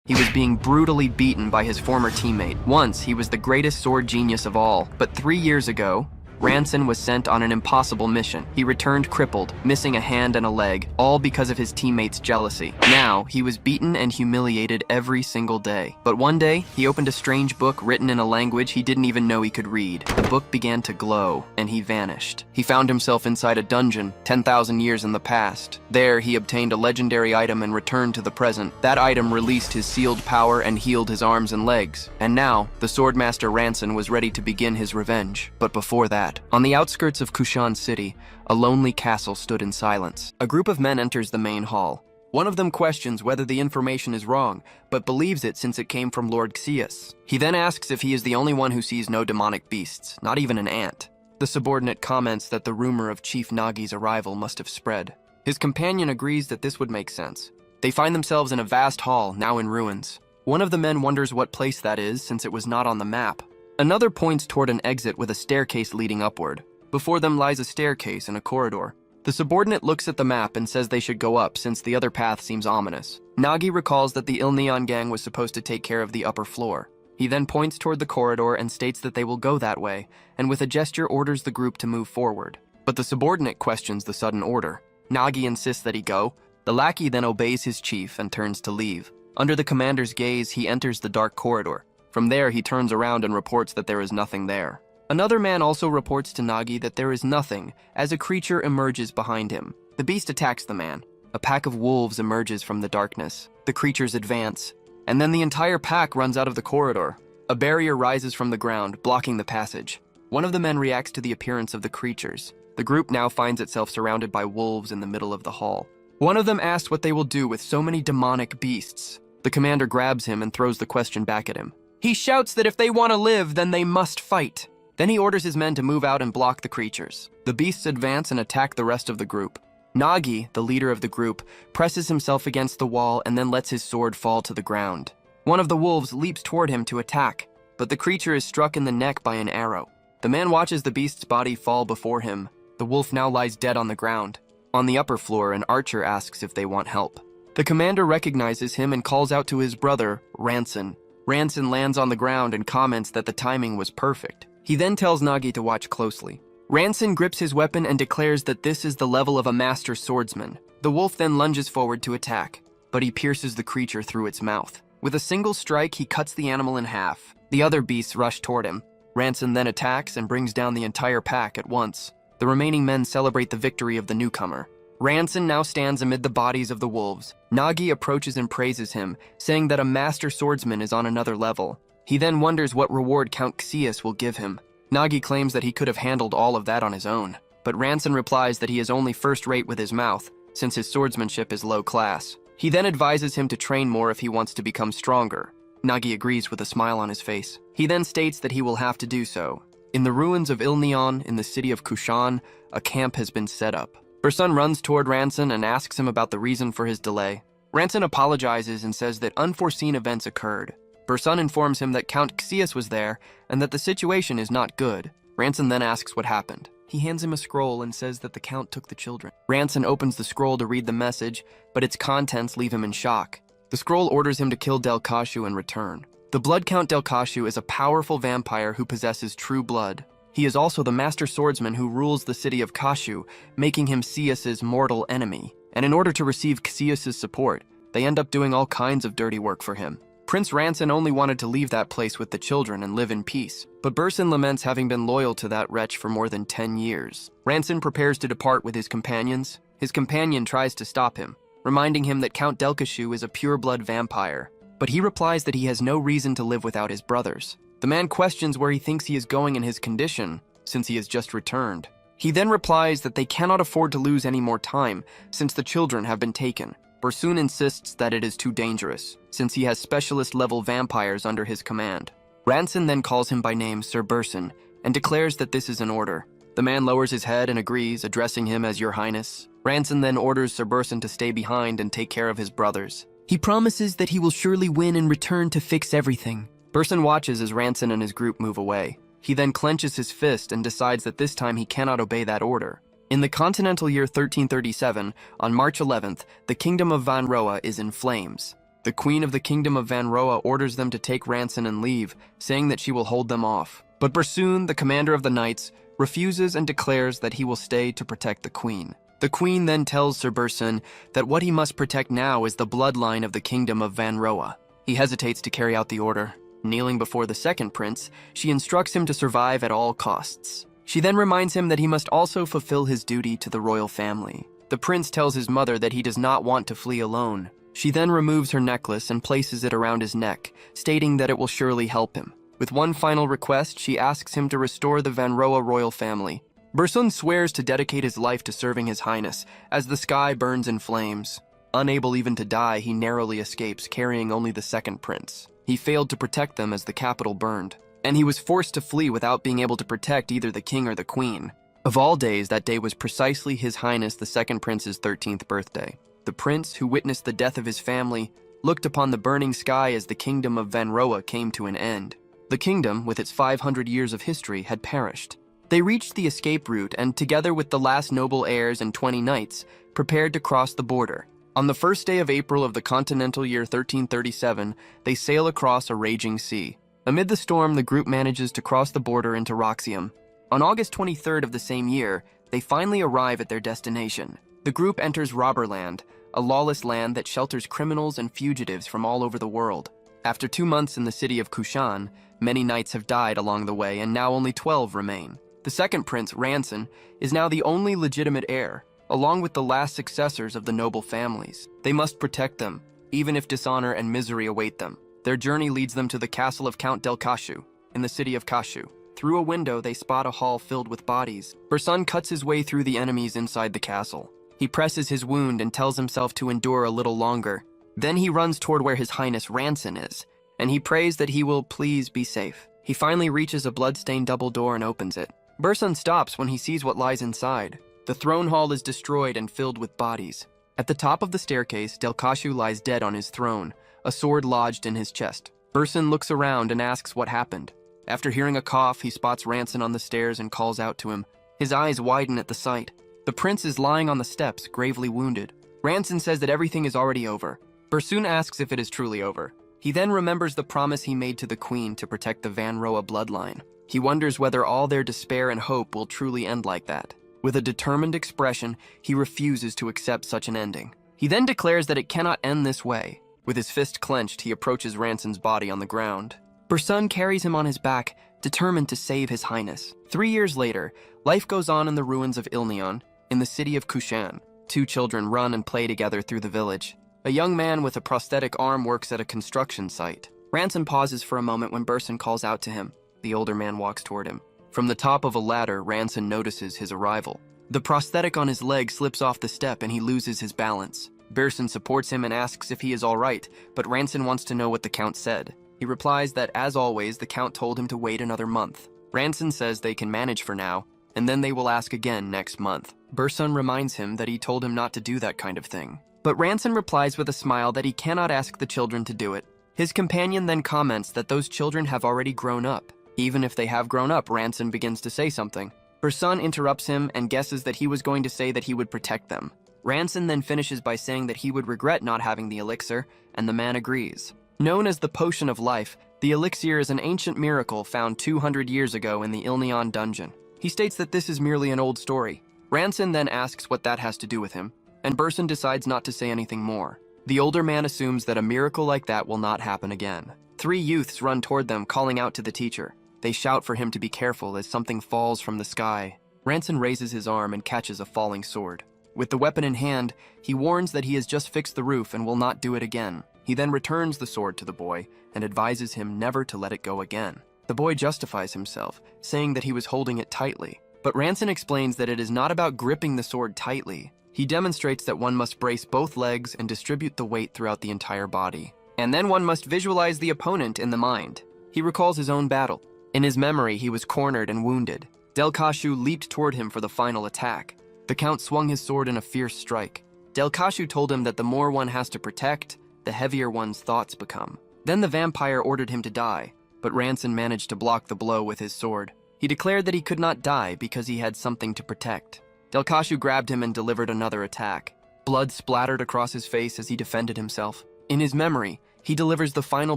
He was being brutally beaten by his former teammate. Once, he was the greatest sword genius of all, but 3 years ago, Ranson was sent on an impossible mission. He returned crippled, missing a hand and a leg, all because of his teammates' jealousy. Now, he was beaten and humiliated every single day. But one day, he opened a strange book written in a language he didn't even know he could read. The book began to glow, and he vanished. He found himself inside a dungeon, 10,000 years in the past. There, he obtained a legendary item and returned to the present. That item released his sealed power and healed his arms and legs. And now, the Swordmaster Ranson was ready to begin his revenge. But before that, on the outskirts of Kushan City, a lonely castle stood in silence. A group of men enters the main hall. One of them questions whether the information is wrong, but believes it since it came from Lord Xius. He then asks if he is the only one who sees no demonic beasts, not even an ant. The subordinate comments that the rumor of Chief Nagi's arrival must have spread. His companion agrees that this would make sense. They find themselves in a vast hall, now in ruins. One of the men wonders what place that is, since it was not on the map. Another points toward an exit with a staircase leading upward. Before them lies a staircase and a corridor. The subordinate looks at the map and says they should go up since the other path seems ominous. Nagi recalls that the Il Neon gang was supposed to take care of the upper floor. He then points toward the corridor and states that they will go that way, and with a gesture orders the group to move forward. But the subordinate questions the sudden order. Nagi insists that he go. The lackey then obeys his chief and turns to leave. Under the commander's gaze, he enters the dark corridor. From there, he turns around and reports that there is nothing there. Another man also reports to Nagi that there is nothing, as a creature emerges behind him. The beast attacks the man. A pack of wolves emerges from the darkness. The creatures advance, and then the entire pack runs out of the corridor. A barrier rises from the ground, blocking the passage. One of the men reacts to the appearance of the creatures. The group now finds itself surrounded by wolves in the middle of the hall. One of them asks what they will do with so many demonic beasts. The commander grabs him and throws the question back at him. He shouts that if they want to live, then they must fight. Then he orders his men to move out and block the creatures. The beasts advance and attack the rest of the group. Nagi, the leader of the group, presses himself against the wall and then lets his sword fall to the ground. One of the wolves leaps toward him to attack, but the creature is struck in the neck by an arrow. The man watches the beast's body fall before him. The wolf now lies dead on the ground. On the upper floor, an archer asks if they want help. The commander recognizes him and calls out to his brother, Ranson. Ranson lands on the ground and comments that the timing was perfect. He then tells Nagi to watch closely. Ranson grips his weapon and declares that this is the level of a master swordsman. The wolf then lunges forward to attack, but he pierces the creature through its mouth. With a single strike, he cuts the animal in half. The other beasts rush toward him. Ranson then attacks and brings down the entire pack at once. The remaining men celebrate the victory of the newcomer. Ranson now stands amid the bodies of the wolves. Nagi approaches and praises him, saying that a master swordsman is on another level. He then wonders what reward Count Xius will give him. Nagi claims that he could have handled all of that on his own, but Ranson replies that he is only first-rate with his mouth, since his swordsmanship is low class. He then advises him to train more if he wants to become stronger. Nagi agrees with a smile on his face. He then states that he will have to do so. In the ruins of Il Neon, in the city of Kushan, a camp has been set up. Bersun runs toward Ranson and asks him about the reason for his delay. Ranson apologizes and says that unforeseen events occurred. Bersun informs him that Count Xius was there and that the situation is not good. Ranson then asks what happened. He hands him a scroll and says that the Count took the children. Ranson opens the scroll to read the message, but its contents leave him in shock. The scroll orders him to kill Delkashu and return. The Blood Count Delkashu is a powerful vampire who possesses true blood. He is also the master swordsman who rules the city of Kashu, making him Xius's mortal enemy. And in order to receive Xius's support, they end up doing all kinds of dirty work for him. Prince Ranson only wanted to leave that place with the children and live in peace, but Bersun laments having been loyal to that wretch for more than 10 years. Ranson prepares to depart with his companions. His companion tries to stop him, reminding him that Count Delkashu is a pure-blood vampire, but he replies that he has no reason to live without his brothers. The man questions where he thinks he is going in his condition, since he has just returned. He then replies that they cannot afford to lose any more time, since the children have been taken. Bersun insists that it is too dangerous, since he has specialist-level vampires under his command. Ranson then calls him by name Sir Bersun, and declares that this is an order. The man lowers his head and agrees, addressing him as Your Highness. Ranson then orders Sir Bersun to stay behind and take care of his brothers. He promises that he will surely win and return to fix everything. Bersun watches as Ranson and his group move away. He then clenches his fist and decides that this time he cannot obey that order. In the continental year 1337, on March 11th, the kingdom of Vanroa is in flames. The queen of the kingdom of Vanroa orders them to take Ranson and leave, saying that she will hold them off. But Bersoon, the commander of the knights, refuses and declares that he will stay to protect the queen. The queen then tells Sir Bersoon that what he must protect now is the bloodline of the kingdom of Vanroa. He hesitates to carry out the order. Kneeling before the second prince, she instructs him to survive at all costs. She then reminds him that he must also fulfill his duty to the royal family. The prince tells his mother that he does not want to flee alone. She then removes her necklace and places it around his neck, stating that it will surely help him. With one final request, she asks him to restore the Vanroa royal family. Bersoon swears to dedicate his life to serving his highness, as the sky burns in flames. Unable even to die, he narrowly escapes, carrying only the second prince. He failed to protect them as the capital burned, and he was forced to flee without being able to protect either the king or the queen. Of all days, that day was precisely His Highness the second prince's 13th birthday. The prince, who witnessed the death of his family, looked upon the burning sky as the kingdom of Vanroa came to an end. The kingdom, with its 500 years of history, had perished. They reached the escape route and, together with the last noble heirs and 20 knights, prepared to cross the border. On the first day of April of the continental year 1337, they sail across a raging sea. Amid the storm, the group manages to cross the border into Roxium. On August 23rd of the same year, they finally arrive at their destination. The group enters Robberland, a lawless land that shelters criminals and fugitives from all over the world. After 2 months in the city of Kushan, many knights have died along the way, and now only 12 remain. The second prince, Ranson, is now the only legitimate heir, along with the last successors of the noble families. They must protect them, even if dishonor and misery await them. Their journey leads them to the castle of Count Del Kashu, in the city of Kashu. Through a window, they spot a hall filled with bodies. Bersoon cuts his way through the enemies inside the castle. He presses his wound and tells himself to endure a little longer. Then he runs toward where His Highness Ranson is, and he prays that he will please be safe. He finally reaches a blood-stained double door and opens it. Bersoon stops when he sees what lies inside. The throne hall is destroyed and filled with bodies. At the top of the staircase, Del Kashu lies dead on his throne, a sword lodged in his chest. Bersoon looks around and asks what happened. After hearing a cough, he spots Ranson on the stairs and calls out to him. His eyes widen at the sight. The prince is lying on the steps, gravely wounded. Ranson says that everything is already over. Bersoon asks if it is truly over. He then remembers the promise he made to the queen to protect the Vanroa bloodline. He wonders whether all their despair and hope will truly end like that. With a determined expression, he refuses to accept such an ending. He then declares that it cannot end this way. With his fist clenched, he approaches Ranson's body on the ground. Bersoon carries him on his back, determined to save His Highness. 3 years later, life goes on in the ruins of Ilneon, in the city of Kushan. 2 children run and play together through the village. A young man with a prosthetic arm works at a construction site. Ranson pauses for a moment when Bersoon calls out to him. The older man walks toward him. From the top of a ladder, Ranson notices his arrival. The prosthetic on his leg slips off the step and he loses his balance. Bersoon supports him and asks if he is all right, but Ranson wants to know what the Count said. He replies that, as always, the Count told him to wait another month. Ranson says they can manage for now, and then they will ask again next month. Bersoon reminds him that he told him not to do that kind of thing. But Ranson replies with a smile that he cannot ask the children to do it. His companion then comments that those children have already grown up. Even if they have grown up, Ranson begins to say something. Bersoon interrupts him and guesses that he was going to say that he would protect them. Ranson then finishes by saying that he would regret not having the elixir, and the man agrees. Known as the Potion of Life, the elixir is an ancient miracle found 200 years ago in the Ilneon dungeon. He states that this is merely an old story. Ranson then asks what that has to do with him, and Bersoon decides not to say anything more. The older man assumes that a miracle like that will not happen again. 3 youths run toward them, calling out to the teacher. They shout for him to be careful as something falls from the sky. Ranson raises his arm and catches a falling sword. With the weapon in hand, he warns that he has just fixed the roof and will not do it again. He then returns the sword to the boy and advises him never to let it go again. The boy justifies himself, saying that he was holding it tightly. But Ranson explains that it is not about gripping the sword tightly. He demonstrates that one must brace both legs and distribute the weight throughout the entire body. And then one must visualize the opponent in the mind. He recalls his own battle. In his memory, he was cornered and wounded. Del Kashu leaped toward him for the final attack. The Count swung his sword in a fierce strike. Del Kashu told him that the more one has to protect, the heavier one's thoughts become. Then the vampire ordered him to die, but Ranson managed to block the blow with his sword. He declared that he could not die because he had something to protect. Del Kashu grabbed him and delivered another attack. Blood splattered across his face as he defended himself. In his memory, he delivers the final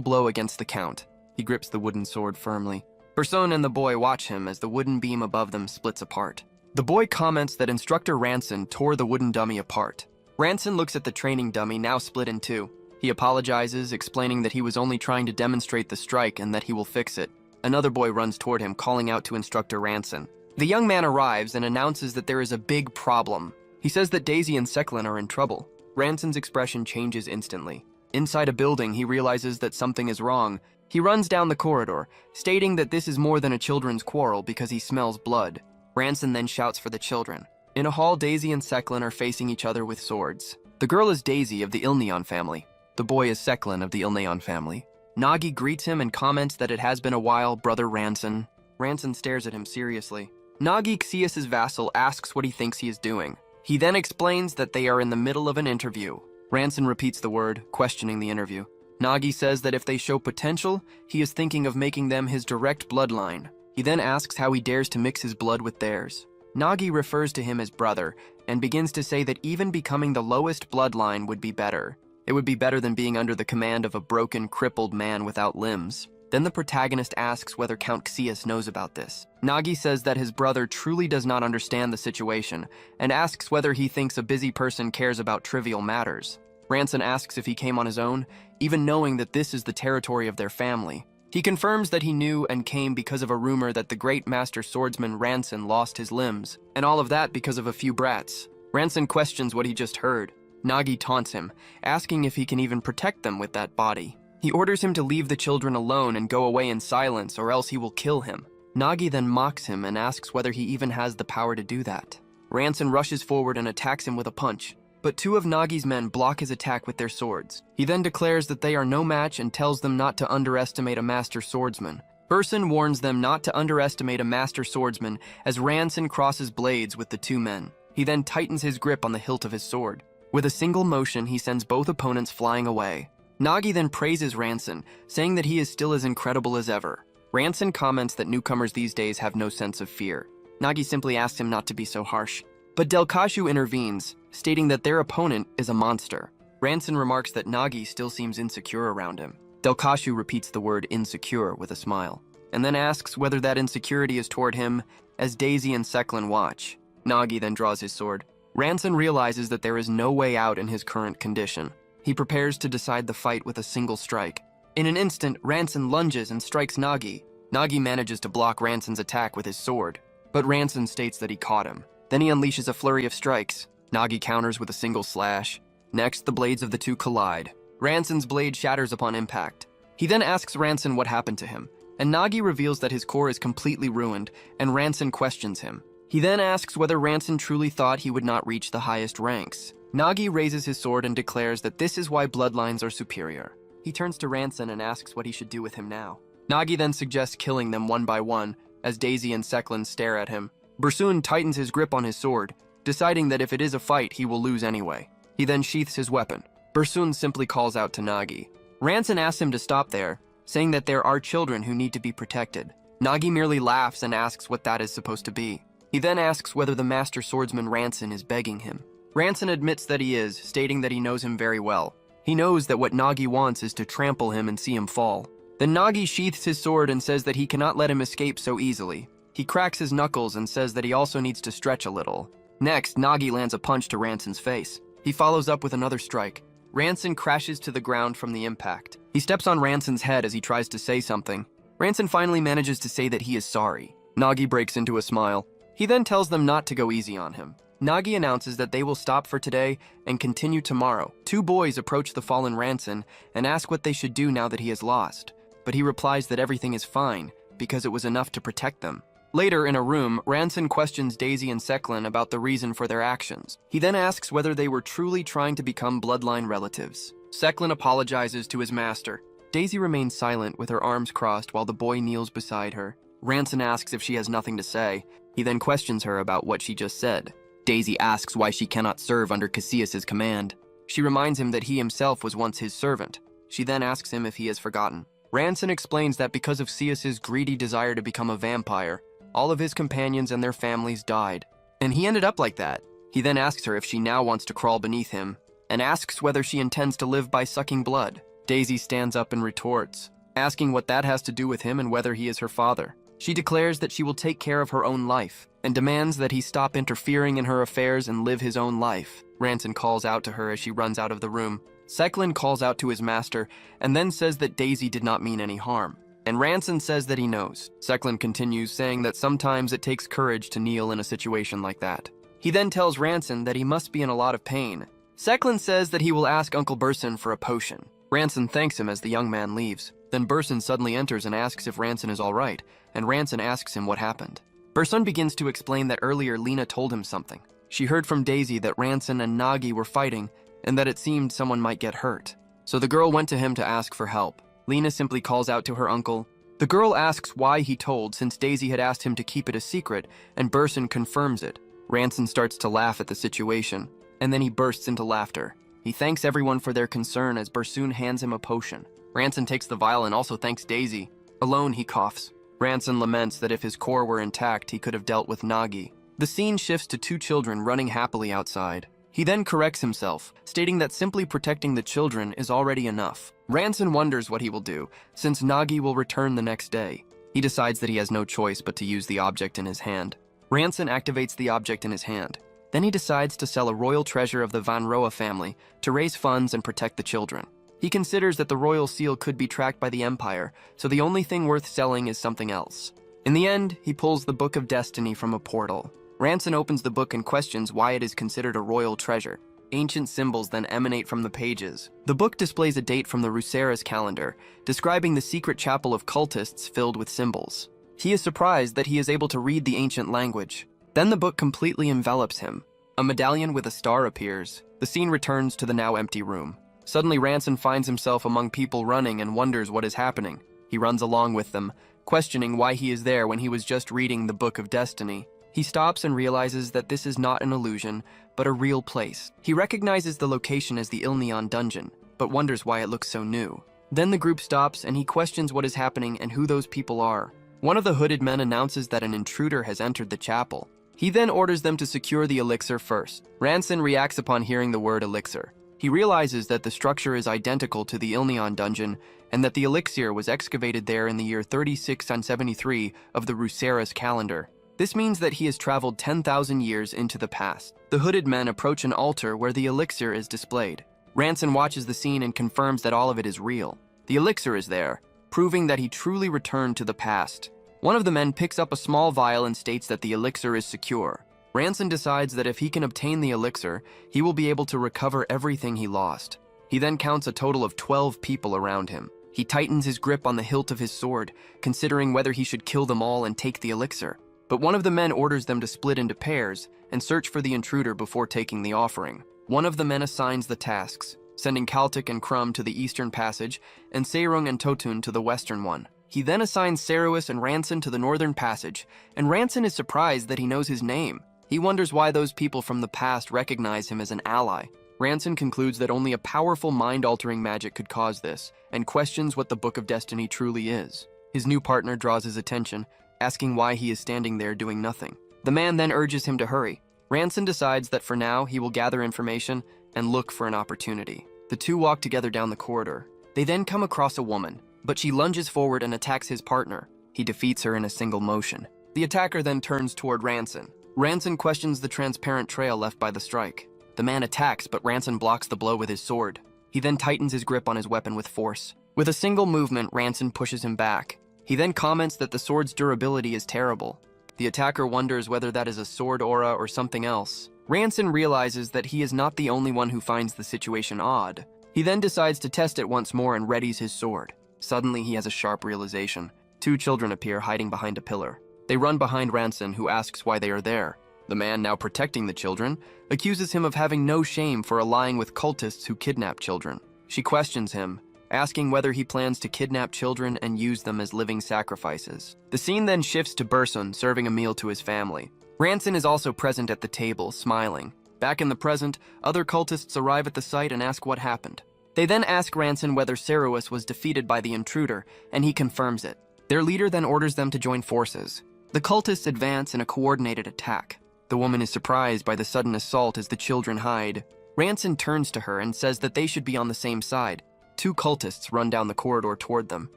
blow against the Count. He grips the wooden sword firmly. Bersun and the boy watch him as the wooden beam above them splits apart. The boy comments that Instructor Ranson tore the wooden dummy apart. Ranson looks at the training dummy, now split in two. He apologizes, explaining that he was only trying to demonstrate the strike and that he will fix it. Another boy runs toward him, calling out to Instructor Ranson. The young man arrives and announces that there is a big problem. He says that Daisy and Seclin are in trouble. Ranson's expression changes instantly. Inside a building, he realizes that something is wrong. He runs down the corridor, stating that this is more than a children's quarrel because he smells blood. Ranson then shouts for the children. In a hall, Daisy and Seclin are facing each other with swords. The girl is Daisy of the Ilneon family. The boy is Seclin of the Ilneon family. Nagi greets him and comments that it has been a while, Brother Ranson. Ranson stares at him seriously. Nagi, Xius's vassal, asks what he thinks he is doing. He then explains that they are in the middle of an interview. Ranson repeats the word, questioning the interview. Nagi says that if they show potential, he is thinking of making them his direct bloodline. He then asks how he dares to mix his blood with theirs. Nagi refers to him as brother, and begins to say that even becoming the lowest bloodline would be better. It would be better than being under the command of a broken, crippled man without limbs. Then the protagonist asks whether Count Xius knows about this. Nagi says that his brother truly does not understand the situation, and asks whether he thinks a busy person cares about trivial matters. Ranson asks if he came on his own, even knowing that this is the territory of their family. He confirms that he knew and came because of a rumor that the great master swordsman Ranson lost his limbs, and all of that because of a few brats. Ranson questions what he just heard. Nagi taunts him, asking if he can even protect them with that body. He orders him to leave the children alone and go away in silence, or else he will kill him. Nagi then mocks him and asks whether he even has the power to do that. Ranson rushes forward and attacks him with a punch, but two of Nagi's men block his attack with their swords. He then declares that they are no match and tells them not to underestimate a master swordsman. Bersun warns them not to underestimate a master swordsman as Ranson crosses blades with the two men. He then tightens his grip on the hilt of his sword. With a single motion, he sends both opponents flying away. Nagi then praises Ranson, saying that he is still as incredible as ever. Ranson comments that newcomers these days have no sense of fear. Nagi simply asks him not to be so harsh. But Delkashu intervenes, stating that their opponent is a monster. Ranson remarks that Nagi still seems insecure around him. Delkashu repeats the word insecure with a smile, and then asks whether that insecurity is toward him as Daisy and Seclin watch. Nagi then draws his sword. Ranson realizes that there is no way out in his current condition. He prepares to decide the fight with a single strike. In an instant, Ranson lunges and strikes Nagi. Nagi manages to block Ranson's attack with his sword, but Ranson states that he caught him. Then he unleashes a flurry of strikes. Nagi counters with a single slash. Next, the blades of the two collide. Ranson's blade shatters upon impact. He then asks Ranson what happened to him, and Nagi reveals that his core is completely ruined, and Ranson questions him. He then asks whether Ranson truly thought he would not reach the highest ranks. Nagi raises his sword and declares that this is why bloodlines are superior. He turns to Ranson and asks what he should do with him now. Nagi then suggests killing them one by one, as Daisy and Seclin stare at him. Bersun tightens his grip on his sword, deciding that if it is a fight, he will lose anyway. He then sheaths his weapon. Bersun simply calls out to Nagi. Ranson asks him to stop there, saying that there are children who need to be protected. Nagi merely laughs and asks what that is supposed to be. He then asks whether the master swordsman Ranson is begging him. Ranson admits that he is, stating that he knows him very well. He knows that what Nagi wants is to trample him and see him fall. Then Nagi sheaths his sword and says that he cannot let him escape so easily. He cracks his knuckles and says that he also needs to stretch a little. Next, Nagi lands a punch to Ranson's face. He follows up with another strike. Ranson crashes to the ground from the impact. He steps on Ranson's head as he tries to say something. Ranson finally manages to say that he is sorry. Nagi breaks into a smile. He then tells them not to go easy on him. Nagi announces that they will stop for today and continue tomorrow. Two boys approach the fallen Ranson and ask what they should do now that he has lost. But he replies that everything is fine, because it was enough to protect them. Later, in a room, Ranson questions Daisy and Seclin about the reason for their actions. He then asks whether they were truly trying to become bloodline relatives. Seclin apologizes to his master. Daisy remains silent with her arms crossed while the boy kneels beside her. Ranson asks if she has nothing to say. He then questions her about what she just said. Daisy asks why she cannot serve under Cassius's command. She reminds him that he himself was once his servant. She then asks him if he has forgotten. Ranson explains that because of Cassius's greedy desire to become a vampire, all of his companions and their families died. And he ended up like that. He then asks her if she now wants to crawl beneath him. and asks whether she intends to live by sucking blood. Daisy stands up and retorts, asking what that has to do with him and whether he is her father. She declares that she will take care of her own life and demands that he stop interfering in her affairs and live his own life. Ranson calls out to her as she runs out of the room. Seclin calls out to his master and then says that Daisy did not mean any harm. And Ranson says that he knows. Seclin continues, saying that sometimes it takes courage to kneel in a situation like that. He then tells Ranson that he must be in a lot of pain. Seclin says that he will ask Uncle Burson for a potion. Ranson thanks him as the young man leaves. Then Burson suddenly enters and asks if Ranson is all right, and Ranson asks him what happened. Burson begins to explain that earlier Lena told him something. She heard from Daisy that Ranson and Nagi were fighting, and that it seemed someone might get hurt. So the girl went to him to ask for help. Lena simply calls out to her uncle. The girl asks why he told, since Daisy had asked him to keep it a secret, and Burson confirms it. Ranson starts to laugh at the situation, and then he bursts into laughter. He thanks everyone for their concern as Bursoon hands him a potion. Ranson takes the vial and also thanks Daisy. Alone, he coughs. Ranson laments that if his core were intact, he could have dealt with Nagi. The scene shifts to two children running happily outside. He then corrects himself, stating that simply protecting the children is already enough. Ranson wonders what he will do, since Nagi will return the next day. He decides that he has no choice but to use the object in his hand. Ranson activates the object in his hand. Then he decides to sell a royal treasure of the Van Roa family to raise funds and protect the children. He considers that the royal seal could be tracked by the Empire, so the only thing worth selling is something else. In the end, he pulls the Book of Destiny from a portal. Ranson opens the book and questions why it is considered a royal treasure. Ancient symbols then emanate from the pages. The book displays a date from the Ruseras calendar, describing the secret chapel of cultists filled with symbols. He is surprised that he is able to read the ancient language. Then the book completely envelops him. A medallion with a star appears. The scene returns to the now empty room. Suddenly, Ranson finds himself among people running and wonders what is happening. He runs along with them, questioning why he is there when he was just reading the Book of Destiny. He stops and realizes that this is not an illusion, but a real place. He recognizes the location as the Ilneon dungeon, but wonders why it looks so new. Then the group stops and he questions what is happening and who those people are. One of the hooded men announces that an intruder has entered the chapel. He then orders them to secure the elixir first. Ranson reacts upon hearing the word elixir. He realizes that the structure is identical to the Ilneon dungeon and that the elixir was excavated there in the year 3673 of the Ruseras calendar. This means that he has traveled 10,000 years into the past. The hooded men approach an altar where the elixir is displayed. Ranson watches the scene and confirms that all of it is real. The elixir is there, proving that he truly returned to the past. One of the men picks up a small vial and states that the elixir is secure. Ranson decides that if he can obtain the elixir, he will be able to recover everything he lost. He then counts a total of 12 people around him. He tightens his grip on the hilt of his sword, considering whether he should kill them all and take the elixir. But one of the men orders them to split into pairs and search for the intruder before taking the offering. One of the men assigns the tasks, sending Kaltik and Crumb to the eastern passage and Seirung and Totun to the western one. He then assigns Saruis and Ranson to the northern passage, and Ranson is surprised that he knows his name. He wonders why those people from the past recognize him as an ally. Ranson concludes that only a powerful mind-altering magic could cause this, and questions what the Book of Destiny truly is. His new partner draws his attention, asking why he is standing there doing nothing. The man then urges him to hurry. Ranson decides that for now he will gather information and look for an opportunity. The two walk together down the corridor. They then come across a woman, but she lunges forward and attacks his partner. He defeats her in a single motion. The attacker then turns toward Ranson. Ranson questions the transparent trail left by the strike. The man attacks, but Ranson blocks the blow with his sword. He then tightens his grip on his weapon with force. With a single movement, Ranson pushes him back. He then comments that the sword's durability is terrible. The attacker wonders whether that is a sword aura or something else. Ranson realizes that he is not the only one who finds the situation odd. He then decides to test it once more and readies his sword. Suddenly, he has a sharp realization. Two children appear hiding behind a pillar. They run behind Ranson, who asks why they are there. The man, now protecting the children, accuses him of having no shame for allying with cultists who kidnap children. She questions him, asking whether he plans to kidnap children and use them as living sacrifices. The scene then shifts to Burson serving a meal to his family. Ranson is also present at the table, smiling. Back in the present, other cultists arrive at the site and ask what happened. They then ask Ranson whether Saruis was defeated by the intruder, and he confirms it. Their leader then orders them to join forces. The cultists advance in a coordinated attack. The woman is surprised by the sudden assault as the children hide. Ranson turns to her and says that they should be on the same side. Two cultists run down the corridor toward them.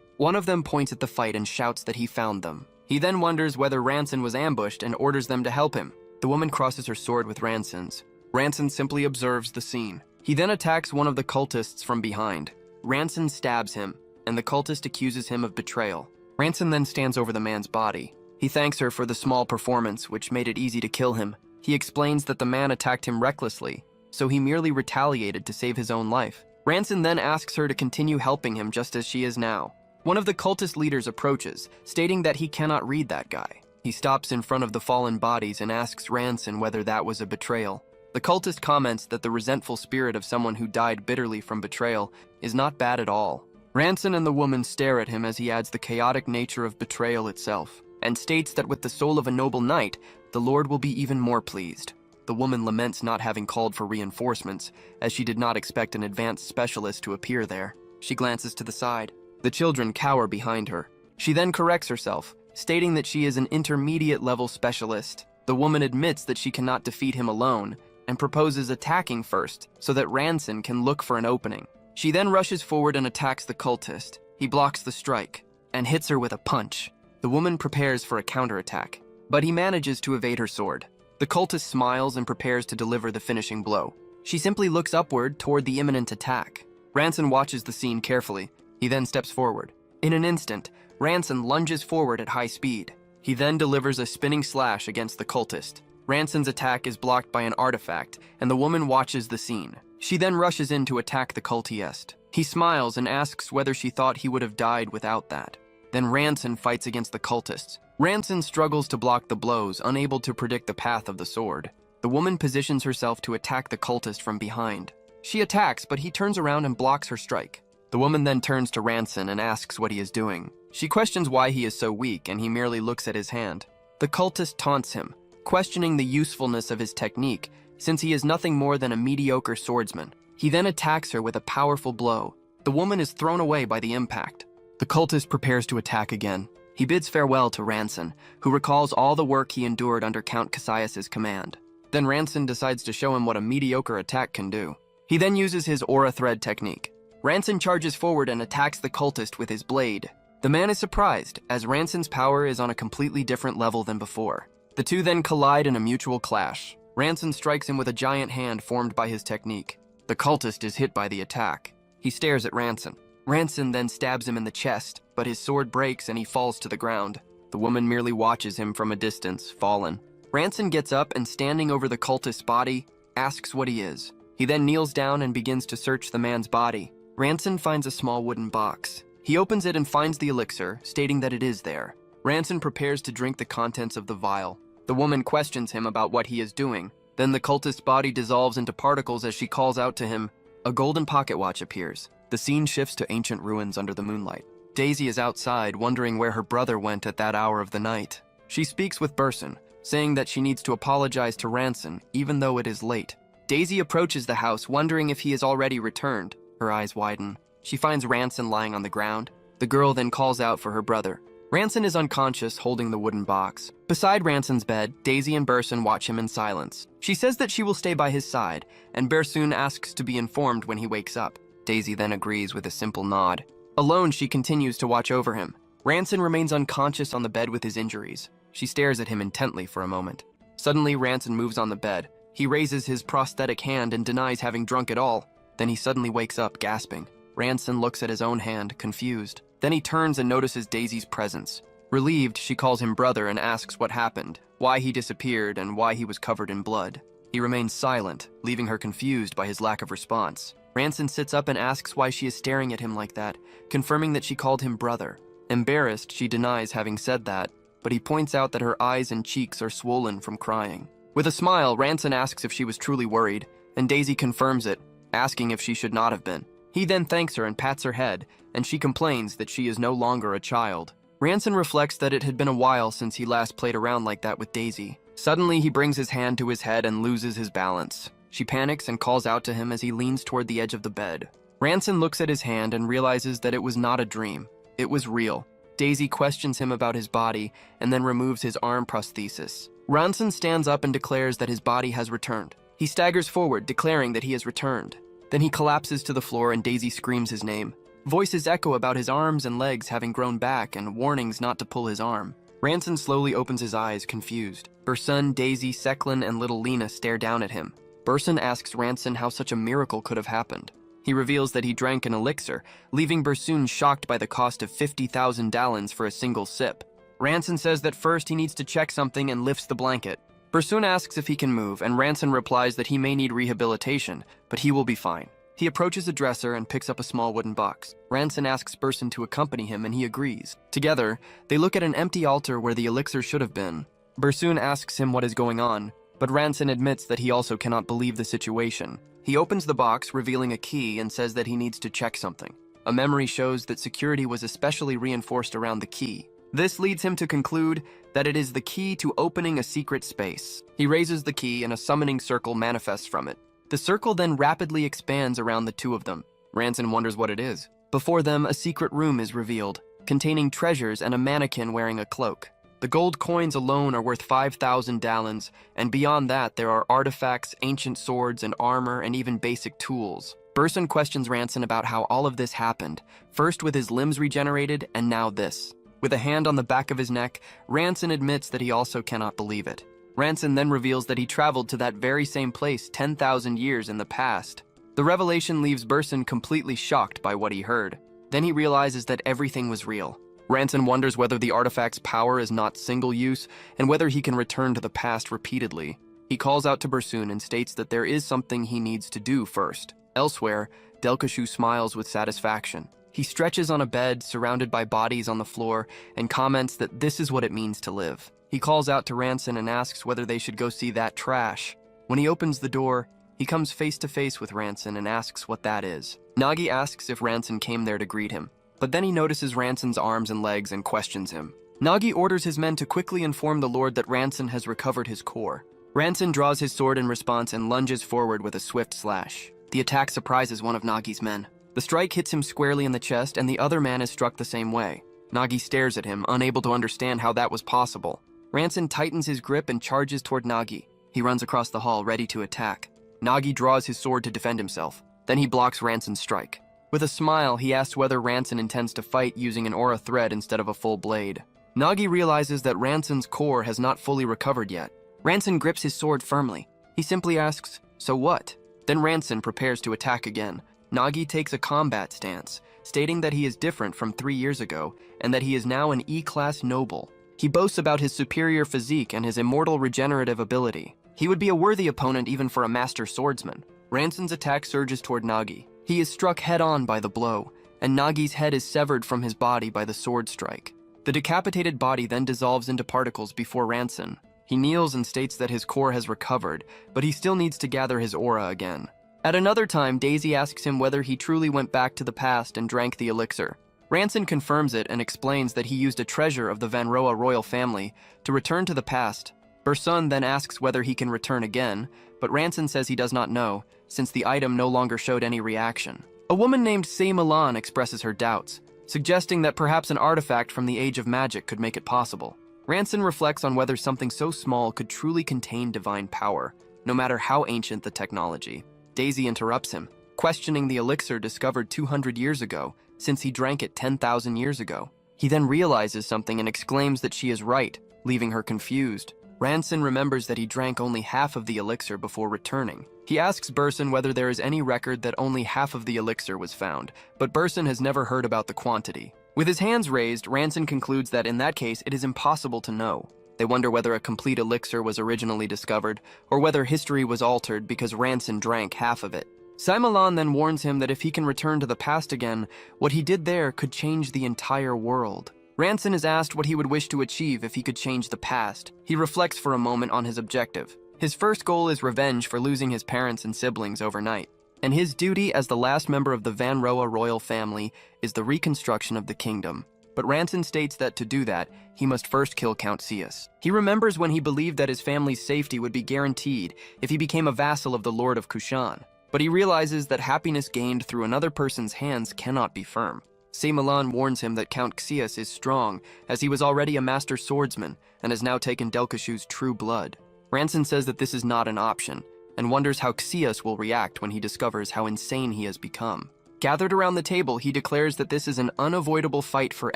One of them points at the fight and shouts that he found them. He then wonders whether Ranson was ambushed and orders them to help him. The woman crosses her sword with Ranson's. Ranson simply observes the scene. He then attacks one of the cultists from behind. Ranson stabs him, and the cultist accuses him of betrayal. Ranson then stands over the man's body. He thanks her for the small performance, which made it easy to kill him. He explains that the man attacked him recklessly, so he merely retaliated to save his own life. Ranson then asks her to continue helping him just as she is now. One of the cultist leaders approaches, stating that he cannot read that guy. He stops in front of the fallen bodies and asks Ranson whether that was a betrayal. The cultist comments that the resentful spirit of someone who died bitterly from betrayal is not bad at all. Ranson and the woman stare at him as he adds the chaotic nature of betrayal itself, and states that with the soul of a noble knight, the Lord will be even more pleased. The woman laments not having called for reinforcements, as she did not expect an advanced specialist to appear there. She glances to the side. The children cower behind her. She then corrects herself, stating that she is an intermediate-level specialist. The woman admits that she cannot defeat him alone, and proposes attacking first, so that Ranson can look for an opening. She then rushes forward and attacks the cultist. He blocks the strike, and hits her with a punch. The woman prepares for a counterattack, but he manages to evade her sword. The cultist smiles and prepares to deliver the finishing blow. She simply looks upward toward the imminent attack. Ranson watches the scene carefully. He then steps forward. In an instant, Ranson lunges forward at high speed. He then delivers a spinning slash against the cultist. Ranson's attack is blocked by an artifact, and the woman watches the scene. She then rushes in to attack the cultist. He smiles and asks whether she thought he would have died without that. Then Ranson fights against the cultists. Ranson struggles to block the blows, unable to predict the path of the sword. The woman positions herself to attack the cultist from behind. She attacks, but he turns around and blocks her strike. The woman then turns to Ranson and asks what he is doing. She questions why he is so weak, and he merely looks at his hand. The cultist taunts him, questioning the usefulness of his technique, since he is nothing more than a mediocre swordsman. He then attacks her with a powerful blow. The woman is thrown away by the impact. The cultist prepares to attack again. He bids farewell to Ranson, who recalls all the work he endured under Count Cassius's command. Then Ranson decides to show him what a mediocre attack can do. He then uses his aura thread technique. Ranson charges forward and attacks the cultist with his blade. The man is surprised, as Ranson's power is on a completely different level than before. The two then collide in a mutual clash. Ranson strikes him with a giant hand formed by his technique. The cultist is hit by the attack. He stares at Ranson. Ranson then stabs him in the chest, but his sword breaks and he falls to the ground. The woman merely watches him from a distance, fallen. Ranson gets up and, standing over the cultist's body, asks what he is. He then kneels down and begins to search the man's body. Ranson finds a small wooden box. He opens it and finds the elixir, stating that it is there. Ranson prepares to drink the contents of the vial. The woman questions him about what he is doing. Then the cultist's body dissolves into particles as she calls out to him. A golden pocket watch appears. The scene shifts to ancient ruins under the moonlight. Daisy is outside, wondering where her brother went at that hour of the night. She speaks with Burson, saying that she needs to apologize to Ranson, even though it is late. Daisy approaches the house, wondering if he has already returned. Her eyes widen. She finds Ranson lying on the ground. The girl then calls out for her brother. Ranson is unconscious, holding the wooden box. Beside Ranson's bed, Daisy and Burson watch him in silence. She says that she will stay by his side, and Burson asks to be informed when he wakes up. Daisy then agrees with a simple nod. Alone, she continues to watch over him. Ranson remains unconscious on the bed with his injuries. She stares at him intently for a moment. Suddenly, Ranson moves on the bed. He raises his prosthetic hand and denies having drunk at all. Then he suddenly wakes up, gasping. Ranson looks at his own hand, confused. Then he turns and notices Daisy's presence. Relieved, she calls him brother and asks what happened, why he disappeared, and why he was covered in blood. He remains silent, leaving her confused by his lack of response. Ranson sits up and asks why she is staring at him like that, confirming that she called him brother. Embarrassed, she denies having said that, but he points out that her eyes and cheeks are swollen from crying. With a smile, Ranson asks if she was truly worried, and Daisy confirms it, asking if she should not have been. He then thanks her and pats her head, and she complains that she is no longer a child. Ranson reflects that it had been a while since he last played around like that with Daisy. Suddenly, he brings his hand to his head and loses his balance. She panics and calls out to him as he leans toward the edge of the bed. Ranson looks at his hand and realizes that it was not a dream. It was real. Daisy questions him about his body and then removes his arm prosthesis. Ranson stands up and declares that his body has returned. He staggers forward, declaring that he has returned. Then he collapses to the floor and Daisy screams his name. Voices echo about his arms and legs having grown back and warnings not to pull his arm. Ranson slowly opens his eyes, confused. Bursun, Daisy, Seclin, and little Lena stare down at him. Bursun asks Ranson how such a miracle could have happened. He reveals that he drank an elixir, leaving Bursun shocked by the cost of 50,000 dalens for a single sip. Ranson says that first he needs to check something and lifts the blanket. Bursun asks if he can move, and Ranson replies that he may need rehabilitation, but he will be fine. He approaches a dresser and picks up a small wooden box. Ranson asks Bursun to accompany him, and he agrees. Together, they look at an empty altar where the elixir should have been. Bursun asks him what is going on, but Ranson admits that he also cannot believe the situation. He opens the box, revealing a key, and says that he needs to check something. A memory shows that security was especially reinforced around the key. This leads him to conclude that it is the key to opening a secret space. He raises the key and a summoning circle manifests from it. The circle then rapidly expands around the two of them. Ranson wonders what it is. Before them, a secret room is revealed, containing treasures and a mannequin wearing a cloak. The gold coins alone are worth 5,000 dalens, and beyond that there are artifacts, ancient swords and armor, and even basic tools. Bursun questions Ranson about how all of this happened, first with his limbs regenerated, and now this. With a hand on the back of his neck, Ranson admits that he also cannot believe it. Ranson then reveals that he traveled to that very same place 10,000 years in the past. The revelation leaves Bursun completely shocked by what he heard. Then he realizes that everything was real. Ranson wonders whether the artifact's power is not single-use, and whether he can return to the past repeatedly. He calls out to Bursun and states that there is something he needs to do first. Elsewhere, Delkashu smiles with satisfaction. He stretches on a bed surrounded by bodies on the floor and comments that this is what it means to live. He calls out to Ranson and asks whether they should go see that trash. When he opens the door, he comes face to face with Ranson and asks what that is. Nagi asks if Ranson came there to greet him, but then he notices Ranson's arms and legs and questions him. Nagi orders his men to quickly inform the Lord that Ranson has recovered his core. Ranson draws his sword in response and lunges forward with a swift slash. The attack surprises one of Nagi's men. The strike hits him squarely in the chest, and the other man is struck the same way. Nagi stares at him, unable to understand how that was possible. Ranson tightens his grip and charges toward Nagi. He runs across the hall, ready to attack. Nagi draws his sword to defend himself. Then he blocks Ranson's strike. With a smile, he asks whether Ranson intends to fight using an aura thread instead of a full blade. Nagi realizes that Ranson's core has not fully recovered yet. Ranson grips his sword firmly. He simply asks, "So what?" Then Ranson prepares to attack again. Nagi takes a combat stance, stating that he is different from 3 years ago and that he is now an E-class noble. He boasts about his superior physique and his immortal regenerative ability. He would be a worthy opponent even for a master swordsman. Ranson's attack surges toward Nagi. He is struck head-on by the blow, and Nagi's head is severed from his body by the sword strike. The decapitated body then dissolves into particles before Ranson. He kneels and states that his core has recovered, but he still needs to gather his aura again. At another time, Daisy asks him whether he truly went back to the past and drank the elixir. Ranson confirms it and explains that he used a treasure of the Vanroa royal family to return to the past. Bursun then asks whether he can return again, but Ranson says he does not know, since the item no longer showed any reaction. A woman named Sei Milan expresses her doubts, suggesting that perhaps an artifact from the Age of Magic could make it possible. Ranson reflects on whether something so small could truly contain divine power, no matter how ancient the technology. Daisy interrupts him, questioning the elixir discovered 200 years ago, since he drank it 10,000 years ago. He then realizes something and exclaims that she is right, leaving her confused. Ranson remembers that he drank only half of the elixir before returning. He asks Bursun whether there is any record that only half of the elixir was found, but Bursun has never heard about the quantity. With his hands raised, Ranson concludes that in that case it is impossible to know. They wonder whether a complete elixir was originally discovered, or whether history was altered because Ranson drank half of it. Sei Milan then warns him that if he can return to the past again, what he did there could change the entire world. Ranson is asked what he would wish to achieve if he could change the past. He reflects for a moment on his objective. His first goal is revenge for losing his parents and siblings overnight, and his duty as the last member of the Vanroa royal family is the reconstruction of the kingdom. But Ranson states that to do that, he must first kill Count Sius. He remembers when he believed that his family's safety would be guaranteed if he became a vassal of the Lord of Kushan. But he realizes that happiness gained through another person's hands cannot be firm. Sei Milan warns him that Count Xius is strong, as he was already a master swordsman and has now taken Delkashu's true blood. Ranson says that this is not an option, and wonders how Xias will react when he discovers how insane he has become. Gathered around the table, he declares that this is an unavoidable fight for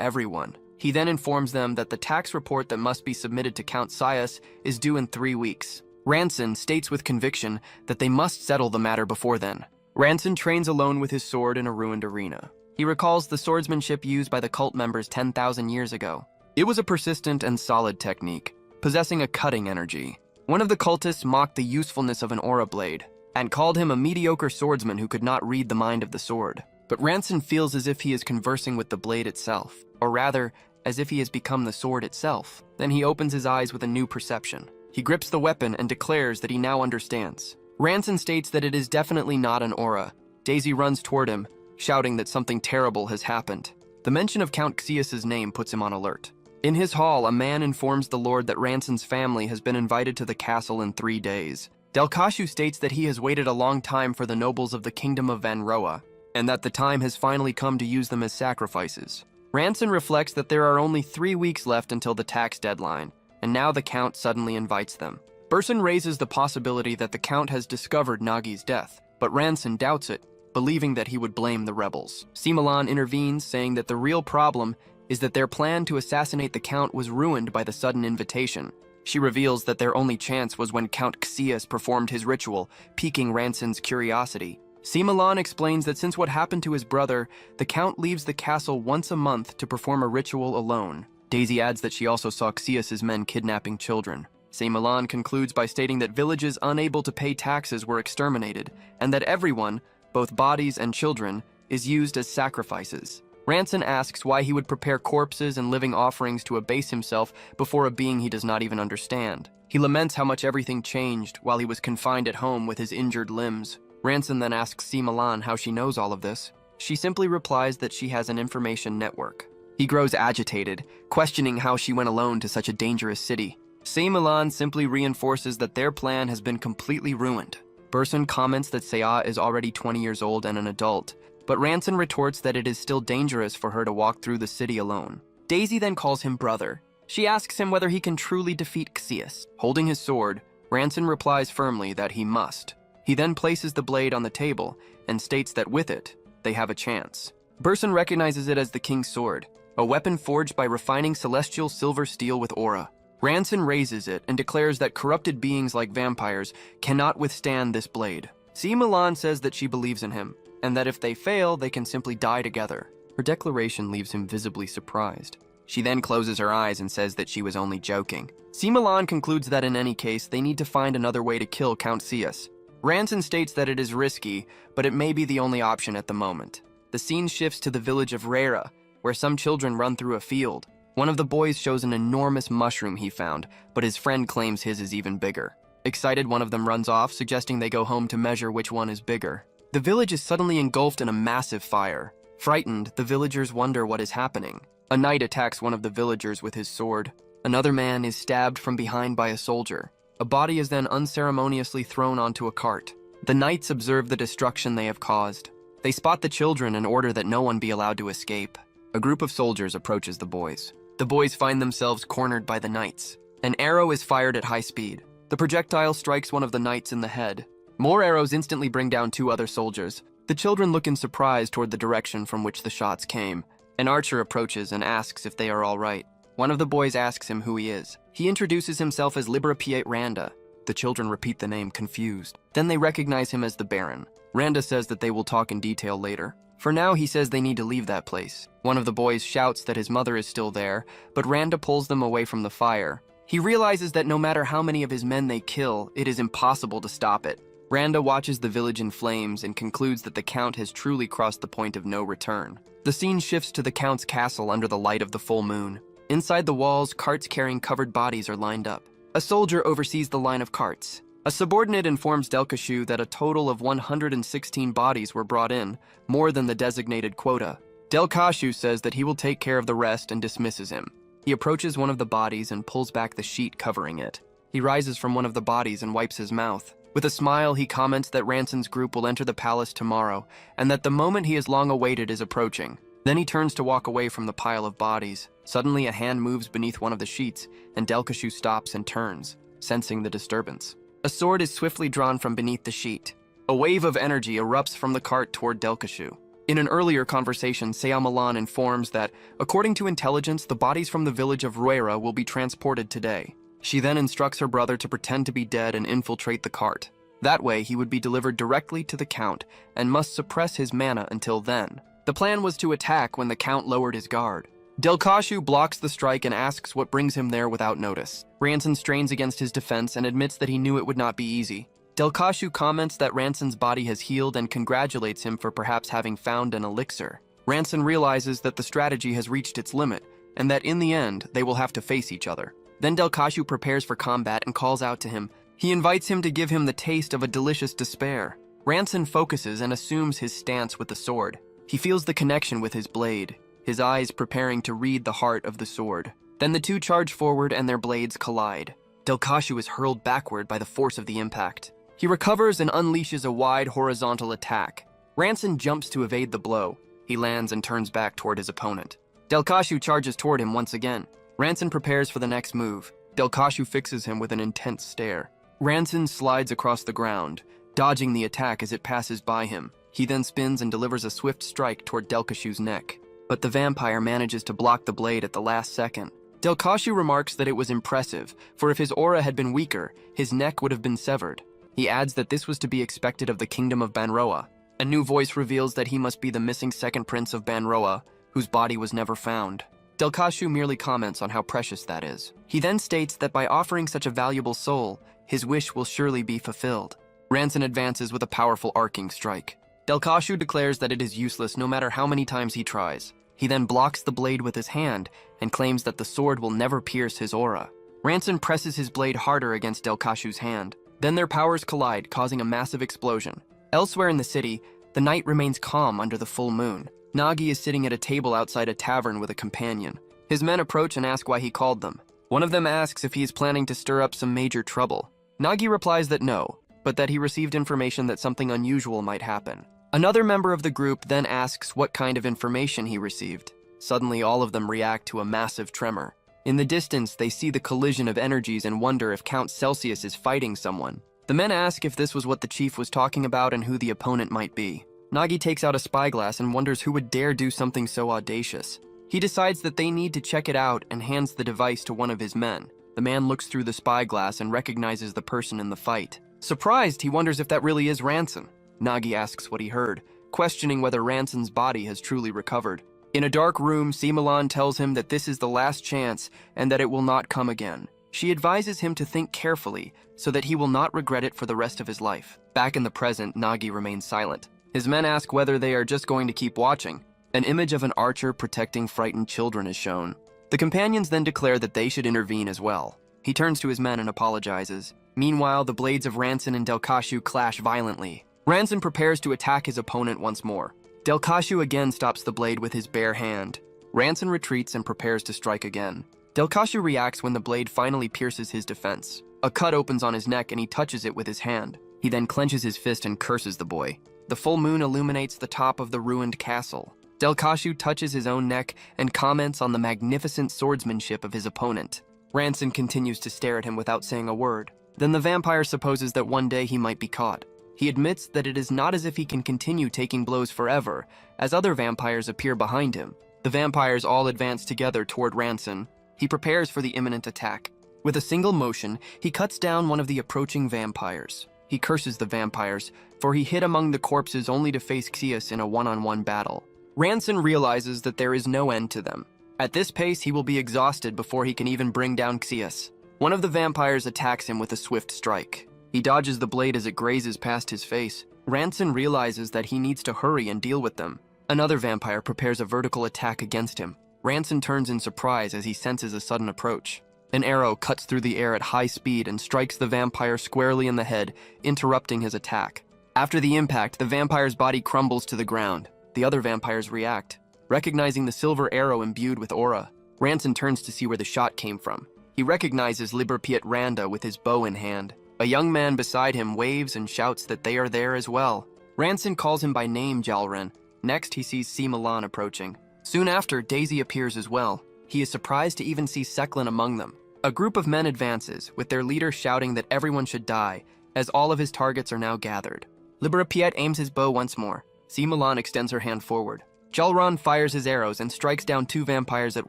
everyone. He then informs them that the tax report that must be submitted to Count Xias is due in 3 weeks. Ranson states with conviction that they must settle the matter before then. Ranson trains alone with his sword in a ruined arena. He recalls the swordsmanship used by the cult members 10,000 years ago. It was a persistent and solid technique, possessing a cutting energy. One of the cultists mocked the usefulness of an aura blade, and called him a mediocre swordsman who could not read the mind of the sword. But Ranson feels as if he is conversing with the blade itself, or rather, as if he has become the sword itself. Then he opens his eyes with a new perception. He grips the weapon and declares that he now understands. Ranson states that it is definitely not an aura. Daisy runs toward him, shouting that something terrible has happened. The mention of Count Xias's name puts him on alert. In his hall, a man informs the Lord that Ranson's family has been invited to the castle in 3 days. Delkashu states that he has waited a long time for the nobles of the kingdom of Vanroa, and that the time has finally come to use them as sacrifices. Ranson reflects that there are only 3 weeks left until the tax deadline, and now the Count suddenly invites them. Burson raises the possibility that the Count has discovered Nagi's death, but Ranson doubts it, believing that he would blame the rebels. Simulan intervenes, saying that the real problem is that their plan to assassinate the Count was ruined by the sudden invitation. She reveals that their only chance was when Count Xias performed his ritual, piquing Ranson's curiosity. Simulan explains that since what happened to his brother, the Count leaves the castle once a month to perform a ritual alone. Daisy adds that she also saw Xias's men kidnapping children. Simulan concludes by stating that villages unable to pay taxes were exterminated, and that everyone, both bodies and children, is used as sacrifices. Ranson asks why he would prepare corpses and living offerings to abase himself before a being he does not even understand. He laments how much everything changed while he was confined at home with his injured limbs. Ranson then asks Simulan how she knows all of this. She simply replies that she has an information network. He grows agitated, questioning how she went alone to such a dangerous city. Simulan simply reinforces that their plan has been completely ruined. Burson comments that Saya is already 20 years old and an adult, but Ranson retorts that it is still dangerous for her to walk through the city alone. Daisy then calls him brother. She asks him whether he can truly defeat Xias. Holding his sword, Ranson replies firmly that he must. He then places the blade on the table and states that with it, they have a chance. Burson recognizes it as the King's Sword, a weapon forged by refining celestial silver steel with aura. Ranson raises it and declares that corrupted beings like vampires cannot withstand this blade. Simulan says that she believes in him, and that if they fail, they can simply die together. Her declaration leaves him visibly surprised. She then closes her eyes and says that she was only joking. Simulan concludes that in any case, they need to find another way to kill Count Xias. Ranson states that it is risky, but it may be the only option at the moment. The scene shifts to the village of Rera, where some children run through a field. One of the boys shows an enormous mushroom he found, but his friend claims his is even bigger. Excited, one of them runs off, suggesting they go home to measure which one is bigger. The village is suddenly engulfed in a massive fire. Frightened, the villagers wonder what is happening. A knight attacks one of the villagers with his sword. Another man is stabbed from behind by a soldier. A body is then unceremoniously thrown onto a cart. The knights observe the destruction they have caused. They spot the children and order that no one be allowed to escape. A group of soldiers approaches the boys. The boys find themselves cornered by the knights. An arrow is fired at high speed. The projectile strikes one of the knights in the head. More arrows instantly bring down 2 other soldiers. The children look in surprise toward the direction from which the shots came. An archer approaches and asks if they are all right. One of the boys asks him who he is. He introduces himself as Libera Piet Randa. The children repeat the name, confused. Then they recognize him as the Baron. Randa says that they will talk in detail later. For now, he says they need to leave that place. One of the boys shouts that his mother is still there, but Randa pulls them away from the fire. He realizes that no matter how many of his men they kill, it is impossible to stop it. Randa watches the village in flames and concludes that the Count has truly crossed the point of no return. The scene shifts to the Count's castle under the light of the full moon. Inside the walls, carts carrying covered bodies are lined up. A soldier oversees the line of carts. A subordinate informs Delkashu that a total of 116 bodies were brought in, more than the designated quota. Delkashu says that he will take care of the rest and dismisses him. He approaches one of the bodies and pulls back the sheet covering it. He rises from one of the bodies and wipes his mouth. With a smile, he comments that Ranson's group will enter the palace tomorrow, and that the moment he has long awaited is approaching. Then he turns to walk away from the pile of bodies. Suddenly, a hand moves beneath one of the sheets, and Delkashu stops and turns, sensing the disturbance. A A sword is swiftly drawn from beneath the sheet. A wave of energy erupts from the cart toward Delkashu. In an earlier conversation, Seamalan informs that, according to intelligence, the bodies from the village of Ruera will be transported today. She then instructs her brother to pretend to be dead and infiltrate the cart. That way, he would be delivered directly to the Count and must suppress his mana until then. The plan was to attack when the Count lowered his guard. Delkashu blocks the strike and asks what brings him there without notice. Ranson strains against his defense and admits that he knew it would not be easy. Delkashu comments that Ranson's body has healed and congratulates him for perhaps having found an elixir. Ranson realizes that the strategy has reached its limit, and that in the end, they will have to face each other. Then Delkashu prepares for combat and calls out to him. He invites him to give him the taste of a delicious despair. Ranson focuses and assumes his stance with the sword. He feels the connection with his blade, his eyes preparing to read the heart of the sword. Then the two charge forward and their blades collide. Delkashu is hurled backward by the force of the impact. He recovers and unleashes a wide horizontal attack. Ranson jumps to evade the blow. He lands and turns back toward his opponent. Delkashu charges toward him once again. Ranson prepares for the next move. Delkashu fixes him with an intense stare. Ranson slides across the ground, dodging the attack as it passes by him. He then spins and delivers a swift strike toward Delkashu's neck. But the vampire manages to block the blade at the last second. Delkashu remarks that it was impressive, for if his aura had been weaker, his neck would have been severed. He adds that this was to be expected of the kingdom of Banroa. A new voice reveals that he must be the missing second prince of Banroa, whose body was never found. Delkashu merely comments on how precious that is. He then states that by offering such a valuable soul, his wish will surely be fulfilled. Ranson advances with a powerful arcing strike. Delkashu declares that it is useless no matter how many times he tries. He then blocks the blade with his hand and claims that the sword will never pierce his aura. Ranson presses his blade harder against Delkashu's hand. Then their powers collide, causing a massive explosion. Elsewhere in the city, the night remains calm under the full moon. Nagi is sitting at a table outside a tavern with a companion. His men approach and ask why he called them. One of them asks if he is planning to stir up some major trouble. Nagi replies that no, but that he received information that something unusual might happen. Another member of the group then asks what kind of information he received. Suddenly, all of them react to a massive tremor. In the distance, they see the collision of energies and wonder if Count Celsius is fighting someone. The men ask if this was what the chief was talking about and who the opponent might be. Nagi takes out a spyglass and wonders who would dare do something so audacious. He decides that they need to check it out and hands the device to one of his men. The man looks through the spyglass and recognizes the person in the fight. Surprised, he wonders if that really is Ranson. Nagi asks what he heard, questioning whether Ranson's body has truly recovered. In a dark room, Seamalan tells him that this is the last chance and that it will not come again. She advises him to think carefully so that he will not regret it for the rest of his life. Back in the present, Nagi remains silent. His men ask whether they are just going to keep watching. An image of an archer protecting frightened children is shown. The companions then declare that they should intervene as well. He turns to his men and apologizes. Meanwhile, the blades of Ranson and Delkashu clash violently. Ranson prepares to attack his opponent once more. Delkashu again stops the blade with his bare hand. Ranson retreats and prepares to strike again. Delkashu reacts when the blade finally pierces his defense. A cut opens on his neck and he touches it with his hand. He then clenches his fist and curses the boy. The full moon illuminates the top of the ruined castle. Delkashu touches his own neck and comments on the magnificent swordsmanship of his opponent. Ranson continues to stare at him without saying a word. Then the vampire supposes that one day he might be caught. He admits that it is not as if he can continue taking blows forever, as other vampires appear behind him. The vampires all advance together toward Ranson. He prepares for the imminent attack. With a single motion, he cuts down one of the approaching vampires. He curses the vampires, for he hid among the corpses only to face Xius in a one-on-one battle. Ranson realizes that there is no end to them. At this pace, he will be exhausted before he can even bring down Xius. One of the vampires attacks him with a swift strike. He dodges the blade as it grazes past his face. Ranson realizes that he needs to hurry and deal with them. Another vampire prepares a vertical attack against him. Ranson turns in surprise as he senses a sudden approach. An arrow cuts through the air at high speed and strikes the vampire squarely in the head, interrupting his attack. After the impact, the vampire's body crumbles to the ground. The other vampires react. Recognizing the silver arrow imbued with aura, Ranson turns to see where the shot came from. He recognizes Liberpiet Randa with his bow in hand. A young man beside him waves and shouts that they are there as well. Ranson calls him by name Jalren. Next, he sees Seamalan approaching. Soon after, Daisy appears as well. He is surprised to even see Seclin among them. A group of men advances, with their leader shouting that everyone should die, as all of his targets are now gathered. Liberapiet aims his bow once more. Si Milan extends her hand forward. Jalron fires his arrows and strikes down 2 vampires at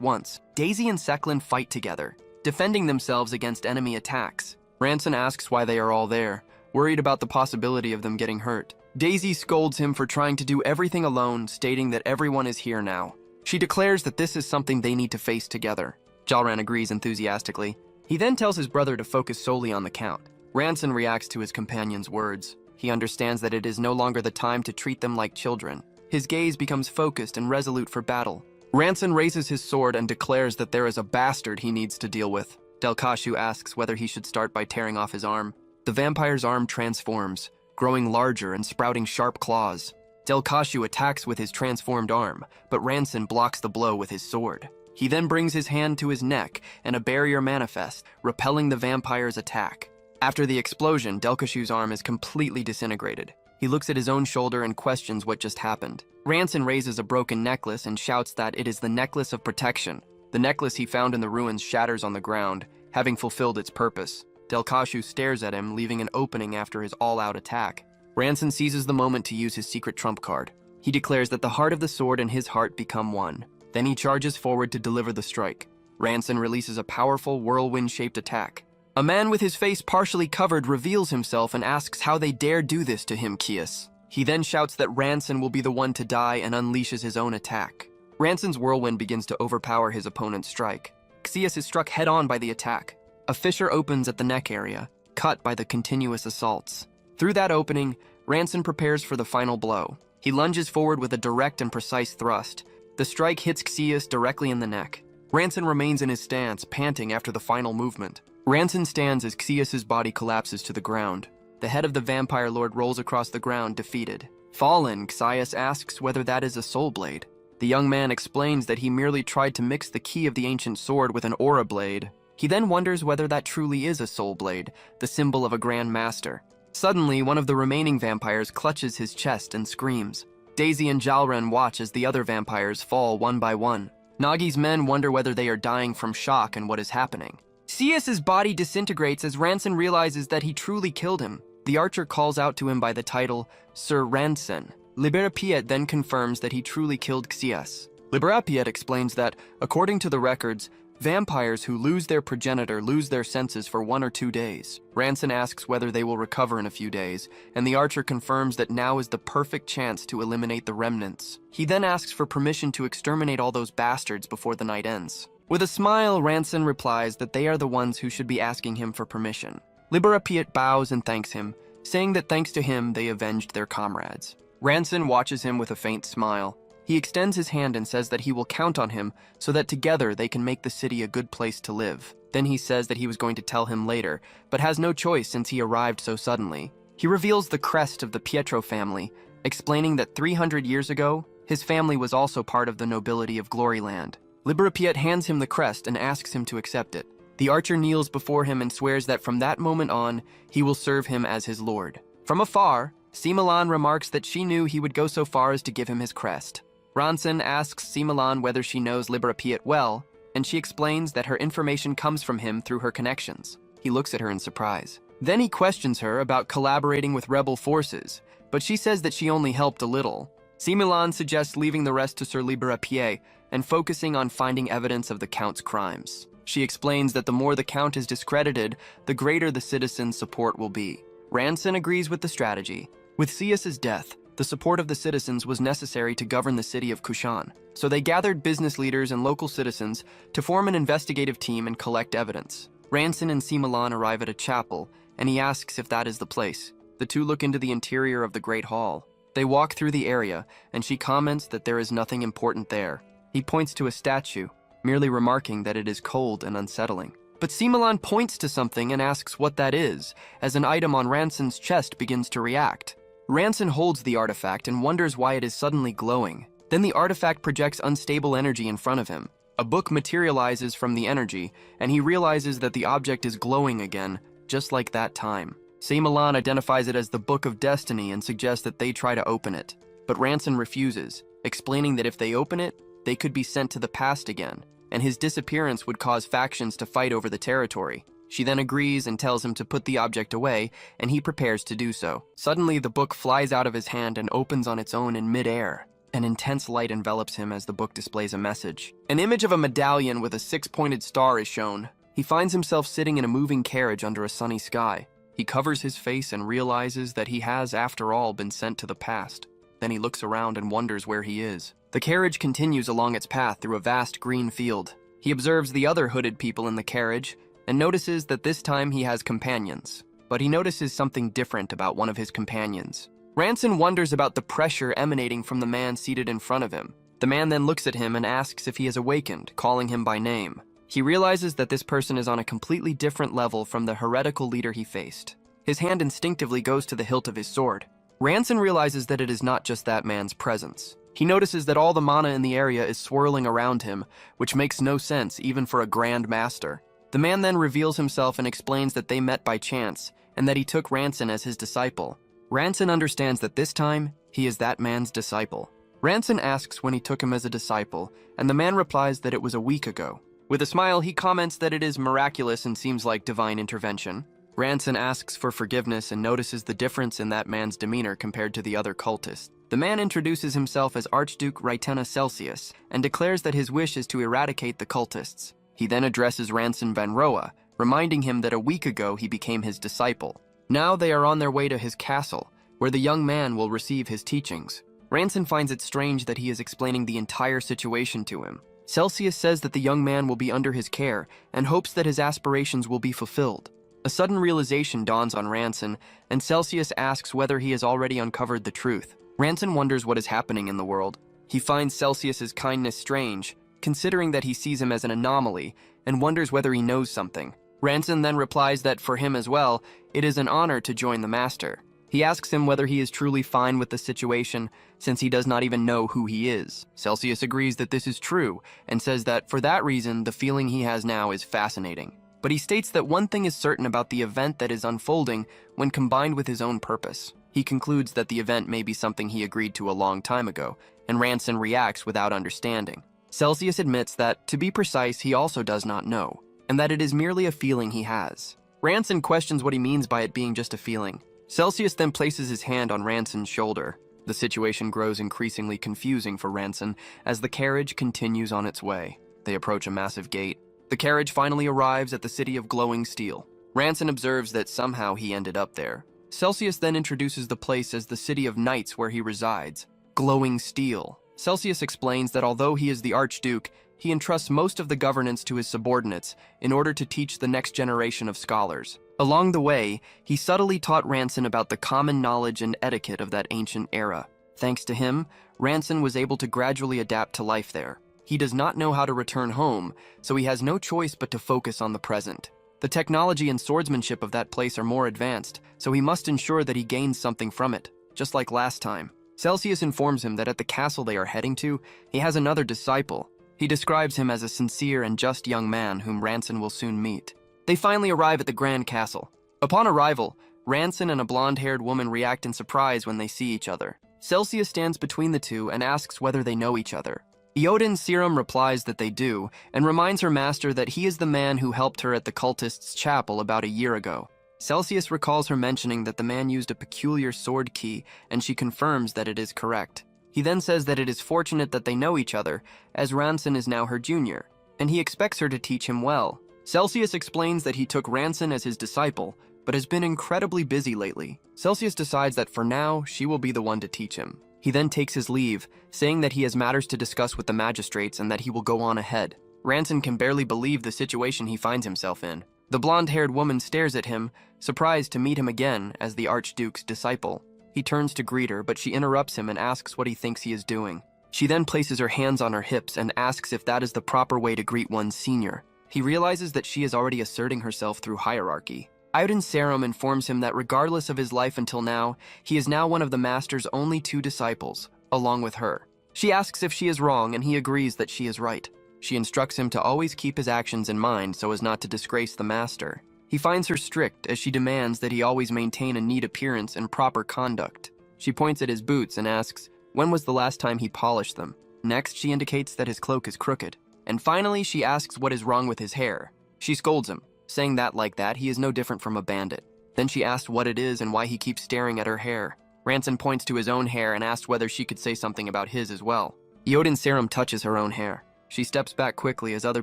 once. Daisy and Seklin fight together, defending themselves against enemy attacks. Ranson asks why they are all there, worried about the possibility of them getting hurt. Daisy scolds him for trying to do everything alone, stating that everyone is here now. She declares that this is something they need to face together. Jalron agrees enthusiastically. He then tells his brother to focus solely on the Count. Ranson reacts to his companion's words. He understands that it is no longer the time to treat them like children. His gaze becomes focused and resolute for battle. Ranson raises his sword and declares that there is a bastard he needs to deal with. Delkashu asks whether he should start by tearing off his arm. The vampire's arm transforms, growing larger and sprouting sharp claws. Delkashu attacks with his transformed arm, but Ranson blocks the blow with his sword. He then brings his hand to his neck, and a barrier manifests, repelling the vampire's attack. After the explosion, Delkashu's arm is completely disintegrated. He looks at his own shoulder and questions what just happened. Ranson raises a broken necklace and shouts that it is the necklace of protection. The necklace he found in the ruins shatters on the ground, having fulfilled its purpose. Delkashu stares at him, leaving an opening after his all-out attack. Ranson seizes the moment to use his secret trump card. He declares that the heart of the sword and his heart become one. Then he charges forward to deliver the strike. Ranson releases a powerful whirlwind-shaped attack. A man with his face partially covered reveals himself and asks how they dare do this to him, Kias. He then shouts that Ranson will be the one to die and unleashes his own attack. Ranson's whirlwind begins to overpower his opponent's strike. Xias is struck head-on by the attack. A fissure opens at the neck area, cut by the continuous assaults. Through that opening, Ranson prepares for the final blow. He lunges forward with a direct and precise thrust. The strike hits Xias directly in the neck. Ranson remains in his stance, panting after the final movement. Ranson stands as Xias' body collapses to the ground. The head of the vampire lord rolls across the ground, defeated. Fallen, Xias asks whether that is a soul blade. The young man explains that he merely tried to mix the key of the ancient sword with an aura blade. He then wonders whether that truly is a soul blade, the symbol of a grand master. Suddenly, one of the remaining vampires clutches his chest and screams. Daisy and Jalren watch as the other vampires fall one by one. Nagi's men wonder whether they are dying from shock and what is happening. Xias' body disintegrates as Ranson realizes that he truly killed him. The archer calls out to him by the title, Sir Ranson. Liberapiet then confirms that he truly killed Xias. Liberapiet explains that, according to the records, vampires who lose their progenitor lose their senses for 1 or 2 days. Ranson asks whether they will recover in a few days, and the archer confirms that now is the perfect chance to eliminate the remnants. He then asks for permission to exterminate all those bastards before the night ends. With a smile, Ranson replies that they are the ones who should be asking him for permission. Liberapiet bows and thanks him, saying that thanks to him they avenged their comrades. Ranson watches him with a faint smile. He extends his hand and says that he will count on him so that together they can make the city a good place to live. Then he says that he was going to tell him later, but has no choice since he arrived so suddenly. He reveals the crest of the Pietro family, explaining that 300 years ago, his family was also part of the nobility of Gloryland. Liberapiet hands him the crest and asks him to accept it. The archer kneels before him and swears that from that moment on, he will serve him as his lord. From afar, Si Milan remarks that she knew he would go so far as to give him his crest. Ranson asks Si Milan whether she knows Liberapiet well, and she explains that her information comes from him through her connections. He looks at her in surprise. Then he questions her about collaborating with rebel forces, but she says that she only helped a little. Si Milan suggests leaving the rest to Sir Liberapiet and focusing on finding evidence of the Count's crimes. She explains that the more the Count is discredited, the greater the citizens' support will be. Ranson agrees with the strategy. With Xias' death, the support of the citizens was necessary to govern the city of Kushan, so they gathered business leaders and local citizens to form an investigative team and collect evidence. Ranson and Si Milan arrive at a chapel, and he asks if that is the place. The two look into the interior of the Great Hall. They walk through the area, and she comments that there is nothing important there. He points to a statue, merely remarking that it is cold and unsettling. But Si Milan points to something and asks what that is, as an item on Ranson's chest begins to react. Ranson holds the artifact and wonders why it is suddenly glowing. Then the artifact projects unstable energy in front of him. A book materializes from the energy, and he realizes that the object is glowing again, just like that time. Si Milan identifies it as the Book of Destiny and suggests that they try to open it. But Ranson refuses, explaining that if they open it, they could be sent to the past again, and his disappearance would cause factions to fight over the territory. She then agrees and tells him to put the object away, and he prepares to do so. Suddenly, the book flies out of his hand and opens on its own in midair. An intense light envelops him as the book displays a message. An image of a medallion with a six-pointed star is shown. He finds himself sitting in a moving carriage under a sunny sky. He covers his face and realizes that he has, after all, been sent to the past. Then he looks around and wonders where he is. The carriage continues along its path through a vast green field. He observes the other hooded people in the carriage and notices that this time he has companions. But he notices something different about one of his companions. Ranson wonders about the pressure emanating from the man seated in front of him. The man then looks at him and asks if he has awakened, calling him by name. He realizes that this person is on a completely different level from the heretical leader he faced. His hand instinctively goes to the hilt of his sword. Ranson realizes that it is not just that man's presence. He notices that all the mana in the area is swirling around him, which makes no sense even for a Grand Master. The man then reveals himself and explains that they met by chance, and that he took Ranson as his disciple. Ranson understands that this time, he is that man's disciple. Ranson asks when he took him as a disciple, and the man replies that it was a week ago. With a smile, he comments that it is miraculous and seems like divine intervention. Ranson asks for forgiveness and notices the difference in that man's demeanor compared to the other cultists. The man introduces himself as Archduke Rhytena Celsius and declares that his wish is to eradicate the cultists. He then addresses Ranson Van Roa, reminding him that a week ago he became his disciple. Now they are on their way to his castle, where the young man will receive his teachings. Ranson finds it strange that he is explaining the entire situation to him. Celsius says that the young man will be under his care and hopes that his aspirations will be fulfilled. A sudden realization dawns on Ranson, and Celsius asks whether he has already uncovered the truth. Ranson wonders what is happening in the world. He finds Celsius's kindness strange, considering that he sees him as an anomaly, and wonders whether he knows something. Ranson then replies that for him as well, it is an honor to join the Master. He asks him whether he is truly fine with the situation, since he does not even know who he is. Celsius agrees that this is true, and says that for that reason, the feeling he has now is fascinating. But he states that one thing is certain about the event that is unfolding when combined with his own purpose. He concludes that the event may be something he agreed to a long time ago, and Ranson reacts without understanding. Celsius admits that, to be precise, he also does not know, and that it is merely a feeling he has. Ranson questions what he means by it being just a feeling. Celsius then places his hand on Ranson's shoulder. The situation grows increasingly confusing for Ranson as the carriage continues on its way. They approach a massive gate. The carriage finally arrives at the city of glowing steel. Ranson observes that somehow he ended up there. Celsius then introduces the place as the city of knights where he resides. Glowing steel. Celsius explains that although he is the Archduke, he entrusts most of the governance to his subordinates in order to teach the next generation of scholars. Along the way, he subtly taught Ranson about the common knowledge and etiquette of that ancient era. Thanks to him, Ranson was able to gradually adapt to life there. He does not know how to return home, so he has no choice but to focus on the present. The technology and swordsmanship of that place are more advanced, so he must ensure that he gains something from it, just like last time. Celsius informs him that at the castle they are heading to, he has another disciple. He describes him as a sincere and just young man whom Ranson will soon meet. They finally arrive at the Grand Castle. Upon arrival, Ranson and a blonde-haired woman react in surprise when they see each other. Celsius stands between the two and asks whether they know each other. Eodin Serum replies that they do, and reminds her master that he is the man who helped her at the cultist's chapel about a year ago. Celsius recalls her mentioning that the man used a peculiar sword key, and she confirms that it is correct. He then says that it is fortunate that they know each other, as Ranson is now her junior, and he expects her to teach him well. Celsius explains that he took Ranson as his disciple, but has been incredibly busy lately. Celsius decides that for now, she will be the one to teach him. He then takes his leave, saying that he has matters to discuss with the magistrates and that he will go on ahead. Ranson can barely believe the situation he finds himself in. The blonde-haired woman stares at him, surprised to meet him again as the Archduke's disciple. He turns to greet her, but she interrupts him and asks what he thinks he is doing. She then places her hands on her hips and asks if that is the proper way to greet one's senior. He realizes that she is already asserting herself through hierarchy. Iodin Serum informs him that regardless of his life until now, he is now one of the Master's only two disciples, along with her. She asks if she is wrong, and he agrees that she is right. She instructs him to always keep his actions in mind so as not to disgrace the Master. He finds her strict as she demands that he always maintain a neat appearance and proper conduct. She points at his boots and asks, when was the last time he polished them? Next, she indicates that his cloak is crooked. And finally, she asks what is wrong with his hair. She scolds him, saying that like that, he is no different from a bandit. Then she asked what it is and why he keeps staring at her hair. Ranson points to his own hair and asked whether she could say something about his as well. Eodin Serum touches her own hair. She steps back quickly as other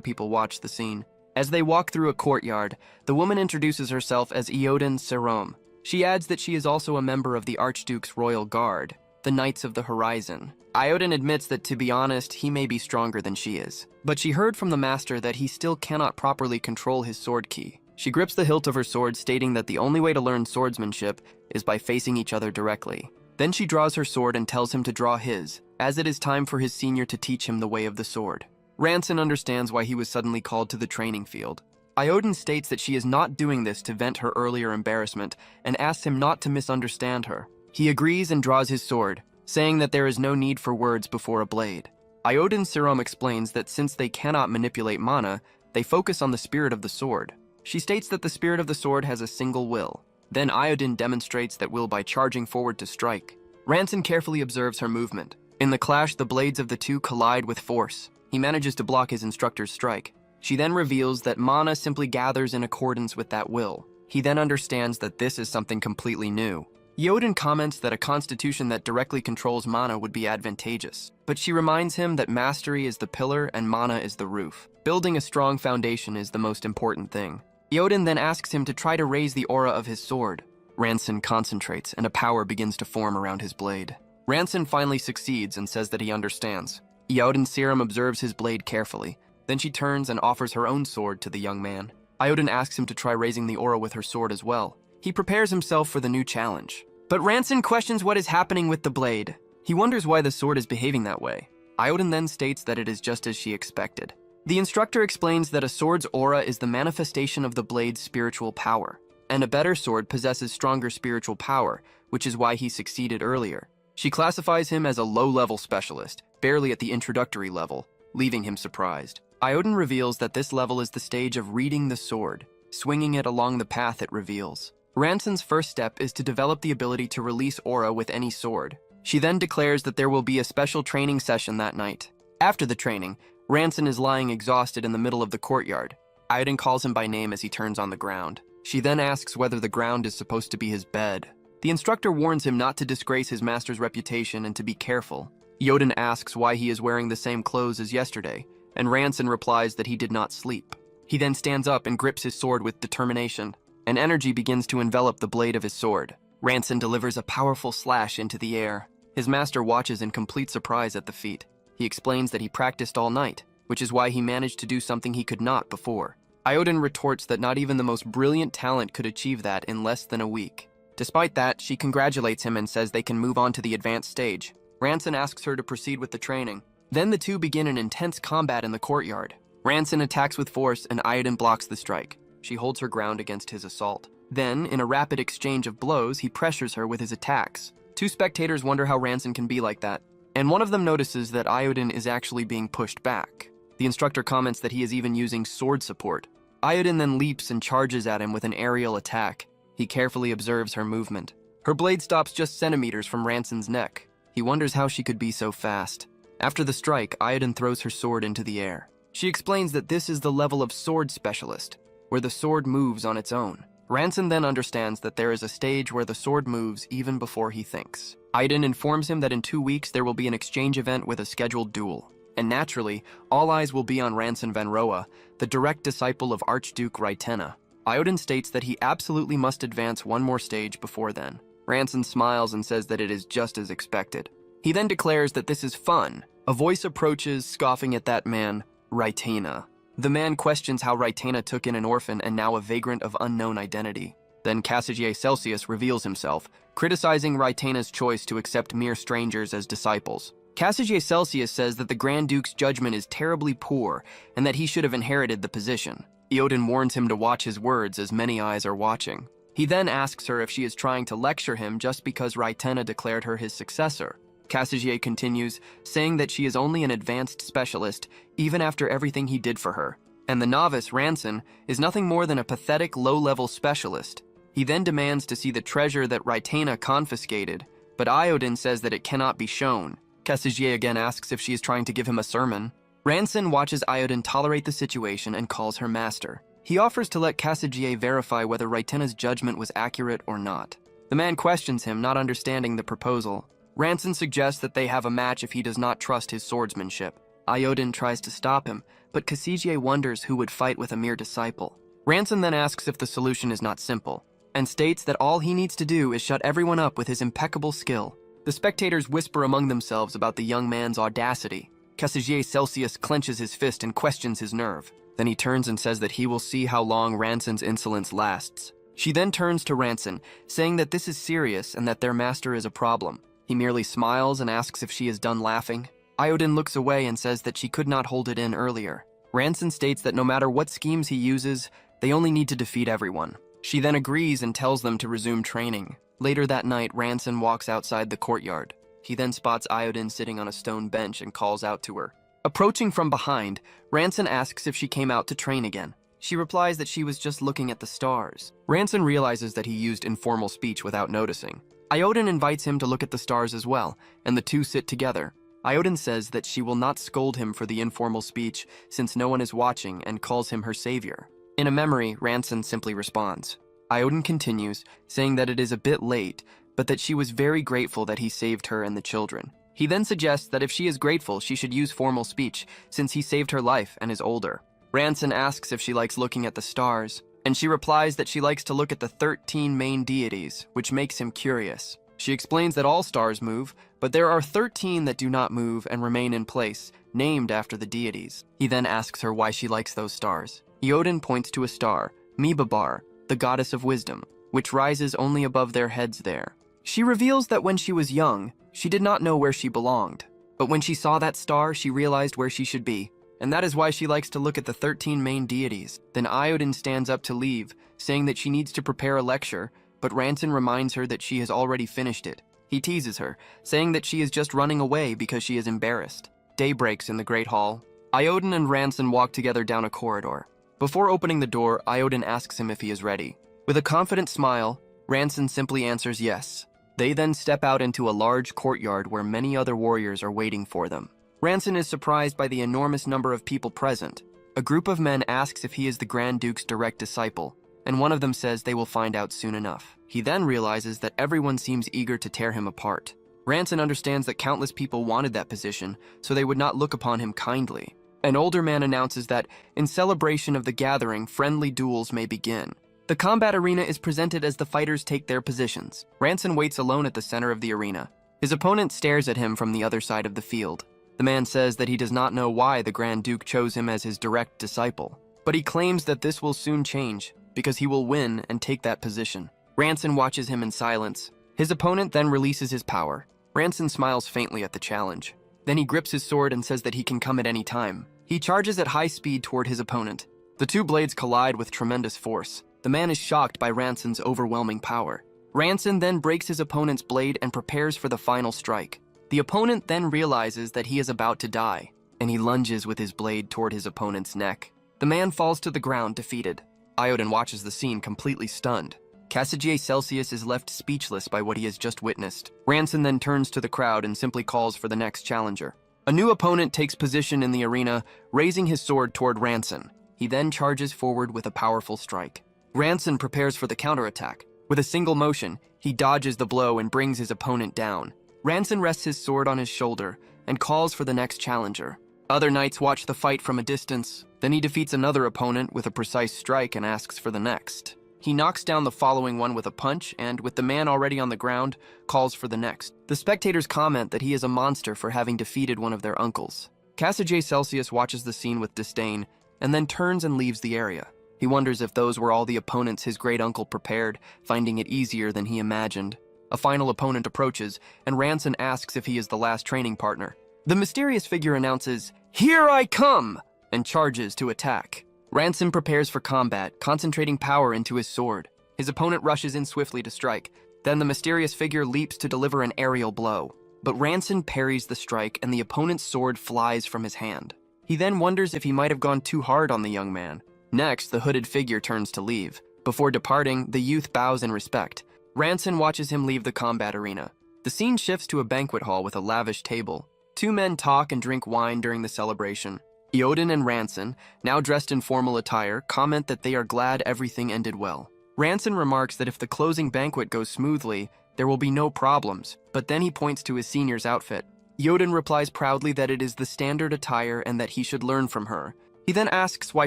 people watch the scene. As they walk through a courtyard, the woman introduces herself as Eodin Serum. She adds that she is also a member of the Archduke's Royal Guard, the Knights of the Horizon. Eodin admits that, to be honest, he may be stronger than she is. But she heard from the master that he still cannot properly control his sword ki. She grips the hilt of her sword, stating that the only way to learn swordsmanship is by facing each other directly. Then she draws her sword and tells him to draw his, as it is time for his senior to teach him the way of the sword. Ranson understands why he was suddenly called to the training field. Eodin states that she is not doing this to vent her earlier embarrassment and asks him not to misunderstand her. He agrees and draws his sword, saying that there is no need for words before a blade. Eodin Serum explains that since they cannot manipulate mana, they focus on the spirit of the sword. She states that the spirit of the sword has a single will. Then Eodin demonstrates that will by charging forward to strike. Ranson carefully observes her movement. In the clash, the blades of the two collide with force. He manages to block his instructor's strike. She then reveals that mana simply gathers in accordance with that will. He then understands that this is something completely new. Eodin comments that a constitution that directly controls mana would be advantageous, but she reminds him that mastery is the pillar and mana is the roof. Building a strong foundation is the most important thing. Eodin then asks him to try to raise the aura of his sword. Ranson concentrates, and a power begins to form around his blade. Ranson finally succeeds and says that he understands. Eodin Serum observes his blade carefully. Then she turns and offers her own sword to the young man. Eodin asks him to try raising the aura with her sword as well. He prepares himself for the new challenge. But Ranson questions what is happening with the blade. He wonders why the sword is behaving that way. Eodin then states that it is just as she expected. The instructor explains that a sword's aura is the manifestation of the blade's spiritual power, and a better sword possesses stronger spiritual power, which is why he succeeded earlier. She classifies him as a low-level specialist, barely at the introductory level, leaving him surprised. Eodin reveals that this level is the stage of reading the sword, swinging it along the path it reveals. Ranson's first step is to develop the ability to release aura with any sword. She then declares that there will be a special training session that night. After the training, Ranson is lying exhausted in the middle of the courtyard. Eodin calls him by name as he turns on the ground. She then asks whether the ground is supposed to be his bed. The instructor warns him not to disgrace his master's reputation and to be careful. Eodin asks why he is wearing the same clothes as yesterday, and Ranson replies that he did not sleep. He then stands up and grips his sword with determination. An energy begins to envelop the blade of his sword. Ranson delivers a powerful slash into the air. His master watches in complete surprise at the feat. He explains that he practiced all night, which is why he managed to do something he could not before. Eodin retorts that not even the most brilliant talent could achieve that in less than a week. Despite that, she congratulates him and says they can move on to the advanced stage. Ranson asks her to proceed with the training. Then the two begin an intense combat in the courtyard. Ranson attacks with force and Eodin blocks the strike. She holds her ground against his assault. Then, in a rapid exchange of blows, he pressures her with his attacks. Two spectators wonder how Ranson can be like that, and one of them notices that Eodin is actually being pushed back. The instructor comments that he is even using sword support. Eodin then leaps and charges at him with an aerial attack. He carefully observes her movement. Her blade stops just centimeters from Ranson's neck. He wonders how she could be so fast. After the strike, Eodin throws her sword into the air. She explains that this is the level of sword specialist, where the sword moves on its own. Ranson then understands that there is a stage where the sword moves even before he thinks. Eodin informs him that in 2 weeks there will be an exchange event with a scheduled duel. And naturally, all eyes will be on Ranson van Roa, the direct disciple of Archduke Raitena. Eodin states that he absolutely must advance one more stage before then. Ranson smiles and says that it is just as expected. He then declares that this is fun. A voice approaches, scoffing at that man, Raitena. The man questions how Raitena took in an orphan and now a vagrant of unknown identity. Then Cassigier Celsius reveals himself, criticizing Raitena's choice to accept mere strangers as disciples. Cassigier Celsius says that the Grand Duke's judgment is terribly poor and that he should have inherited the position. Eodin warns him to watch his words as many eyes are watching. He then asks her if she is trying to lecture him just because Raitena declared her his successor. Cassigier continues, saying that she is only an advanced specialist even after everything he did for her, and the novice, Ranson, is nothing more than a pathetic low-level specialist. He then demands to see the treasure that Raitena confiscated, but Eodin says that it cannot be shown. Cassigier again asks if she is trying to give him a sermon. Ranson watches Eodin tolerate the situation and calls her master. He offers to let Kasajie verify whether Raitena's judgment was accurate or not. The man questions him, not understanding the proposal. Ranson suggests that they have a match if he does not trust his swordsmanship. Iodin tries to stop him, but Kasajie wonders who would fight with a mere disciple. Ranson then asks if the solution is not simple, and states that all he needs to do is shut everyone up with his impeccable skill. The spectators whisper among themselves about the young man's audacity. Kasajie Celsius clenches his fist and questions his nerve. Then he turns and says that he will see how long Ranson's insolence lasts. She then turns to Ranson, saying that this is serious and that their master is a problem. He merely smiles and asks if she is done laughing. Iodin looks away and says that she could not hold it in earlier. Ranson states that no matter what schemes he uses, they only need to defeat everyone. She then agrees and tells them to resume training. Later that night, Ranson walks outside the courtyard. He then spots Iodin sitting on a stone bench and calls out to her. Approaching from behind, Ranson asks if she came out to train again. She replies that she was just looking at the stars. Ranson realizes that he used informal speech without noticing. Iodin invites him to look at the stars as well, and the two sit together. Iodin says that she will not scold him for the informal speech since no one is watching and calls him her savior. In a memory, Ranson simply responds. Iodin continues, saying that it is a bit late, but that she was very grateful that he saved her and the children. He then suggests that if she is grateful, she should use formal speech since he saved her life and is older. Ranson asks if she likes looking at the stars, and she replies that she likes to look at the 13 main deities, which makes him curious. She explains that all stars move, but there are 13 that do not move and remain in place, named after the deities. He then asks her why she likes those stars. Iodin points to a star, Mibabar, the goddess of wisdom, which rises only above their heads there. She reveals that when she was young, she did not know where she belonged. But when she saw that star, she realized where she should be, and that is why she likes to look at the 13 main deities. Then Iodin stands up to leave, saying that she needs to prepare a lecture, but Ranson reminds her that she has already finished it. He teases her, saying that she is just running away because she is embarrassed. Day breaks in the Great Hall. Iodin and Ranson walk together down a corridor. Before opening the door, Iodin asks him if he is ready. With a confident smile, Ranson simply answers yes. They then step out into a large courtyard where many other warriors are waiting for them. Ranson is surprised by the enormous number of people present. A group of men asks if he is the Grand Duke's direct disciple, and one of them says they will find out soon enough. He then realizes that everyone seems eager to tear him apart. Ranson understands that countless people wanted that position, so they would not look upon him kindly. An older man announces that, in celebration of the gathering, friendly duels may begin. The combat arena is presented as the fighters take their positions. Ranson waits alone at the center of the arena. His opponent stares at him from the other side of the field. The man says that he does not know why the Grand Duke chose him as his direct disciple, but he claims that this will soon change, because he will win and take that position. Ranson watches him in silence. His opponent then releases his power. Ranson smiles faintly at the challenge. Then he grips his sword and says that he can come at any time. He charges at high speed toward his opponent. The two blades collide with tremendous force. The man is shocked by Ranson's overwhelming power. Ranson then breaks his opponent's blade and prepares for the final strike. The opponent then realizes that he is about to die, and he lunges with his blade toward his opponent's neck. The man falls to the ground, defeated. Iodin watches the scene completely stunned. Kasajie Celsius is left speechless by what he has just witnessed. Ranson then turns to the crowd and simply calls for the next challenger. A new opponent takes position in the arena, raising his sword toward Ranson. He then charges forward with a powerful strike. Ranson prepares for the counterattack. With a single motion, he dodges the blow and brings his opponent down. Ranson rests his sword on his shoulder and calls for the next challenger. Other knights watch the fight from a distance. Then he defeats another opponent with a precise strike and asks for the next. He knocks down the following one with a punch and, with the man already on the ground, calls for the next. The spectators comment that he is a monster for having defeated one of their uncles. Kasajie Celsius watches the scene with disdain and then turns and leaves the area. He wonders if those were all the opponents his great-uncle prepared, finding it easier than he imagined. A final opponent approaches, and Ranson asks if he is the last training partner. The mysterious figure announces, "Here I come!" and charges to attack. Ranson prepares for combat, concentrating power into his sword. His opponent rushes in swiftly to strike. Then the mysterious figure leaps to deliver an aerial blow. But Ranson parries the strike, and the opponent's sword flies from his hand. He then wonders if he might have gone too hard on the young man. Next, the hooded figure turns to leave. Before departing, the youth bows in respect. Ranson watches him leave the combat arena. The scene shifts to a banquet hall with a lavish table. Two men talk and drink wine during the celebration. Eodin and Ranson, now dressed in formal attire, comment that they are glad everything ended well. Ranson remarks that if the closing banquet goes smoothly, there will be no problems, but then he points to his senior's outfit. Eodin replies proudly that it is the standard attire and that he should learn from her. He then asks why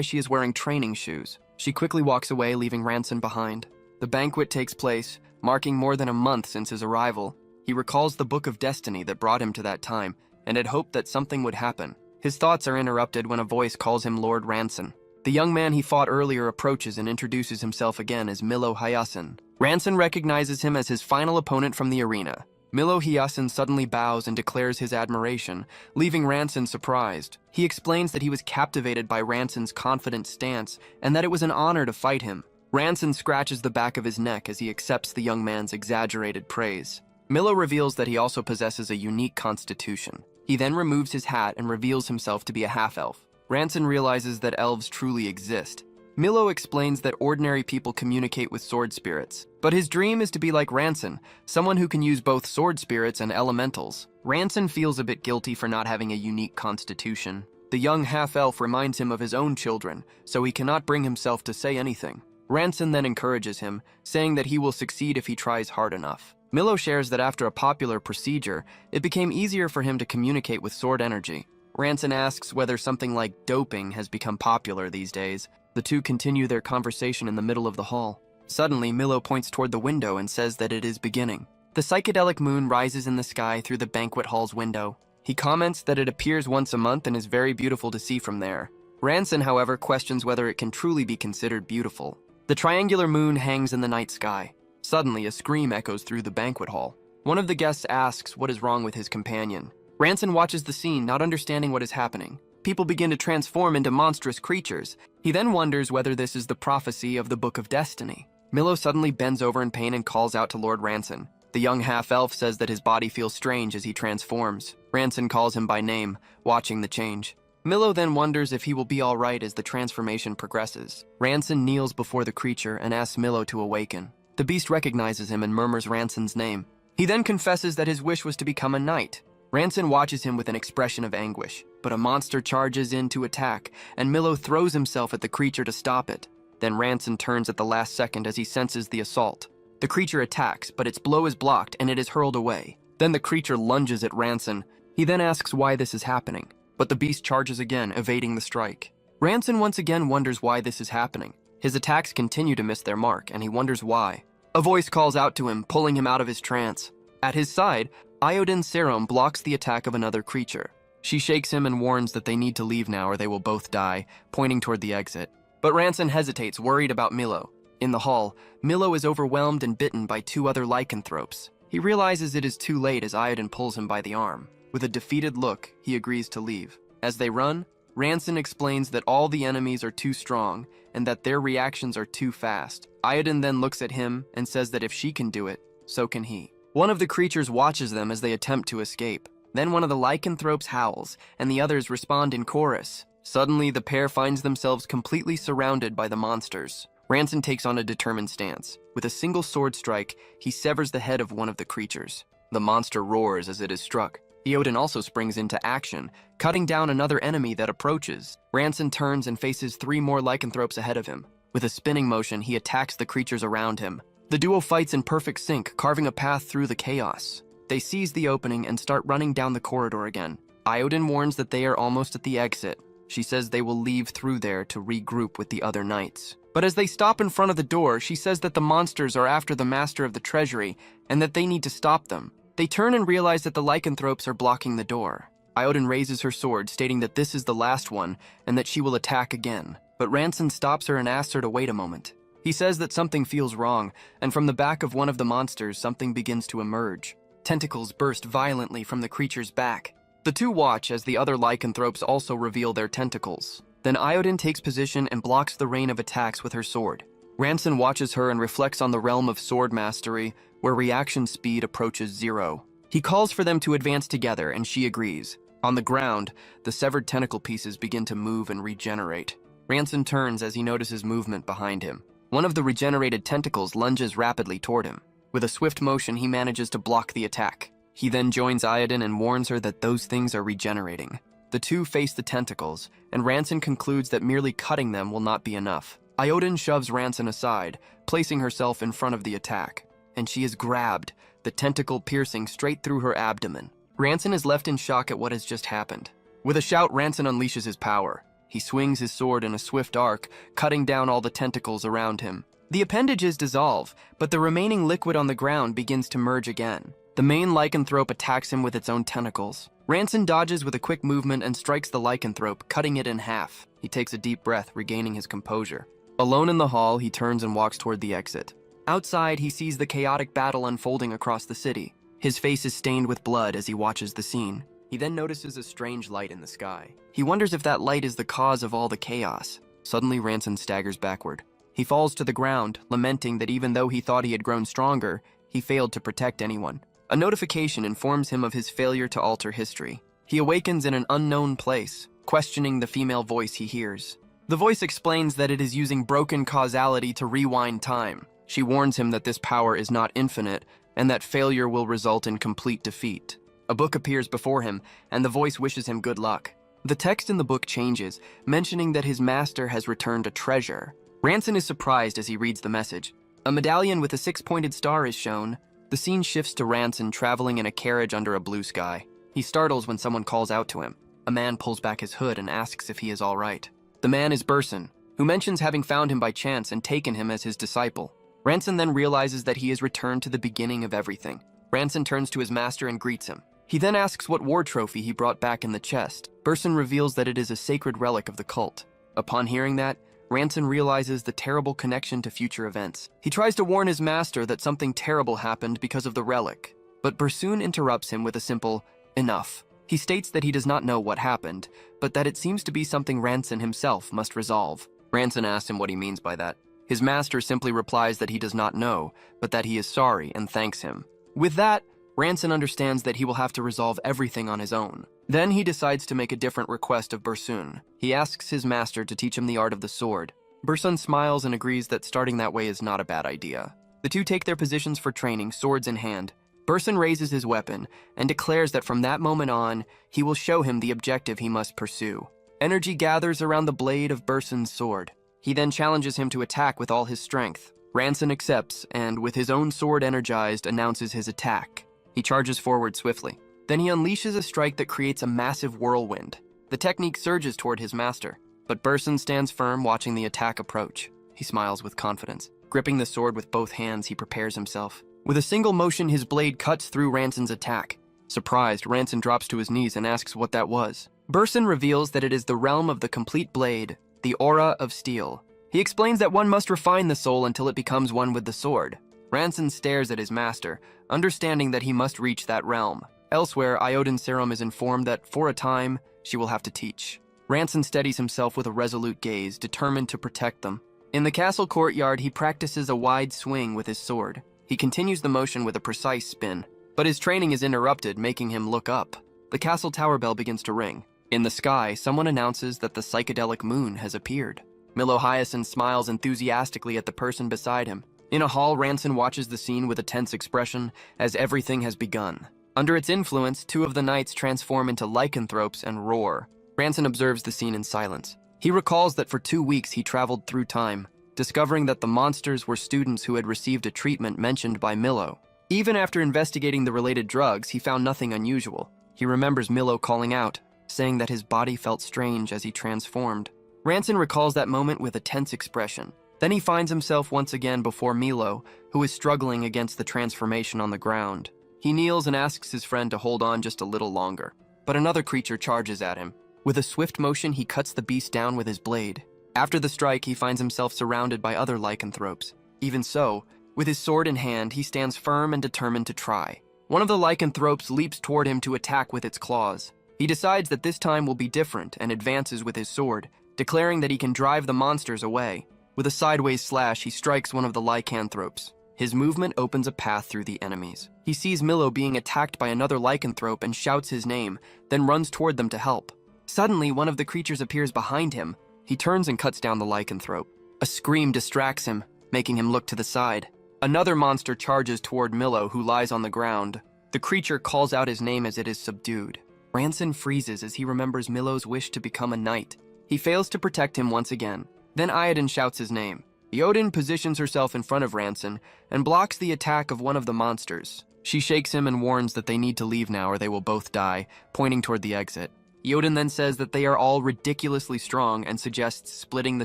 she is wearing training shoes. She quickly walks away, leaving Ranson behind. The banquet takes place, marking more than a month since his arrival. He recalls the Book of Destiny that brought him to that time, and had hoped that something would happen. His thoughts are interrupted when a voice calls him Lord Ranson. The young man he fought earlier approaches and introduces himself again as Milo Hyasin. Ranson recognizes him as his final opponent from the arena. Milo Hyasin suddenly bows and declares his admiration, leaving Ranson surprised. He explains that he was captivated by Ranson's confident stance and that it was an honor to fight him. Ranson scratches the back of his neck as he accepts the young man's exaggerated praise. Milo reveals that he also possesses a unique constitution. He then removes his hat and reveals himself to be a half-elf. Ranson realizes that elves truly exist. Milo explains that ordinary people communicate with sword spirits, but his dream is to be like Ranson, someone who can use both sword spirits and elementals. Ranson feels a bit guilty for not having a unique constitution. The young half-elf reminds him of his own children, so he cannot bring himself to say anything. Ranson then encourages him, saying that he will succeed if he tries hard enough. Milo shares that after a popular procedure, it became easier for him to communicate with sword energy. Ranson asks whether something like doping has become popular these days. The two continue their conversation in the middle of the hall. Suddenly, Milo points toward the window and says that it is beginning. The psychedelic moon rises in the sky through the banquet hall's window. He comments that it appears once a month and is very beautiful to see from there. Ranson, however, questions whether it can truly be considered beautiful. The triangular moon hangs in the night sky. Suddenly, a scream echoes through the banquet hall. One of the guests asks what is wrong with his companion. Ranson watches the scene, not understanding what is happening. People begin to transform into monstrous creatures. He then wonders whether this is the prophecy of the Book of Destiny. Milo suddenly bends over in pain and calls out to Lord Ranson. The young half-elf says that his body feels strange as he transforms. Ranson calls him by name, watching the change. Milo then wonders if he will be alright as the transformation progresses. Ranson kneels before the creature and asks Milo to awaken. The beast recognizes him and murmurs Ranson's name. He then confesses that his wish was to become a knight. Ranson watches him with an expression of anguish, but a monster charges in to attack, and Milo throws himself at the creature to stop it. Then Ranson turns at the last second as he senses the assault. The creature attacks, but its blow is blocked and it is hurled away. Then the creature lunges at Ranson. He then asks why this is happening, but the beast charges again, evading the strike. Ranson once again wonders why this is happening. His attacks continue to miss their mark, and he wonders why. A voice calls out to him, pulling him out of his trance. At his side, Iodin Serum blocks the attack of another creature. She shakes him and warns that they need to leave now or they will both die, pointing toward the exit. But Ranson hesitates, worried about Milo. In the hall, Milo is overwhelmed and bitten by two other lycanthropes. He realizes it is too late as Iodin pulls him by the arm. With a defeated look, he agrees to leave. As they run, Ranson explains that all the enemies are too strong and that their reactions are too fast. Iodin then looks at him and says that if she can do it, so can he. One of the creatures watches them as they attempt to escape. Then one of the lycanthropes howls, and the others respond in chorus. Suddenly, the pair finds themselves completely surrounded by the monsters. Ranson takes on a determined stance. With a single sword strike, he severs the head of one of the creatures. The monster roars as it is struck. Eodin also springs into action, cutting down another enemy that approaches. Ranson turns and faces three more lycanthropes ahead of him. With a spinning motion, he attacks the creatures around him. The duo fights in perfect sync, carving a path through the chaos. They seize the opening and start running down the corridor again. Iodin warns that they are almost at the exit. She says they will leave through there to regroup with the other knights. But as they stop in front of the door, she says that the monsters are after the master of the treasury and that they need to stop them. They turn and realize that the lycanthropes are blocking the door. Iodin raises her sword, stating that this is the last one and that she will attack again. But Ranson stops her and asks her to wait a moment. He says that something feels wrong, and from the back of one of the monsters, something begins to emerge. Tentacles burst violently from the creature's back. The two watch as the other lycanthropes also reveal their tentacles. Then Iodin takes position and blocks the rain of attacks with her sword. Ranson watches her and reflects on the realm of sword mastery, where reaction speed approaches 0. He calls for them to advance together, and she agrees. On the ground, the severed tentacle pieces begin to move and regenerate. Ranson turns as he notices movement behind him. One of the regenerated tentacles lunges rapidly toward him. With a swift motion, he manages to block the attack. He then joins Iodin and warns her that those things are regenerating. The two face the tentacles, and Ranson concludes that merely cutting them will not be enough. Iodin shoves Ranson aside, placing herself in front of the attack, and she is grabbed, the tentacle piercing straight through her abdomen. Ranson is left in shock at what has just happened. With a shout, Ranson unleashes his power. He swings his sword in a swift arc, cutting down all the tentacles around him. The appendages dissolve, but the remaining liquid on the ground begins to merge again. The main lycanthrope attacks him with its own tentacles. Ranson dodges with a quick movement and strikes the lycanthrope, cutting it in half. He takes a deep breath, regaining his composure. Alone in the hall, he turns and walks toward the exit. Outside, he sees the chaotic battle unfolding across the city. His face is stained with blood as he watches the scene. He then notices a strange light in the sky. He wonders if that light is the cause of all the chaos. Suddenly, Ranson staggers backward. He falls to the ground, lamenting that even though he thought he had grown stronger, he failed to protect anyone. A notification informs him of his failure to alter history. He awakens in an unknown place, questioning the female voice he hears. The voice explains that it is using broken causality to rewind time. She warns him that this power is not infinite, and that failure will result in complete defeat. A book appears before him, and the voice wishes him good luck. The text in the book changes, mentioning that his master has returned a treasure. Ranson is surprised as he reads the message. A medallion with a 6-pointed star is shown. The scene shifts to Ranson traveling in a carriage under a blue sky. He startles when someone calls out to him. A man pulls back his hood and asks if he is all right. The man is Burson, who mentions having found him by chance and taken him as his disciple. Ranson then realizes that he has returned to the beginning of everything. Ranson turns to his master and greets him. He then asks what war trophy he brought back in the chest. Burson reveals that it is a sacred relic of the cult. Upon hearing that, Ranson realizes the terrible connection to future events. He tries to warn his master that something terrible happened because of the relic, but Burson interrupts him with a simple, "Enough." He states that he does not know what happened, but that it seems to be something Ranson himself must resolve. Ranson asks him what he means by that. His master simply replies that he does not know, but that he is sorry and thanks him. With that, Ranson understands that he will have to resolve everything on his own. Then he decides to make a different request of Burson. He asks his master to teach him the art of the sword. Burson smiles and agrees that starting that way is not a bad idea. The two take their positions for training, swords in hand. Burson raises his weapon and declares that from that moment on, he will show him the objective he must pursue. Energy gathers around the blade of Burson's sword. He then challenges him to attack with all his strength. Ranson accepts and, with his own sword energized, announces his attack. He charges forward swiftly. Then he unleashes a strike that creates a massive whirlwind. The technique surges toward his master, but Burson stands firm watching the attack approach. He smiles with confidence. Gripping the sword with both hands, he prepares himself. With a single motion, his blade cuts through Ranson's attack. Surprised, Ranson drops to his knees and asks what that was. Burson reveals that it is the realm of the complete blade, the aura of steel. He explains that one must refine the soul until it becomes one with the sword. Ranson stares at his master, understanding that he must reach that realm. Elsewhere, Iodin Serum is informed that, for a time, she will have to teach. Ranson steadies himself with a resolute gaze, determined to protect them. In the castle courtyard, he practices a wide swing with his sword. He continues the motion with a precise spin, but his training is interrupted, making him look up. The castle tower bell begins to ring. In the sky, someone announces that the psychedelic moon has appeared. Milo Hyacinth smiles enthusiastically at the person beside him. In a hall, Ranson watches the scene with a tense expression as everything has begun. Under its influence, two of the knights transform into lycanthropes and roar. Ranson observes the scene in silence. He recalls that for 2 weeks he traveled through time, discovering that the monsters were students who had received a treatment mentioned by Milo. Even after investigating the related drugs, he found nothing unusual. He remembers Milo calling out, saying that his body felt strange as he transformed. Ranson recalls that moment with a tense expression. Then he finds himself once again before Milo, who is struggling against the transformation on the ground. He kneels and asks his friend to hold on just a little longer, but another creature charges at him. With a swift motion, he cuts the beast down with his blade. After the strike, he finds himself surrounded by other lycanthropes. Even so, with his sword in hand, he stands firm and determined to try. One of the lycanthropes leaps toward him to attack with its claws. He decides that this time will be different and advances with his sword, declaring that he can drive the monsters away. With a sideways slash, he strikes one of the lycanthropes. His movement opens a path through the enemies. He sees Milo being attacked by another lycanthrope and shouts his name, then runs toward them to help. Suddenly, one of the creatures appears behind him. He turns and cuts down the lycanthrope. A scream distracts him, making him look to the side. Another monster charges toward Milo, who lies on the ground. The creature calls out his name as it is subdued. Ranson freezes as he remembers Milo's wish to become a knight. He fails to protect him once again. Then Iodin shouts his name. Iodin positions herself in front of Ranson and blocks the attack of one of the monsters. She shakes him and warns that they need to leave now or they will both die, pointing toward the exit. Iodin then says that they are all ridiculously strong and suggests splitting the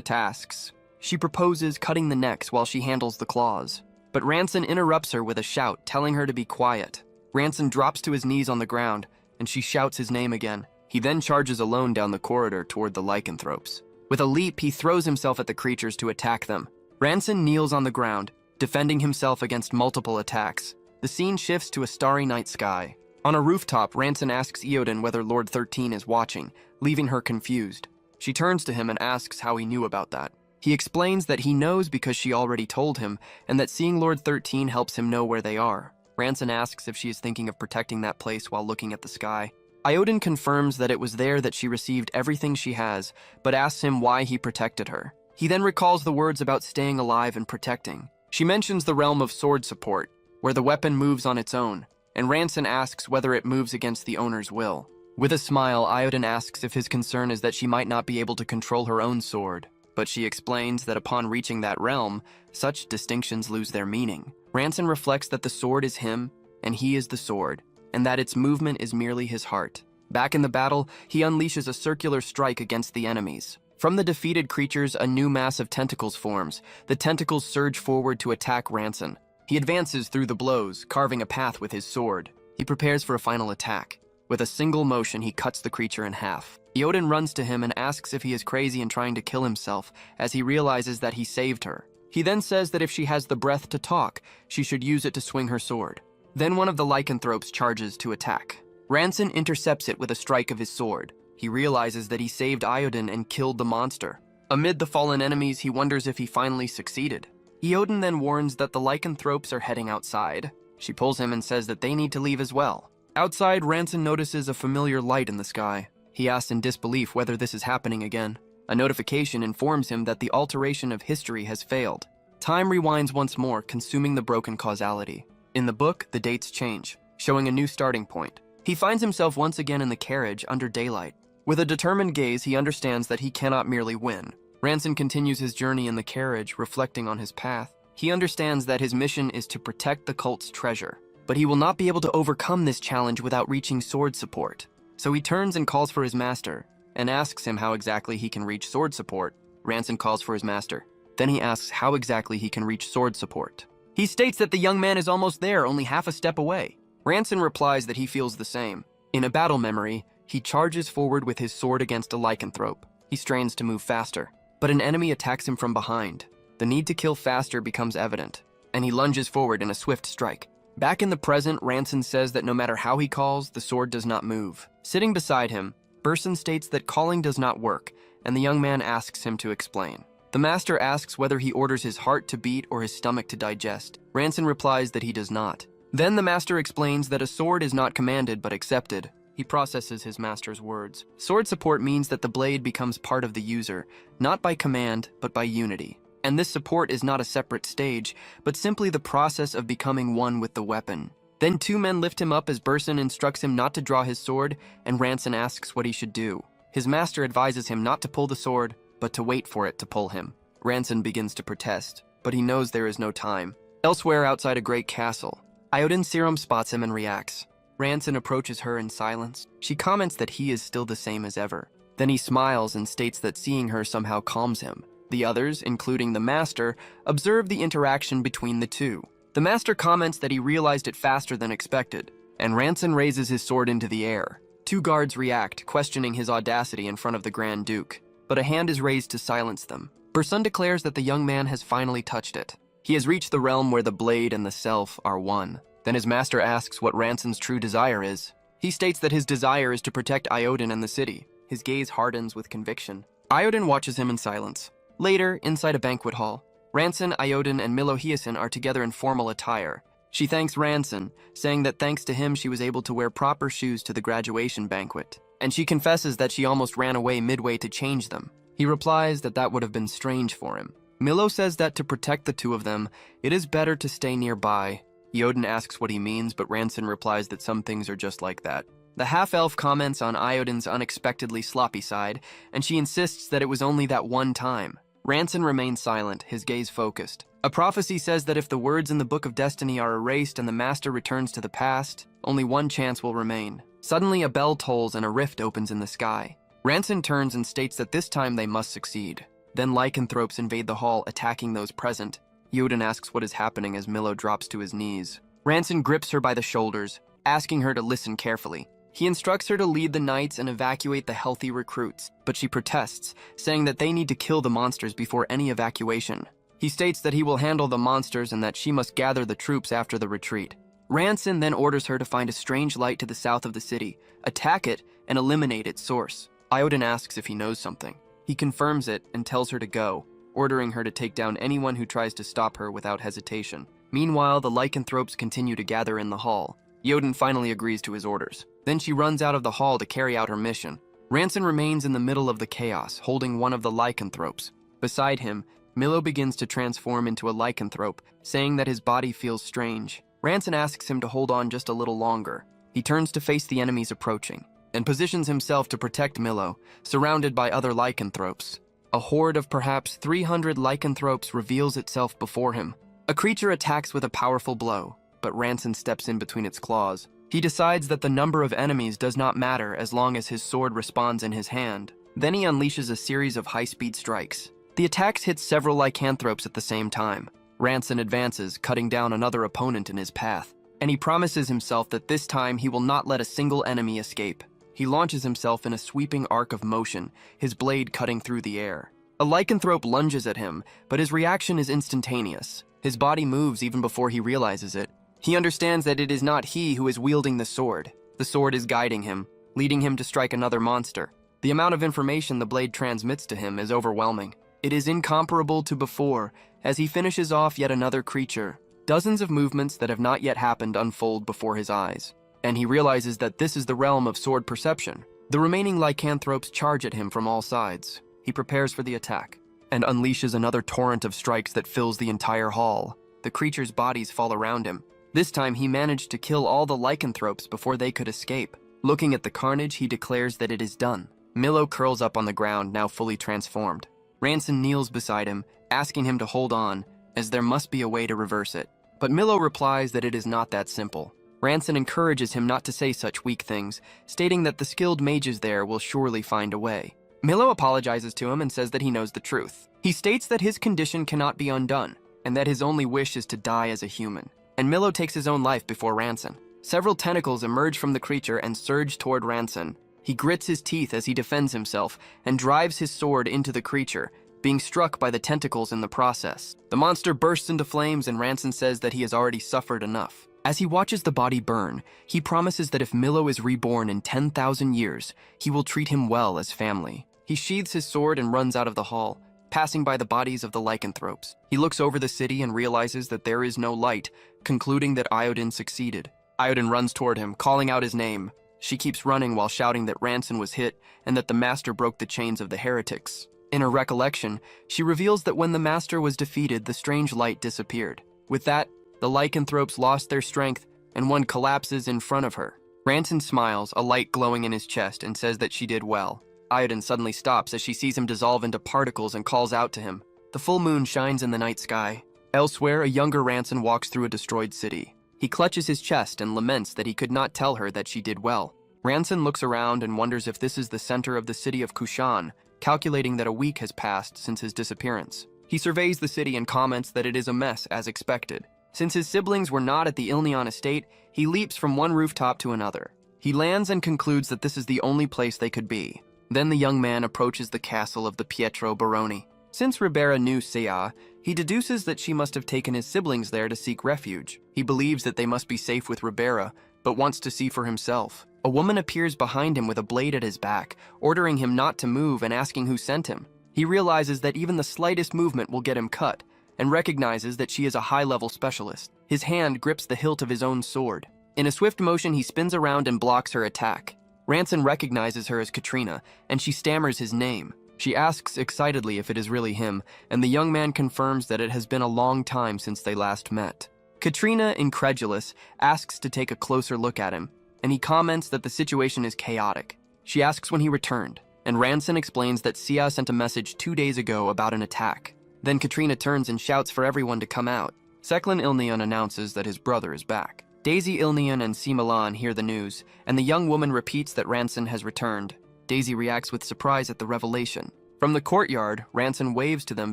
tasks. She proposes cutting the necks while she handles the claws. But Ranson interrupts her with a shout, telling her to be quiet. Ranson drops to his knees on the ground, and she shouts his name again. He then charges alone down the corridor toward the lycanthropes. With a leap, he throws himself at the creatures to attack them. Ranson kneels on the ground, defending himself against multiple attacks. The scene shifts to a starry night sky. On a rooftop, Ranson asks Iodin whether Lord 13 is watching, leaving her confused. She turns to him and asks how he knew about that. He explains that he knows because she already told him, and that seeing Lord 13 helps him know where they are. Ranson asks if she is thinking of protecting that place while looking at the sky. Iodin confirms that it was there that she received everything she has, but asks him why he protected her. He then recalls the words about staying alive and protecting. She mentions the realm of sword support, where the weapon moves on its own, and Ranson asks whether it moves against the owner's will. With a smile, Iodin asks if his concern is that she might not be able to control her own sword, but she explains that upon reaching that realm, such distinctions lose their meaning. Ranson reflects that the sword is him, and he is the sword, and that its movement is merely his heart. Back in the battle, he unleashes a circular strike against the enemies. From the defeated creatures, a new mass of tentacles forms. The tentacles surge forward to attack Ranson. He advances through the blows, carving a path with his sword. He prepares for a final attack. With a single motion, he cuts the creature in half. Iodin runs to him and asks if he is crazy and trying to kill himself, as he realizes that he saved her. He then says that if she has the breath to talk, she should use it to swing her sword. Then one of the lycanthropes charges to attack. Ranson intercepts it with a strike of his sword. He realizes that he saved Iodin and killed the monster. Amid the fallen enemies, he wonders if he finally succeeded. Iodin then warns that the lycanthropes are heading outside. She pulls him and says that they need to leave as well. Outside, Ranson notices a familiar light in the sky. He asks in disbelief whether this is happening again. A notification informs him that the alteration of history has failed. Time rewinds once more, consuming the broken causality. In the book, the dates change, showing a new starting point. He finds himself once again in the carriage under daylight. With a determined gaze, he understands that he cannot merely win. Ranson continues his journey in the carriage, reflecting on his path. He understands that his mission is to protect the cult's treasure, but he will not be able to overcome this challenge without reaching sword support. So he turns and calls for his master, and asks him how exactly he can reach sword support. Ranson calls for his master. Then he asks how exactly he can reach sword support. He states that the young man is almost there, only half a step away. Ranson replies that he feels the same. In a battle memory, he charges forward with his sword against a lycanthrope. He strains to move faster, but an enemy attacks him from behind. The need to kill faster becomes evident, and he lunges forward in a swift strike. Back in the present, Ranson says that no matter how he calls, the sword does not move. Sitting beside him, Burson states that calling does not work, and the young man asks him to explain. The master asks whether he orders his heart to beat or his stomach to digest. Ranson replies that he does not. Then the master explains that a sword is not commanded but accepted. He processes his master's words. Sword support means that the blade becomes part of the user, not by command, but by unity. And this support is not a separate stage, but simply the process of becoming one with the weapon. Then two men lift him up as Burson instructs him not to draw his sword, and Ranson asks what he should do. His master advises him not to pull the sword, but to wait for it to pull him. Ranson begins to protest, but he knows there is no time. Elsewhere outside a great castle, Iodin Serum spots him and reacts. Ranson approaches her in silence. She comments that he is still the same as ever. Then he smiles and states that seeing her somehow calms him. The others, including the master, observe the interaction between the two. The master comments that he realized it faster than expected, and Ranson raises his sword into the air. Two guards react, questioning his audacity in front of the Grand Duke, but a hand is raised to silence them. Burson declares that the young man has finally touched it. He has reached the realm where the blade and the self are one. Then his master asks what Ranson's true desire is. He states that his desire is to protect Iodin and the city. His gaze hardens with conviction. Iodin watches him in silence. Later, inside a banquet hall, Ranson, Iodin, and Milo Hyacinth are together in formal attire. She thanks Ranson, saying that thanks to him she was able to wear proper shoes to the graduation banquet. And she confesses that she almost ran away midway to change them. He replies that that would have been strange for him. Milo says that to protect the two of them, it is better to stay nearby. Iodin asks what he means, but Ranson replies that some things are just like that. The half-elf comments on Iodin's unexpectedly sloppy side, and she insists that it was only that one time. Ranson remains silent, his gaze focused. A prophecy says that if the words in the Book of Destiny are erased and the Master returns to the past, only one chance will remain. Suddenly, a bell tolls and a rift opens in the sky. Ranson turns and states that this time they must succeed. Then lycanthropes invade the hall, attacking those present. Yodin asks what is happening as Milo drops to his knees. Ranson grips her by the shoulders, asking her to listen carefully. He instructs her to lead the knights and evacuate the healthy recruits, but she protests, saying that they need to kill the monsters before any evacuation. He states that he will handle the monsters and that she must gather the troops after the retreat. Ranson then orders her to find a strange light to the south of the city, attack it, and eliminate its source. Iodin asks if he knows something. He confirms it and tells her to go, ordering her to take down anyone who tries to stop her without hesitation. Meanwhile, the lycanthropes continue to gather in the hall. Yodin finally agrees to his orders. Then she runs out of the hall to carry out her mission. Ranson remains in the middle of the chaos, holding one of the lycanthropes. Beside him, Milo begins to transform into a lycanthrope, saying that his body feels strange. Ranson asks him to hold on just a little longer. He turns to face the enemies approaching, and positions himself to protect Milo, surrounded by other lycanthropes. A horde of perhaps 300 lycanthropes reveals itself before him. A creature attacks with a powerful blow, but Ranson steps in between its claws. He decides that the number of enemies does not matter as long as his sword responds in his hand. Then he unleashes a series of high-speed strikes. The attacks hit several lycanthropes at the same time. Ranson advances, cutting down another opponent in his path, and he promises himself that this time he will not let a single enemy escape. He launches himself in a sweeping arc of motion, his blade cutting through the air. A lycanthrope lunges at him, but his reaction is instantaneous. His body moves even before he realizes it. He understands that it is not he who is wielding the sword. The sword is guiding him, leading him to strike another monster. The amount of information the blade transmits to him is overwhelming. It is incomparable to before, as he finishes off yet another creature. Dozens of movements that have not yet happened unfold before his eyes, and he realizes that this is the realm of sword perception. The remaining lycanthropes charge at him from all sides. He prepares for the attack, and unleashes another torrent of strikes that fills the entire hall. The creatures' bodies fall around him. This time he managed to kill all the lycanthropes before they could escape. Looking at the carnage, he declares that it is done. Milo curls up on the ground, now fully transformed. Ranson kneels beside him, asking him to hold on, as there must be a way to reverse it. But Milo replies that it is not that simple. Ranson encourages him not to say such weak things, stating that the skilled mages there will surely find a way. Milo apologizes to him and says that he knows the truth. He states that his condition cannot be undone, and that his only wish is to die as a human. And Milo takes his own life before Ranson. Several tentacles emerge from the creature and surge toward Ranson. He grits his teeth as he defends himself and drives his sword into the creature, being struck by the tentacles in the process. The monster bursts into flames and Ranson says that he has already suffered enough. As he watches the body burn, he promises that if Milo is reborn in 10,000 years, he will treat him well as family. He sheathes his sword and runs out of the hall, passing by the bodies of the lycanthropes. He looks over the city and realizes that there is no light, concluding that Iodin succeeded. Iodin runs toward him, calling out his name. She keeps running while shouting that Ranson was hit and that the Master broke the chains of the heretics. In her recollection, she reveals that when the Master was defeated, the strange light disappeared. With that, the lycanthropes lost their strength and one collapses in front of her. Ranson smiles, a light glowing in his chest, and says that she did well. Iodin suddenly stops as she sees him dissolve into particles and calls out to him. The full moon shines in the night sky. Elsewhere, a younger Ranson walks through a destroyed city. He clutches his chest and laments that he could not tell her that she did well. Ranson looks around and wonders if this is the center of the city of Kushan, calculating that a week has passed since his disappearance. He surveys the city and comments that it is a mess as expected. Since his siblings were not at the Ilneon estate, he leaps from one rooftop to another. He lands and concludes that this is the only place they could be. Then the young man approaches the castle of the Pietro Baroni. Since Ribera knew Sea, he deduces that she must have taken his siblings there to seek refuge. He believes that they must be safe with Ribera, but wants to see for himself. A woman appears behind him with a blade at his back, ordering him not to move and asking who sent him. He realizes that even the slightest movement will get him cut, and recognizes that she is a high-level specialist. His hand grips the hilt of his own sword. In a swift motion, he spins around and blocks her attack. Ranson recognizes her as Katrina, and she stammers his name. She asks excitedly if it is really him, and the young man confirms that it has been a long time since they last met. Katrina, incredulous, asks to take a closer look at him. and he comments that the situation is chaotic. She asks when he returned, and Ranson explains that Sia sent a message 2 days ago about an attack. Then Katrina turns and shouts for everyone to come out. Seklin Ilnion announces that his brother is back. Daisy Ilnion and Simalan hear the news, and the young woman repeats that Ranson has returned. Daisy reacts with surprise at the revelation. From the courtyard, Ranson waves to them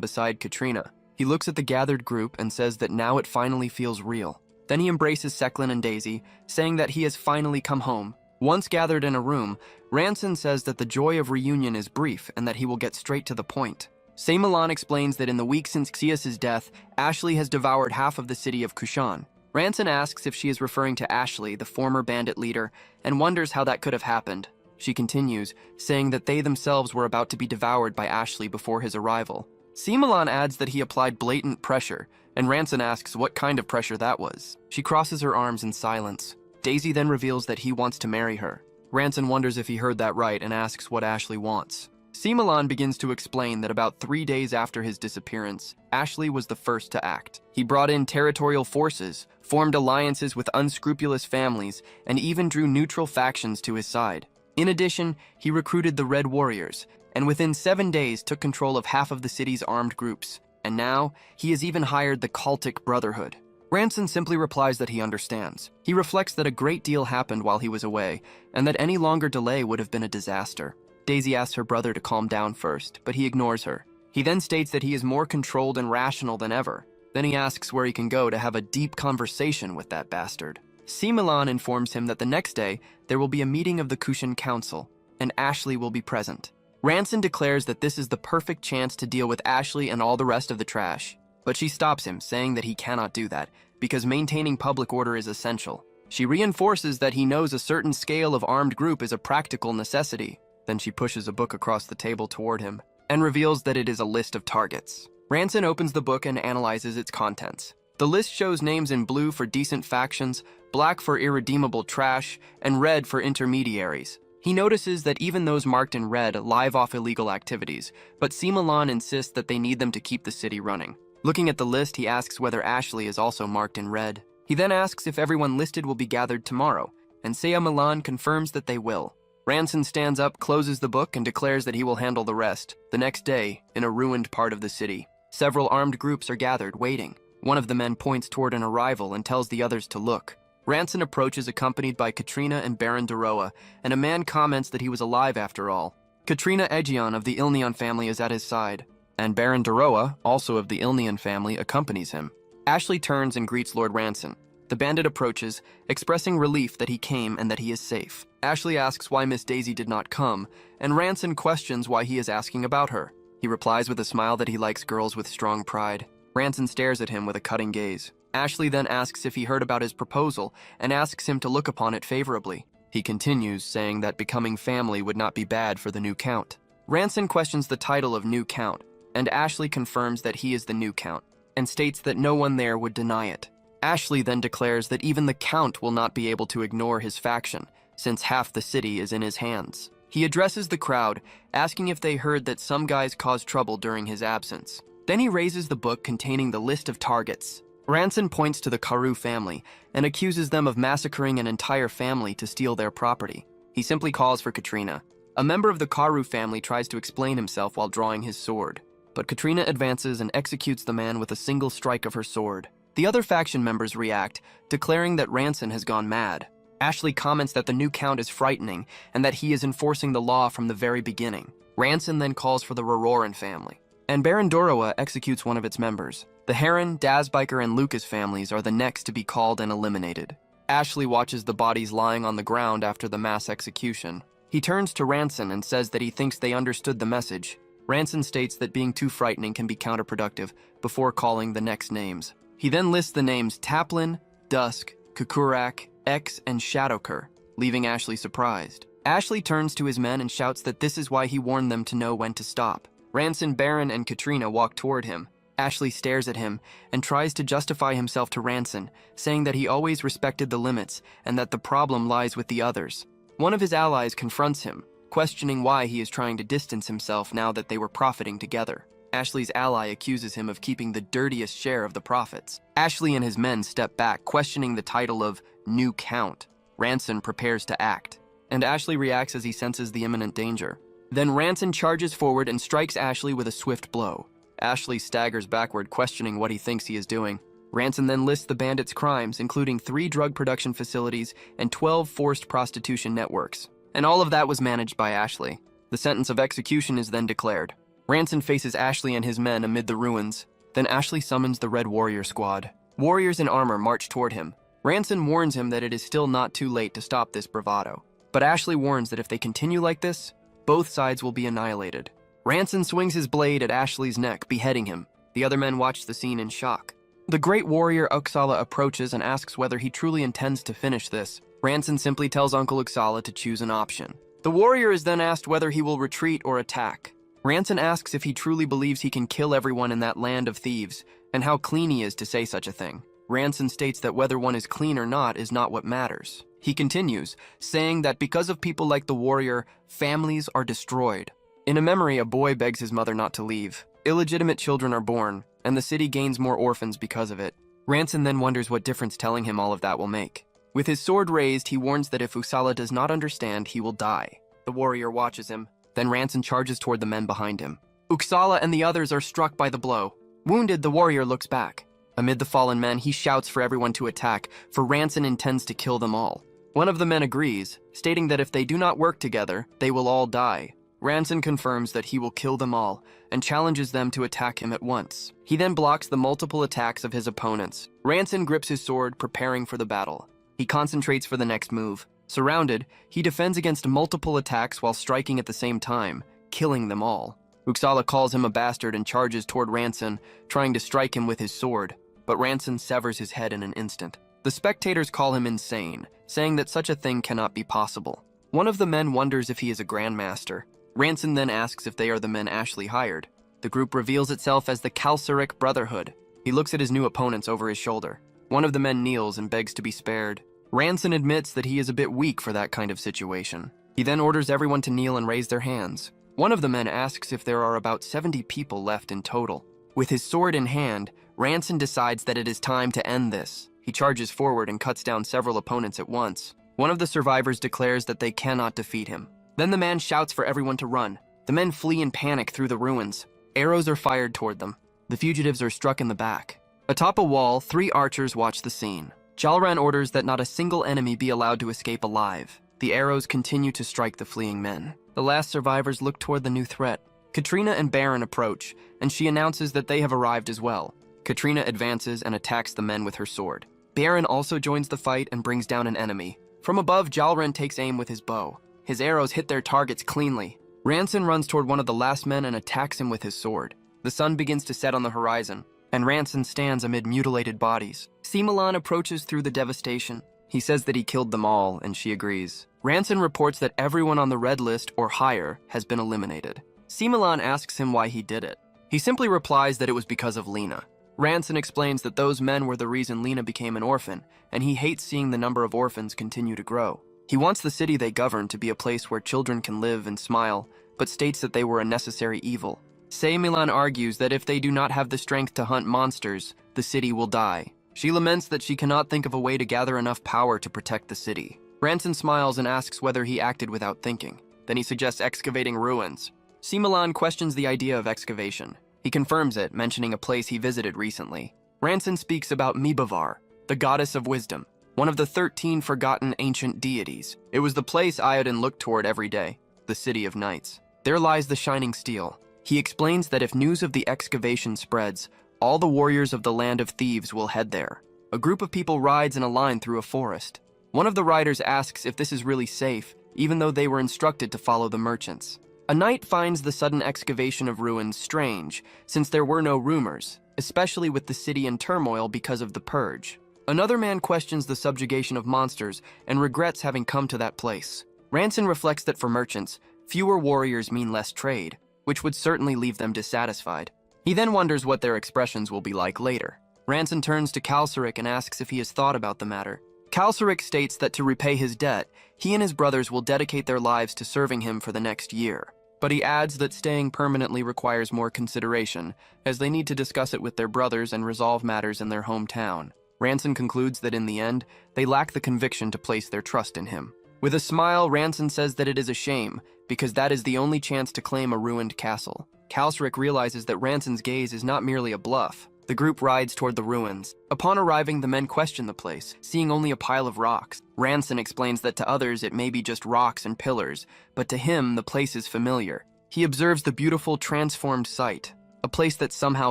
beside Katrina. He looks at the gathered group and says that now it finally feels real. Then he embraces Seklin and Daisy, saying that he has finally come home. Once gathered in a room, Ranson says that the joy of reunion is brief and that he will get straight to the point. Seymolan explains that in the week since Xias's death, Ashley has devoured half of the city of Kushan. Ranson asks if she is referring to Ashley, the former bandit leader, and wonders how that could have happened. She continues, saying that they themselves were about to be devoured by Ashley before his arrival. Seymolan adds that he applied blatant pressure, and Ranson asks what kind of pressure that was. She crosses her arms in silence. Daisy then reveals that he wants to marry her. Ranson wonders if he heard that right and asks what Ashley wants. Seymolan begins to explain that about 3 days after his disappearance, Ashley was the first to act. He brought in territorial forces, formed alliances with unscrupulous families, and even drew neutral factions to his side. In addition, he recruited the Red Warriors, and within 7 days took control of half of the city's armed groups. And now, he has even hired the Cultic Brotherhood. Ranson simply replies that he understands. He reflects that a great deal happened while he was away, and that any longer delay would have been a disaster. Daisy asks her brother to calm down first, but he ignores her. He then states that he is more controlled and rational than ever. Then he asks where he can go to have a deep conversation with that bastard. Seymolan informs him that the next day, there will be a meeting of the Kushan Council, and Ashley will be present. Ranson declares that this is the perfect chance to deal with Ashley and all the rest of the trash. But she stops him, saying that he cannot do that, because maintaining public order is essential. She reinforces that he knows a certain scale of armed group is a practical necessity. Then she pushes a book across the table toward him, and reveals that it is a list of targets. Ranson opens the book and analyzes its contents. The list shows names in blue for decent factions, black for irredeemable trash, and red for intermediaries. He notices that even those marked in red live off illegal activities, but Seymolan insists that they need them to keep the city running. Looking at the list, he asks whether Ashley is also marked in red. He then asks if everyone listed will be gathered tomorrow, and Seymolan confirms that they will. Ranson stands up, closes the book, and declares that he will handle the rest. The next day, in a ruined part of the city, several armed groups are gathered, waiting. One of the men points toward an arrival and tells the others to look. Ranson approaches accompanied by Katrina and Baron Daroa, and a man comments that he was alive after all. Katrina Egion of the Ilnion family is at his side, and Baron Daroa, also of the Ilnion family, accompanies him. Ashley turns and greets Lord Ranson. The bandit approaches, expressing relief that he came and that he is safe. Ashley asks why Miss Daisy did not come, and Ranson questions why he is asking about her. He replies with a smile that he likes girls with strong pride. Ranson stares at him with a cutting gaze. Ashley then asks if he heard about his proposal and asks him to look upon it favorably. He continues, saying that becoming family would not be bad for the new count. Ranson questions the title of new count, and Ashley confirms that he is the new count, and states that no one there would deny it. Ashley then declares that even the Count will not be able to ignore his faction, since half the city is in his hands. He addresses the crowd, asking if they heard that some guys caused trouble during his absence. Then he raises the book containing the list of targets. Ranson points to the Karu family and accuses them of massacring an entire family to steal their property. He simply calls for Katrina. A member of the Karu family tries to explain himself while drawing his sword, but Katrina advances and executes the man with a single strike of her sword. The other faction members react, declaring that Ranson has gone mad. Ashley comments that the new count is frightening and that he is enforcing the law from the very beginning. Ranson then calls for the Rororan family, and Baron Doroa executes one of its members. The Heron, Dazbiker, and Lucas families are the next to be called and eliminated. Ashley watches the bodies lying on the ground after the mass execution. He turns to Ranson and says that he thinks they understood the message. Ranson states that being too frightening can be counterproductive before calling the next names. He then lists the names Taplin, Dusk, Kukurak, X, and Shadowker, leaving Ashley surprised. Ashley turns to his men and shouts that this is why he warned them to know when to stop. Ranson, Baron, and Katrina walk toward him. Ashley stares at him and tries to justify himself to Ranson, saying that he always respected the limits and that the problem lies with the others. One of his allies confronts him, questioning why he is trying to distance himself now that they were profiting together. Ashley's ally accuses him of keeping the dirtiest share of the profits. Ashley and his men step back, questioning the title of New Count. Ranson prepares to act, and Ashley reacts as he senses the imminent danger. Then Ranson charges forward and strikes Ashley with a swift blow. Ashley staggers backward, questioning what he thinks he is doing. Ranson then lists the bandits' crimes, including 3 drug production facilities and 12 forced prostitution networks. And all of that was managed by Ashley. The sentence of execution is then declared. Ranson faces Ashley and his men amid the ruins. Then Ashley summons the Red Warrior Squad. Warriors in armor march toward him. Ranson warns him that it is still not too late to stop this bravado. But Ashley warns that if they continue like this, both sides will be annihilated. Ranson swings his blade at Ashley's neck, beheading him. The other men watch the scene in shock. The great warrior Uxala approaches and asks whether he truly intends to finish this. Ranson simply tells Uncle Uxala to choose an option. The warrior is then asked whether he will retreat or attack. Ranson asks if he truly believes he can kill everyone in that land of thieves, and how clean he is to say such a thing. Ranson states that whether one is clean or not is not what matters. He continues, saying that because of people like the warrior, families are destroyed. In a memory, a boy begs his mother not to leave. Illegitimate children are born, and the city gains more orphans because of it. Ranson then wonders what difference telling him all of that will make. With his sword raised, he warns that if Uxala does not understand, he will die. The warrior watches him. Then Ranson charges toward the men behind him. Uxala and the others are struck by the blow. Wounded, the warrior looks back. Amid the fallen men, he shouts for everyone to attack, for Ranson intends to kill them all. One of the men agrees, stating that if they do not work together, they will all die. Ranson confirms that he will kill them all, and challenges them to attack him at once. He then blocks the multiple attacks of his opponents. Ranson grips his sword, preparing for the battle. He concentrates for the next move. Surrounded, he defends against multiple attacks while striking at the same time, killing them all. Uxala calls him a bastard and charges toward Ranson, trying to strike him with his sword, but Ranson severs his head in an instant. The spectators call him insane, saying that such a thing cannot be possible. One of the men wonders if he is a grandmaster. Ranson then asks if they are the men Ashley hired. The group reveals itself as the Kalsaric Brotherhood. He looks at his new opponents over his shoulder. One of the men kneels and begs to be spared. Ranson admits that he is a bit weak for that kind of situation. He then orders everyone to kneel and raise their hands. One of the men asks if there are about 70 people left in total. With his sword in hand, Ranson decides that it is time to end this. He charges forward and cuts down several opponents at once. One of the survivors declares that they cannot defeat him. Then the man shouts for everyone to run. The men flee in panic through the ruins. Arrows are fired toward them. The fugitives are struck in the back. Atop a wall, 3 archers watch the scene. Jalran orders that not a single enemy be allowed to escape alive. The arrows continue to strike the fleeing men. The last survivors look toward the new threat. Katrina and Baron approach, and she announces that they have arrived as well. Katrina advances and attacks the men with her sword. Baron also joins the fight and brings down an enemy. From above, Jalran takes aim with his bow. His arrows hit their targets cleanly. Ranson runs toward one of the last men and attacks him with his sword. The sun begins to set on the horizon, and Ranson stands amid mutilated bodies. Simulan approaches through the devastation. He says that he killed them all, and she agrees. Ranson reports that everyone on the red list or higher has been eliminated. Simulan asks him why he did it. He simply replies that it was because of Lena. Ranson explains that those men were the reason Lena became an orphan, and he hates seeing the number of orphans continue to grow. He wants the city they govern to be a place where children can live and smile, but states that they were a necessary evil. Simulan argues that if they do not have the strength to hunt monsters, the city will die. She laments that she cannot think of a way to gather enough power to protect the city. Ranson smiles and asks whether he acted without thinking. Then he suggests excavating ruins. Simulan questions the idea of excavation. He confirms it, mentioning a place he visited recently. Ranson speaks about Mibavar, the goddess of wisdom, one of the 13 forgotten ancient deities. It was the place Iodin looked toward every day, the City of Knights. There lies the shining steel. He explains that if news of the excavation spreads, all the warriors of the land of thieves will head there. A group of people rides in a line through a forest. One of the riders asks if this is really safe, even though they were instructed to follow the merchants. A knight finds the sudden excavation of ruins strange, since there were no rumors, especially with the city in turmoil because of the purge. Another man questions the subjugation of monsters and regrets having come to that place. Ranson reflects that for merchants, fewer warriors mean less trade, which would certainly leave them dissatisfied. He then wonders what their expressions will be like later. Ranson turns to Kalsaric and asks if he has thought about the matter. Kalsaric states that to repay his debt, he and his brothers will dedicate their lives to serving him for the next year. But he adds that staying permanently requires more consideration, as they need to discuss it with their brothers and resolve matters in their hometown. Ranson concludes that in the end, they lack the conviction to place their trust in him. With a smile, Ranson says that it is a shame, because that is the only chance to claim a ruined castle. Kalsric realizes that Ranson's gaze is not merely a bluff. The group rides toward the ruins. Upon arriving, the men question the place, seeing only a pile of rocks. Ranson explains that to others it may be just rocks and pillars, but to him the place is familiar. He observes the beautiful transformed site, a place that somehow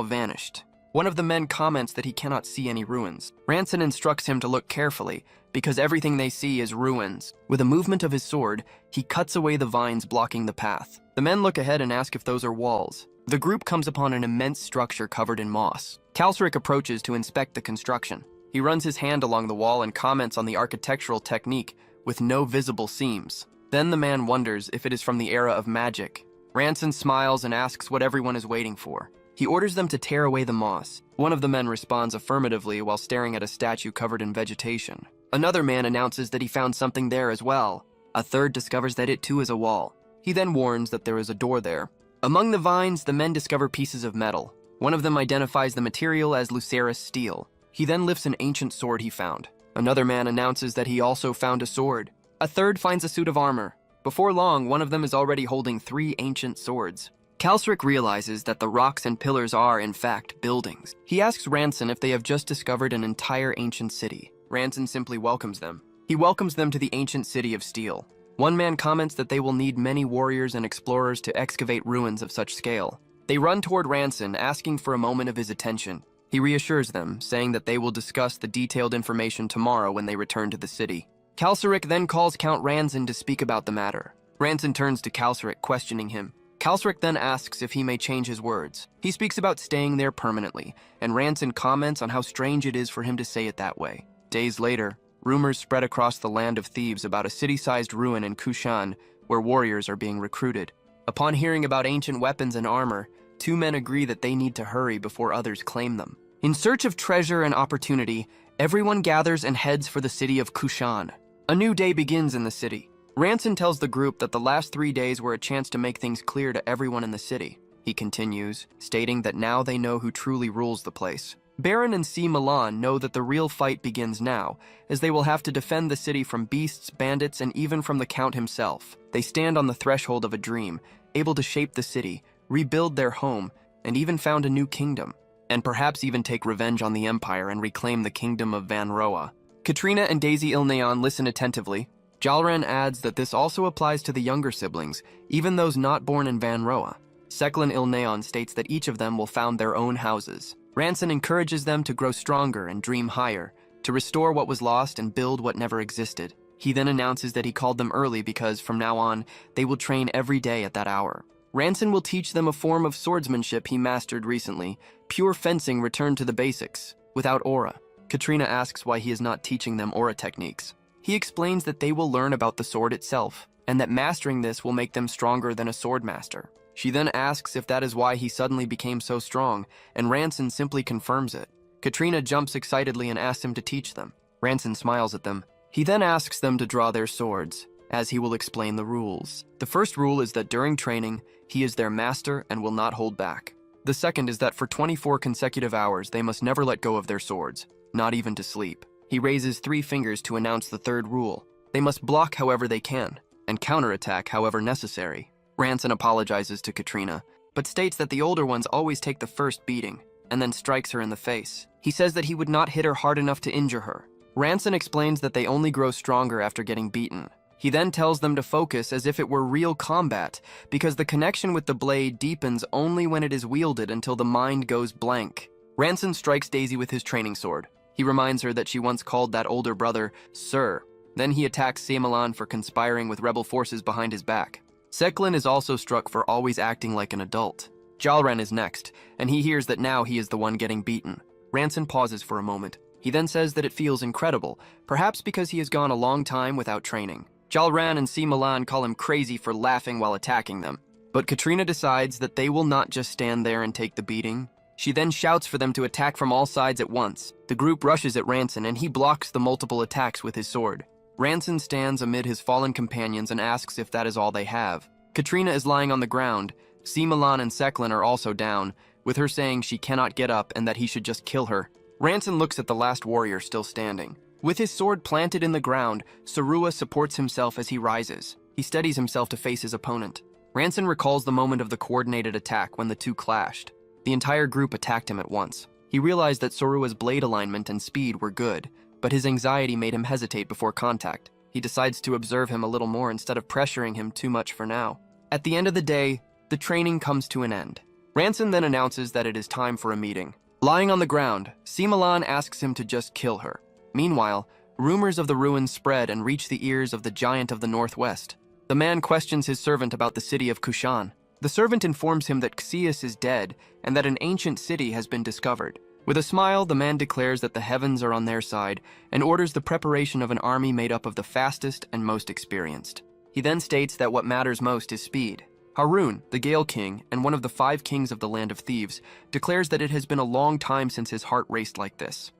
vanished. One of the men comments that he cannot see any ruins. Ranson instructs him to look carefully, because everything they see is ruins. With a movement of his sword, he cuts away the vines blocking the path. The men look ahead and ask if those are walls. The group comes upon an immense structure covered in moss. Kalsric approaches to inspect the construction. He runs his hand along the wall and comments on the architectural technique, with no visible seams. Then the man wonders if it is from the era of magic. Ranson smiles and asks what everyone is waiting for. He orders them to tear away the moss. One of the men responds affirmatively while staring at a statue covered in vegetation. Another man announces that he found something there as well. A third discovers that it too is a wall. He then warns that there is a door there. Among the vines, the men discover pieces of metal. One of them identifies the material as Lucerus steel. He then lifts an ancient sword he found. Another man announces that he also found a sword. A third finds a suit of armor. Before long, one of them is already holding 3 ancient swords. Kalsric realizes that the rocks and pillars are, in fact, buildings. He asks Ranson if they have just discovered an entire ancient city. Ranson simply welcomes them. He welcomes them to the ancient city of steel. One man comments that they will need many warriors and explorers to excavate ruins of such scale. They run toward Ranson, asking for a moment of his attention. He reassures them, saying that they will discuss the detailed information tomorrow when they return to the city. Kalsric then calls Count Ranson to speak about the matter. Ranson turns to Kalsric, questioning him. Kalsric then asks if he may change his words. He speaks about staying there permanently, and Ranson comments on how strange it is for him to say it that way. Days later, rumors spread across the land of thieves about a city-sized ruin in Kushan where warriors are being recruited. Upon hearing about ancient weapons and armor, 2 men agree that they need to hurry before others claim them. In search of treasure and opportunity, everyone gathers and heads for the city of Kushan. A new day begins in the city. Ranson tells the group that the last 3 days were a chance to make things clear to everyone in the city. He continues, stating that now they know who truly rules the place. Baron and C. Milan know that the real fight begins now, as they will have to defend the city from beasts, bandits, and even from the Count himself. They stand on the threshold of a dream, able to shape the city, rebuild their home, and even found a new kingdom, and perhaps even take revenge on the Empire and reclaim the kingdom of Vanroa. Katrina and Daisy Ilneon listen attentively. Jalran adds that this also applies to the younger siblings, even those not born in Vanroa. Seklin Ilneon states that each of them will found their own houses. Ranson encourages them to grow stronger and dream higher, to restore what was lost and build what never existed. He then announces that he called them early because, from now on, they will train every day at that hour. Ranson will teach them a form of swordsmanship he mastered recently, pure fencing returned to the basics, without aura. Katrina asks why he is not teaching them aura techniques. He explains that they will learn about the sword itself, and that mastering this will make them stronger than a sword master. She then asks if that is why he suddenly became so strong, and Ranson simply confirms it. Katrina jumps excitedly and asks him to teach them. Ranson smiles at them. He then asks them to draw their swords, as he will explain the rules. The first rule is that during training, he is their master and will not hold back. The second is that for 24 consecutive hours, they must never let go of their swords, not even to sleep. He raises 3 fingers to announce the third rule. They must block however they can, and counterattack however necessary. Ranson apologizes to Katrina, but states that the older ones always take the first beating, and then strikes her in the face. He says that he would not hit her hard enough to injure her. Ranson explains that they only grow stronger after getting beaten. He then tells them to focus as if it were real combat, because the connection with the blade deepens only when it is wielded until the mind goes blank. Ranson strikes Daisy with his training sword. He reminds her that she once called that older brother Sir. Then he attacks Siemelan for conspiring with rebel forces behind his back. Seklin is also struck for always acting like an adult. Jalran is next, and he hears that now he is the one getting beaten. Ranson pauses for a moment. He then says that it feels incredible, perhaps because he has gone a long time without training. Jalran and Siemelan call him crazy for laughing while attacking them. But Katrina decides that they will not just stand there and take the beating. She then shouts for them to attack from all sides at once. The group rushes at Ranson, and he blocks the multiple attacks with his sword. Ranson stands amid his fallen companions and asks if that is all they have. Katrina is lying on the ground. Siemelan and Seklin are also down, with her saying she cannot get up and that he should just kill her. Ranson looks at the last warrior still standing. With his sword planted in the ground, Sarua supports himself as he rises. He steadies himself to face his opponent. Ranson recalls the moment of the coordinated attack when the two clashed. The entire group attacked him at once. He realized that Sarua's blade alignment and speed were good, but his anxiety made him hesitate before contact. He decides to observe him a little more instead of pressuring him too much for now. At the end of the day, the training comes to an end. Ranson then announces that it is time for a meeting. Lying on the ground, Simalan asks him to just kill her. Meanwhile, rumors of the ruins spread and reach the ears of the giant of the northwest. The man questions his servant about the city of Kushan. The servant informs him that Xius is dead and that an ancient city has been discovered. With a smile, the man declares that the heavens are on their side and orders the preparation of an army made up of the fastest and most experienced. He then states that what matters most is speed. Harun, the Gale King and one of the 5 kings of the Land of Thieves, declares that it has been a long time since his heart raced like this.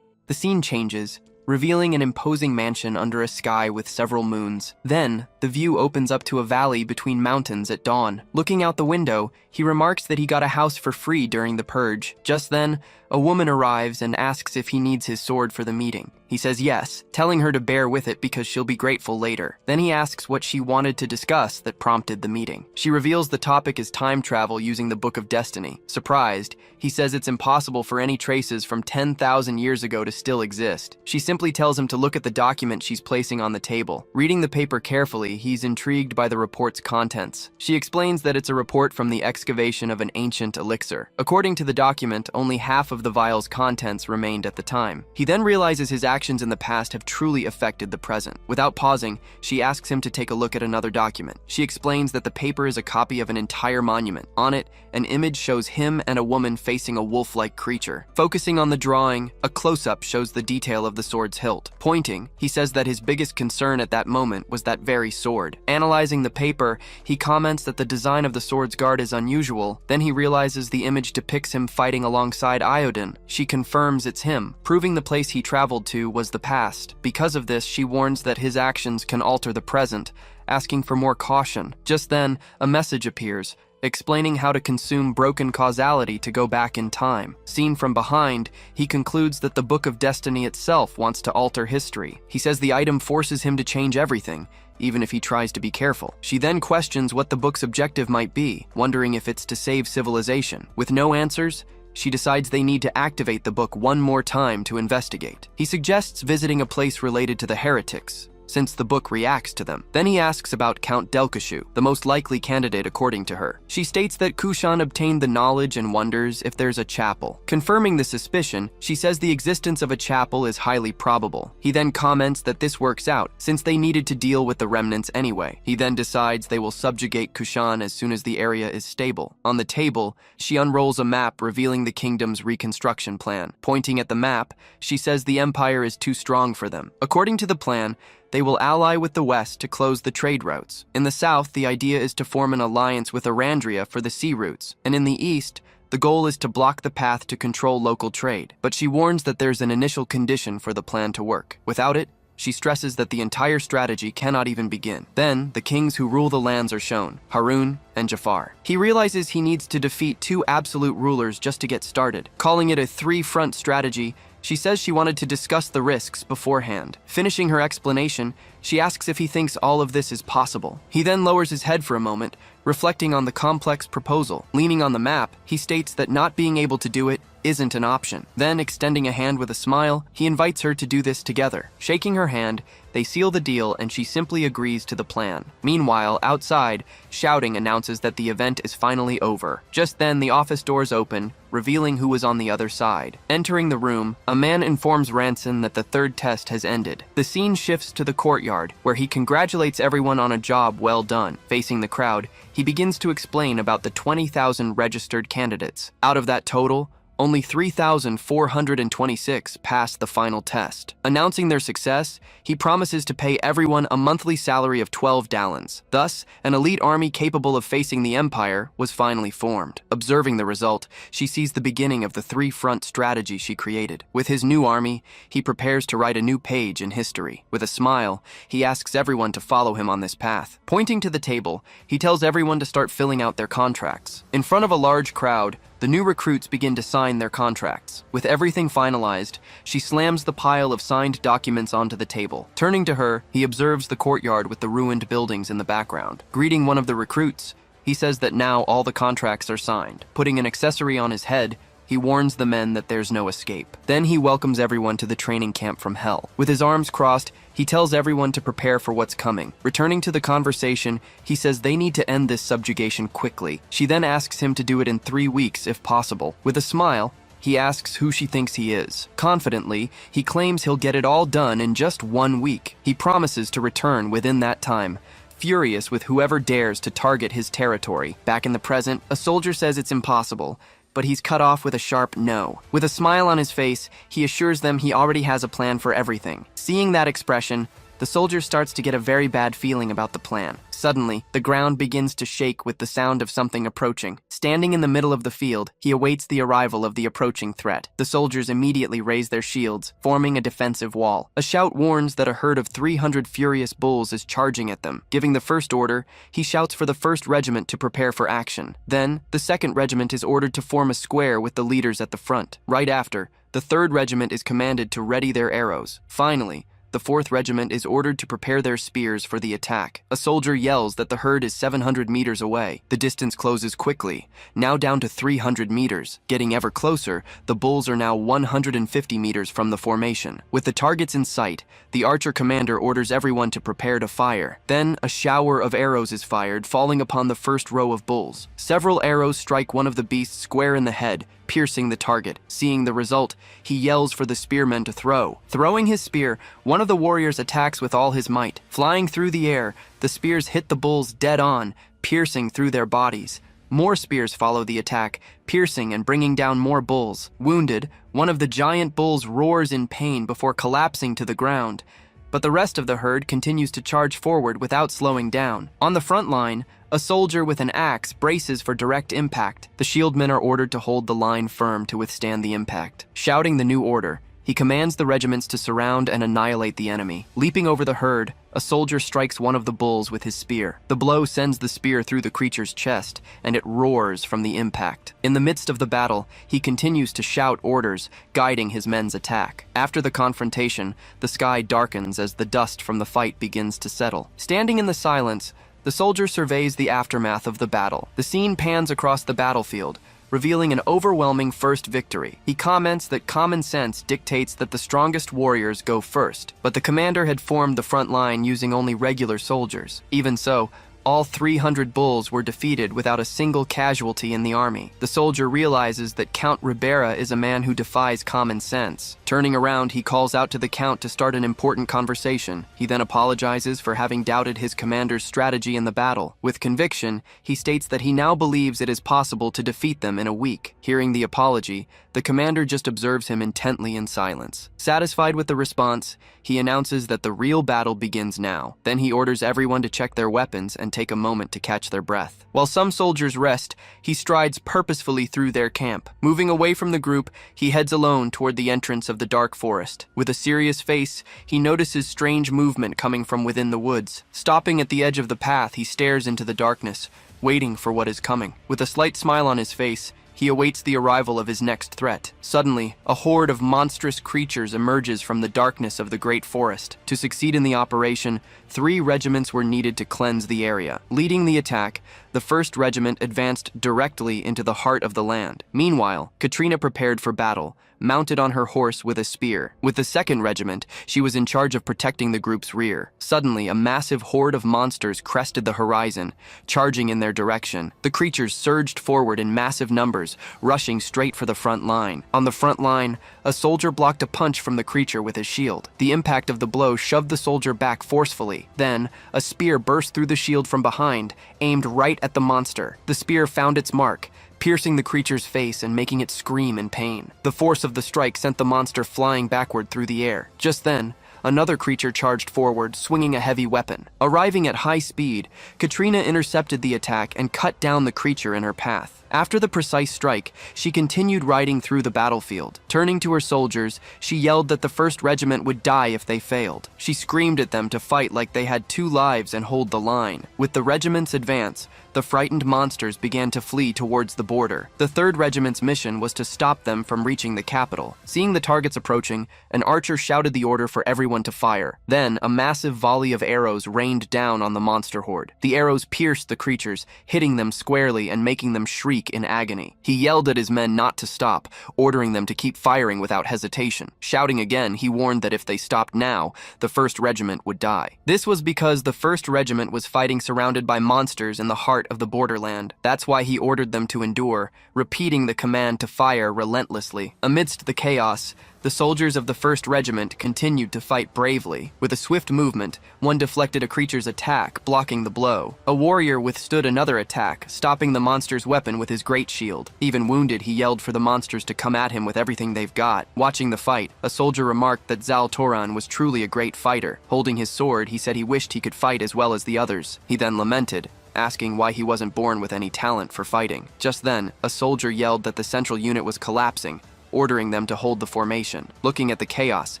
The scene changes, revealing an imposing mansion under a sky with several moons. Then, the view opens up to a valley between mountains at dawn. Looking out the window, he remarks that he got a house for free during the purge. Just then, a woman arrives and asks if he needs his sword for the meeting. He says yes, telling her to bear with it because she'll be grateful later. Then he asks what she wanted to discuss that prompted the meeting. She reveals the topic is time travel using the Book of Destiny. Surprised, he says it's impossible for any traces from 10,000 years ago to still exist. She simply tells him to look at the document she's placing on the table. Reading the paper carefully, he's intrigued by the report's contents. She explains that it's a report from the excavation of an ancient elixir. According to the document, only half of the vial's contents remained at the time. He then realizes his actions in the past have truly affected the present. Without pausing, she asks him to take a look at another document. She explains that the paper is a copy of an entire monument. On it, an image shows him and a woman facing a wolf-like creature. Focusing on the drawing, a close-up shows the detail of the sword's hilt. Pointing, he says that his biggest concern at that moment was that very sword. Analyzing the paper, he comments that the design of the sword's guard is unusual. Then he realizes the image depicts him fighting alongside Iodin. She confirms it's him, proving the place he traveled to was the past. Because of this, she warns that his actions can alter the present, asking for more caution. Just then, a message appears, explaining how to consume broken causality to go back in time. Seen from behind, he concludes that the Book of Destiny itself wants to alter history. He says the item forces him to change everything, even if he tries to be careful. She then questions what the book's objective might be, wondering if it's to save civilization. With no answers, she decides they need to activate the book one more time to investigate. He suggests visiting a place related to the heretics, since the book reacts to them. Then he asks about Count Delkashu, the most likely candidate according to her. She states that Kushan obtained the knowledge and wonders if there's a chapel. Confirming the suspicion, she says the existence of a chapel is highly probable. He then comments that this works out, since they needed to deal with the remnants anyway. He then decides they will subjugate Kushan as soon as the area is stable. On the table, she unrolls a map revealing the kingdom's reconstruction plan. Pointing at the map, she says the empire is too strong for them. According to the plan, they will ally with the West to close the trade routes. In the South, the idea is to form an alliance with Arandria for the sea routes. And in the East, the goal is to block the path to control local trade. But she warns that there's an initial condition for the plan to work. Without it, she stresses that the entire strategy cannot even begin. Then, the kings who rule the lands are shown, Harun and Jafar. He realizes he needs to defeat 2 absolute rulers just to get started. Calling it a 3-front strategy, she says she wanted to discuss the risks beforehand. Finishing her explanation, she asks if he thinks all of this is possible. He then lowers his head for a moment, reflecting on the complex proposal. Leaning on the map, he states that not being able to do it isn't an option. Then, extending a hand with a smile, he invites her to do this together. Shaking her hand, they seal the deal and she simply agrees to the plan. Meanwhile, outside, shouting announces that the event is finally over. Just then, the office doors open, revealing who was on the other side. Entering the room, a man informs Ranson that the 3rd test has ended. The scene shifts to the courtyard, where he congratulates everyone on a job well done. Facing the crowd, he begins to explain about the 20,000 registered candidates. Out of that total, only 3,426 passed the final test. Announcing their success, he promises to pay everyone a monthly salary of 12 dalens. Thus, an elite army capable of facing the Empire was finally formed. Observing the result, she sees the beginning of the 3-front strategy she created. With his new army, he prepares to write a new page in history. With a smile, he asks everyone to follow him on this path. Pointing to the table, he tells everyone to start filling out their contracts. In front of a large crowd, The new recruits begin to sign their contracts. With everything finalized, she slams the pile of signed documents onto the table. Turning to her, he observes the courtyard with the ruined buildings in the background. Greeting one of the recruits, he says that now all the contracts are signed. Putting an accessory on his head, he warns the men that there's no escape. Then he welcomes everyone to the training camp from hell. With his arms crossed, he tells everyone to prepare for what's coming. Returning to the conversation, he says they need to end this subjugation quickly. She then asks him to do it in 3 weeks if possible. With a smile, he asks who she thinks he is. Confidently, he claims he'll get it all done in just 1 week. He promises to return within that time, furious with whoever dares to target his territory. Back in the present, a soldier says it's impossible, but he's cut off with a sharp no. With a smile on his face, he assures them he already has a plan for everything. Seeing that expression, the soldier starts to get a very bad feeling about the plan. Suddenly, the ground begins to shake with the sound of something approaching. Standing in the middle of the field, he awaits the arrival of the approaching threat. The soldiers immediately raise their shields, forming a defensive wall. A shout warns that a herd of 300 furious bulls is charging at them. Giving the first order, he shouts for the 1st regiment to prepare for action. Then, the 2nd regiment is ordered to form a square with the leaders at the front. Right after, the 3rd regiment is commanded to ready their arrows. Finally, the 4th regiment is ordered to prepare their spears for the attack. A soldier yells that the herd is 700 meters away. The distance closes quickly, now down to 300 meters. Getting ever closer, the bulls are now 150 meters from the formation. With the targets in sight, the archer commander orders everyone to prepare to fire. Then, a shower of arrows is fired, falling upon the first row of bulls. Several arrows strike one of the beasts square in the head, piercing the target. Seeing the result, he yells for the spearmen to throw. Throwing his spear, one of the warriors attacks with all his might. Flying through the air, the spears hit the bulls dead on, piercing through their bodies. More spears follow the attack, piercing and bringing down more bulls. Wounded, one of the giant bulls roars in pain before collapsing to the ground. But the rest of the herd continues to charge forward without slowing down. On the front line, a soldier with an axe braces for direct impact. The shieldmen are ordered to hold the line firm to withstand the impact. Shouting the new order, he commands the regiments to surround and annihilate the enemy. Leaping over the herd, a soldier strikes one of the bulls with his spear. The blow sends the spear through the creature's chest, and it roars from the impact. In the midst of the battle, he continues to shout orders, guiding his men's attack. After the confrontation, the sky darkens as the dust from the fight begins to settle. Standing in the silence, the soldier surveys the aftermath of the battle. The scene pans across the battlefield, revealing an overwhelming first victory. He comments that common sense dictates that the strongest warriors go first, but the commander had formed the front line using only regular soldiers. Even so, all 300 bulls were defeated without a single casualty in the army. The soldier realizes that Count Ribera is a man who defies common sense. Turning around, he calls out to the Count to start an important conversation. He then apologizes for having doubted his commander's strategy in the battle. With conviction, he states that he now believes it is possible to defeat them in a week. Hearing the apology, the commander just observes him intently in silence. Satisfied with the response, he announces that the real battle begins now. Then he orders everyone to check their weapons and take a moment to catch their breath. While some soldiers rest, he strides purposefully through their camp. Moving away from the group, he heads alone toward the entrance of the dark forest. With a serious face, he notices strange movement coming from within the woods. Stopping at the edge of the path, he stares into the darkness, waiting for what is coming. With a slight smile on his face, he awaits the arrival of his next threat. Suddenly, a horde of monstrous creatures emerges from the darkness of the great forest. To succeed in the operation, 3 regiments were needed to cleanse the area. Leading the attack, the 1st regiment advanced directly into the heart of the land. Meanwhile, Katrina prepared for battle, mounted on her horse with a spear. With the 2nd regiment, she was in charge of protecting the group's rear. Suddenly, a massive horde of monsters crested the horizon, charging in their direction. The creatures surged forward in massive numbers, rushing straight for the front line. On the front line, a soldier blocked a punch from the creature with his shield. The impact of the blow shoved the soldier back forcefully. Then, a spear burst through the shield from behind, aimed right at the monster. The spear found its mark, piercing the creature's face and making it scream in pain. The force of the strike sent the monster flying backward through the air. Just then, another creature charged forward, swinging a heavy weapon. Arriving at high speed, Katrina intercepted the attack and cut down the creature in her path. After the precise strike, she continued riding through the battlefield. Turning to her soldiers, she yelled that the 1st regiment would die if they failed. She screamed at them to fight like they had 2 lives and hold the line. With the regiment's advance, the frightened monsters began to flee towards the border. The 3rd Regiment's mission was to stop them from reaching the capital. Seeing the targets approaching, an archer shouted the order for everyone to fire. Then, a massive volley of arrows rained down on the monster horde. The arrows pierced the creatures, hitting them squarely and making them shriek in agony. He yelled at his men not to stop, ordering them to keep firing without hesitation. Shouting again, he warned that if they stopped now, the 1st Regiment would die. This was because the 1st Regiment was fighting surrounded by monsters in the heart of the borderland. That's why he ordered them to endure, repeating the command to fire relentlessly. Amidst the chaos, the soldiers of the 1st Regiment continued to fight bravely. With a swift movement, one deflected a creature's attack, blocking the blow. A warrior withstood another attack, stopping the monster's weapon with his great shield. Even wounded, he yelled for the monsters to come at him with everything they've got. Watching the fight, a soldier remarked that Zal Toran was truly a great fighter. Holding his sword, he said he wished he could fight as well as the others. He then lamented, asking why he wasn't born with any talent for fighting. Just then, a soldier yelled that the central unit was collapsing, ordering them to hold the formation. Looking at the chaos,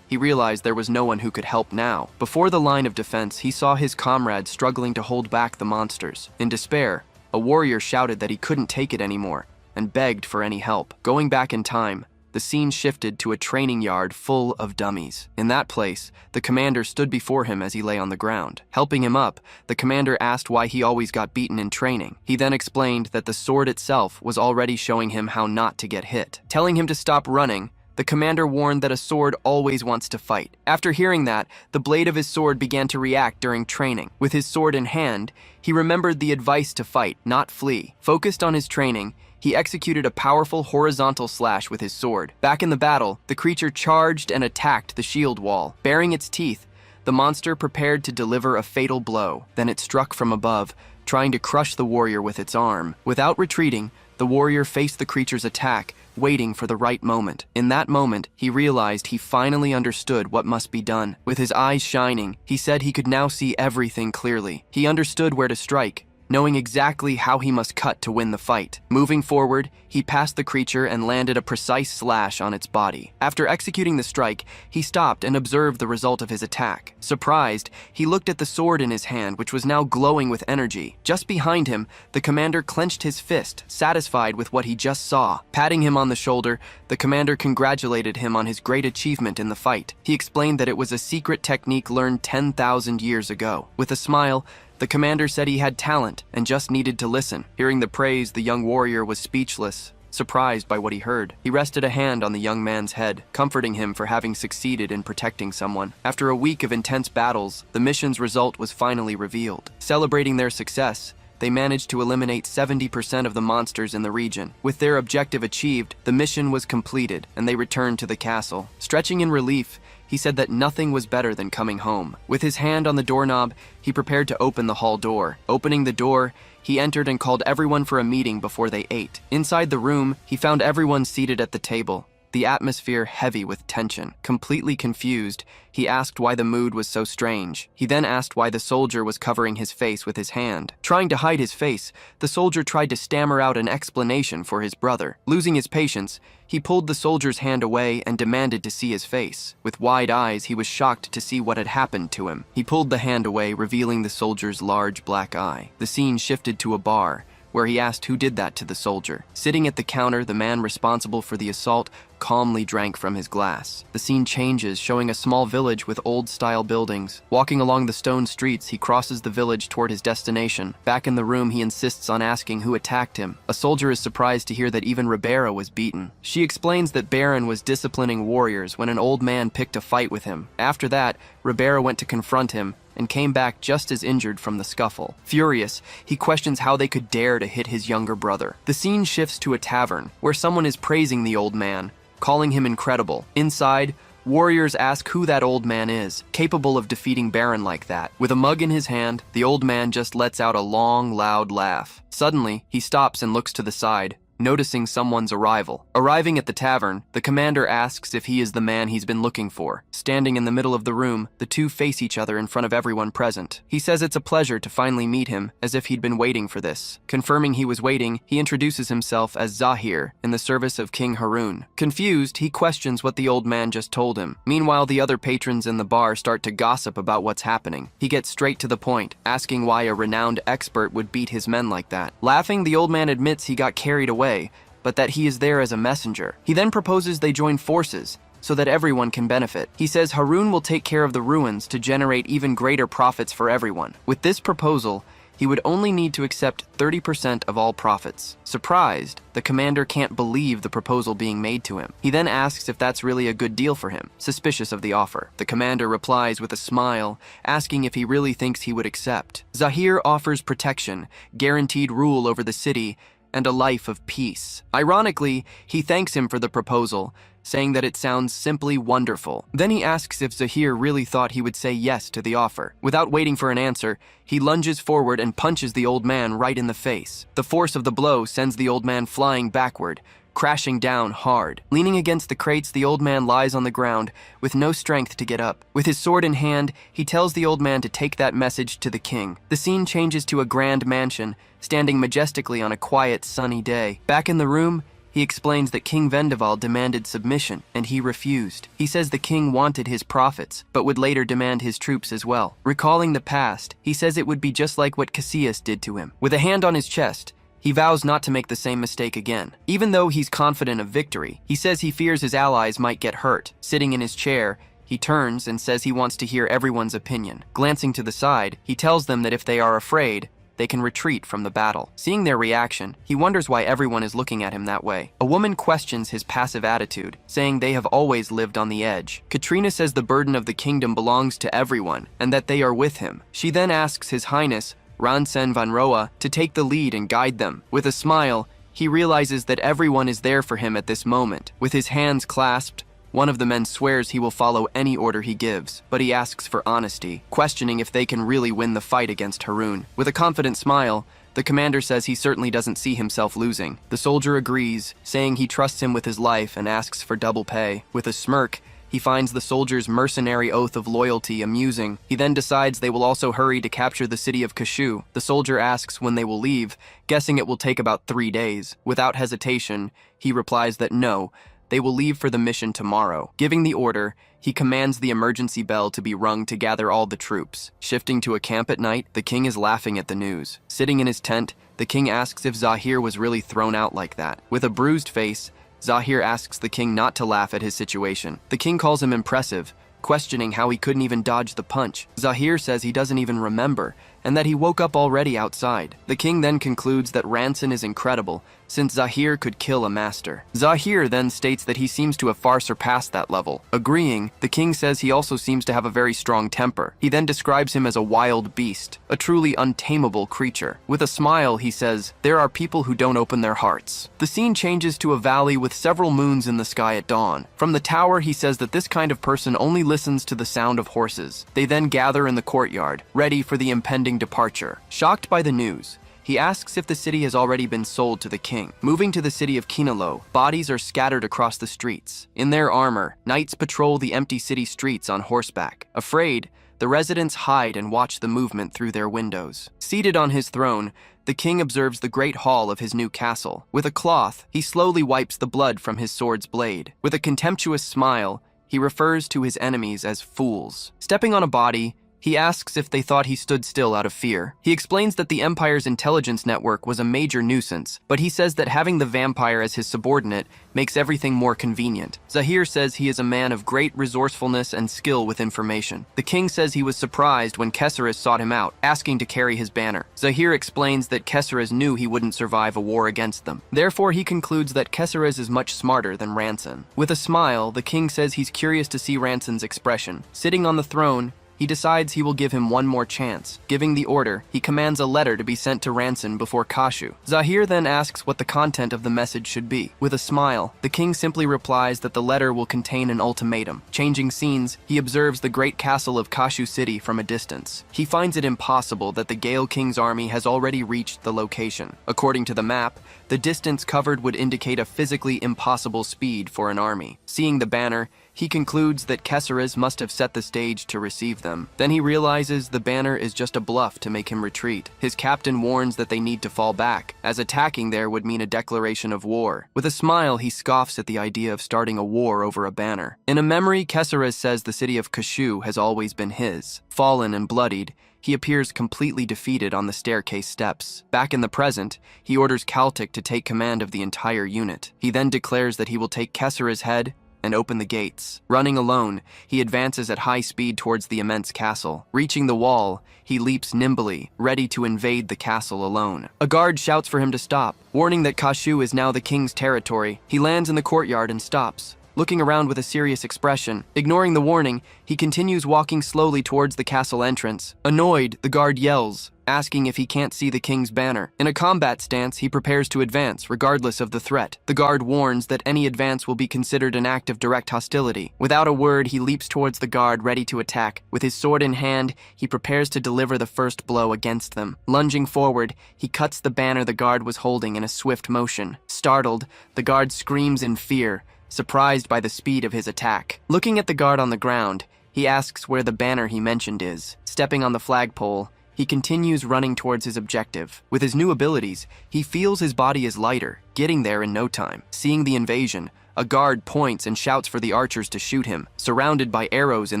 he realized there was no one who could help now. Before the line of defense, he saw his comrades struggling to hold back the monsters. In despair, a warrior shouted that he couldn't take it anymore and begged for any help. Going back in time, the scene shifted to a training yard full of dummies. In that place, the commander stood before him as he lay on the ground. Helping him up, the commander asked why he always got beaten in training. He then explained that the sword itself was already showing him how not to get hit. Telling him to stop running, the commander warned that a sword always wants to fight. After hearing that, the blade of his sword began to react during training. With his sword in hand, he remembered the advice to fight, not flee. Focused on his training, he executed a powerful horizontal slash with his sword. Back in the battle, the creature charged and attacked the shield wall. Baring its teeth, the monster prepared to deliver a fatal blow. Then it struck from above, trying to crush the warrior with its arm. Without retreating, the warrior faced the creature's attack, waiting for the right moment. In that moment, he realized he finally understood what must be done. With his eyes shining, he said he could now see everything clearly. He understood where to strike, knowing exactly how he must cut to win the fight. Moving forward, he passed the creature and landed a precise slash on its body. After executing the strike, he stopped and observed the result of his attack. Surprised, he looked at the sword in his hand, which was now glowing with energy. Just behind him, the commander clenched his fist, satisfied with what he just saw. Patting him on the shoulder, the commander congratulated him on his great achievement in the fight. He explained that it was a secret technique learned 10,000 years ago. With a smile, the commander said he had talent and just needed to listen. Hearing the praise, the young warrior was speechless, surprised by what he heard. He rested a hand on the young man's head, comforting him for having succeeded in protecting someone. After a week of intense battles, the mission's result was finally revealed. Celebrating their success, they managed to eliminate 70% of the monsters in the region. With their objective achieved, the mission was completed, and they returned to the castle. Stretching in relief, he said that nothing was better than coming home. With his hand on the doorknob, he prepared to open the hall door. Opening the door, he entered and called everyone for a meeting before they ate. Inside the room, he found everyone seated at the table, the atmosphere heavy with tension. Completely confused, he asked why the mood was so strange. He then asked why the soldier was covering his face with his hand. Trying to hide his face, the soldier tried to stammer out an explanation for his brother. Losing his patience, he pulled the soldier's hand away and demanded to see his face. With wide eyes, he was shocked to see what had happened to him. He pulled the hand away, revealing the soldier's large black eye. The scene shifted to a bar, where he asked who did that to the soldier. Sitting at the counter, the man responsible for the assault calmly drank from his glass. The scene changes, showing a small village with old-style buildings. Walking along the stone streets, he crosses the village toward his destination. Back in the room, he insists on asking who attacked him. A soldier is surprised to hear that even Ribera was beaten. She explains that Baron was disciplining warriors when an old man picked a fight with him. After that, Ribera went to confront him and came back just as injured from the scuffle. Furious, he questions how they could dare to hit his younger brother. The scene shifts to a tavern, where someone is praising the old man, calling him incredible. Inside, warriors ask who that old man is, capable of defeating Baron like that. With a mug in his hand, the old man just lets out a long, loud laugh. Suddenly, he stops and looks to the side, noticing someone's arrival. Arriving at the tavern, the commander asks if he is the man he's been looking for. Standing in the middle of the room, the two face each other in front of everyone present. He says it's a pleasure to finally meet him, as if he'd been waiting for this. Confirming he was waiting, he introduces himself as Zahir, in the service of King Harun. Confused, he questions what the old man just told him. Meanwhile, the other patrons in the bar start to gossip about what's happening. He gets straight to the point, asking why a renowned expert would beat his men like that. Laughing, the old man admits he got carried away, but that he is there as a messenger. He then proposes they join forces, so that everyone can benefit. He says Harun will take care of the ruins to generate even greater profits for everyone. With this proposal, he would only need to accept 30% of all profits. Surprised, the commander can't believe the proposal being made to him. He then asks if that's really a good deal for him, suspicious of the offer. The commander replies with a smile, asking if he really thinks he would accept. Zahir offers protection, guaranteed rule over the city, and a life of peace. Ironically, he thanks him for the proposal, saying that it sounds simply wonderful. Then he asks if Zahir really thought he would say yes to the offer. Without waiting for an answer, he lunges forward and punches the old man right in the face. The force of the blow sends the old man flying backward, crashing down hard. Leaning against the crates, the old man lies on the ground with no strength to get up. With his sword in hand, he tells the old man to take that message to the king. The scene changes to a grand mansion, standing majestically on a quiet, sunny day. Back in the room, he explains that King Vendaval demanded submission, and he refused. He says the king wanted his profits, but would later demand his troops as well. Recalling the past, he says it would be just like what Cassius did to him. With a hand on his chest, he vows not to make the same mistake again. Even though he's confident of victory, he says he fears his allies might get hurt. Sitting in his chair, he turns and says he wants to hear everyone's opinion. Glancing to the side, he tells them that if they are afraid, they can retreat from the battle. Seeing their reaction, he wonders why everyone is looking at him that way. A woman questions his passive attitude, saying they have always lived on the edge. Katrina says the burden of the kingdom belongs to everyone, and that they are with him. She then asks His Highness, Ransen van Roa, to take the lead and guide them. With a smile, he realizes that everyone is there for him at this moment. With his hands clasped, one of the men swears he will follow any order he gives, but he asks for honesty, questioning if they can really win the fight against Harun. With a confident smile, the commander says he certainly doesn't see himself losing. The soldier agrees, saying he trusts him with his life and asks for double pay. With a smirk, he finds the soldier's mercenary oath of loyalty amusing. He then decides they will also hurry to capture the city of Kashu. The soldier asks when they will leave, guessing it will take about 3 days. Without hesitation, he replies that no, they will leave for the mission tomorrow. Giving the order, he commands the emergency bell to be rung to gather all the troops. Shifting to a camp at night, the king is laughing at the news. Sitting in his tent, the king asks if Zahir was really thrown out like that. With a bruised face, Zahir asks the king not to laugh at his situation. The king calls him impressive, questioning how he couldn't even dodge the punch. Zahir says he doesn't even remember, and that he woke up already outside. The king then concludes that Ranson is incredible, since Zahir could kill a master. Zahir then states that he seems to have far surpassed that level. Agreeing, the king says he also seems to have a very strong temper. He then describes him as a wild beast, a truly untamable creature. With a smile, he says, "There are people who don't open their hearts." The scene changes to a valley with several moons in the sky at dawn. From the tower, he says that this kind of person only listens to the sound of horses. They then gather in the courtyard, ready for the impending departure. Shocked by the news, he asks if the city has already been sold to the king. Moving to the city of Kinalo, bodies are scattered across the streets. In their armor, knights patrol the empty city streets on horseback. Afraid, the residents hide and watch the movement through their windows. Seated on his throne, the king observes the great hall of his new castle. With a cloth, he slowly wipes the blood from his sword's blade. With a contemptuous smile, he refers to his enemies as fools. Stepping on a body, he asks if they thought he stood still out of fear. He explains that the Empire's intelligence network was a major nuisance, but he says that having the vampire as his subordinate makes everything more convenient. Zahir says he is a man of great resourcefulness and skill with information. The king says he was surprised when Kesseris sought him out, asking to carry his banner. Zahir explains that Kesseris knew he wouldn't survive a war against them. Therefore, he concludes that Kesseris is much smarter than Ranson. With a smile, the king says he's curious to see Ranson's expression. Sitting on the throne, he decides he will give him one more chance. Giving the order, he commands a letter to be sent to Ranson before Kashu. Zahir then asks what the content of the message should be. With a smile, the king simply replies that the letter will contain an ultimatum. Changing scenes, he observes the great castle of Kashu City from a distance. He finds it impossible that the Gale King's army has already reached the location. According to the map, the distance covered would indicate a physically impossible speed for an army. Seeing the banner, he concludes that Kesseres must have set the stage to receive them. Then he realizes the banner is just a bluff to make him retreat. His captain warns that they need to fall back, as attacking there would mean a declaration of war. With a smile, he scoffs at the idea of starting a war over a banner. In a memory, Kesseres says the city of Kashu has always been his. Fallen and bloodied, he appears completely defeated on the staircase steps. Back in the present, he orders Kaltik to take command of the entire unit. He then declares that he will take Kesseres' head and open the gates. Running alone, he advances at high speed towards the immense castle. Reaching the wall, he leaps nimbly, ready to invade the castle alone. A guard shouts for him to stop, warning that Kashu is now the king's territory. He lands in the courtyard and stops, looking around with a serious expression. Ignoring the warning, he continues walking slowly towards the castle entrance. Annoyed, the guard yells, asking if he can't see the king's banner. In a combat stance, he prepares to advance, regardless of the threat. The guard warns that any advance will be considered an act of direct hostility. Without a word, he leaps towards the guard, ready to attack. With his sword in hand, he prepares to deliver the first blow against them. Lunging forward, he cuts the banner the guard was holding in a swift motion. Startled, the guard screams in fear, surprised by the speed of his attack. Looking at the guard on the ground, he asks where the banner he mentioned is. Stepping on the flagpole, he continues running towards his objective. With his new abilities, he feels his body is lighter, getting there in no time. Seeing the invasion, a guard points and shouts for the archers to shoot him. Surrounded by arrows in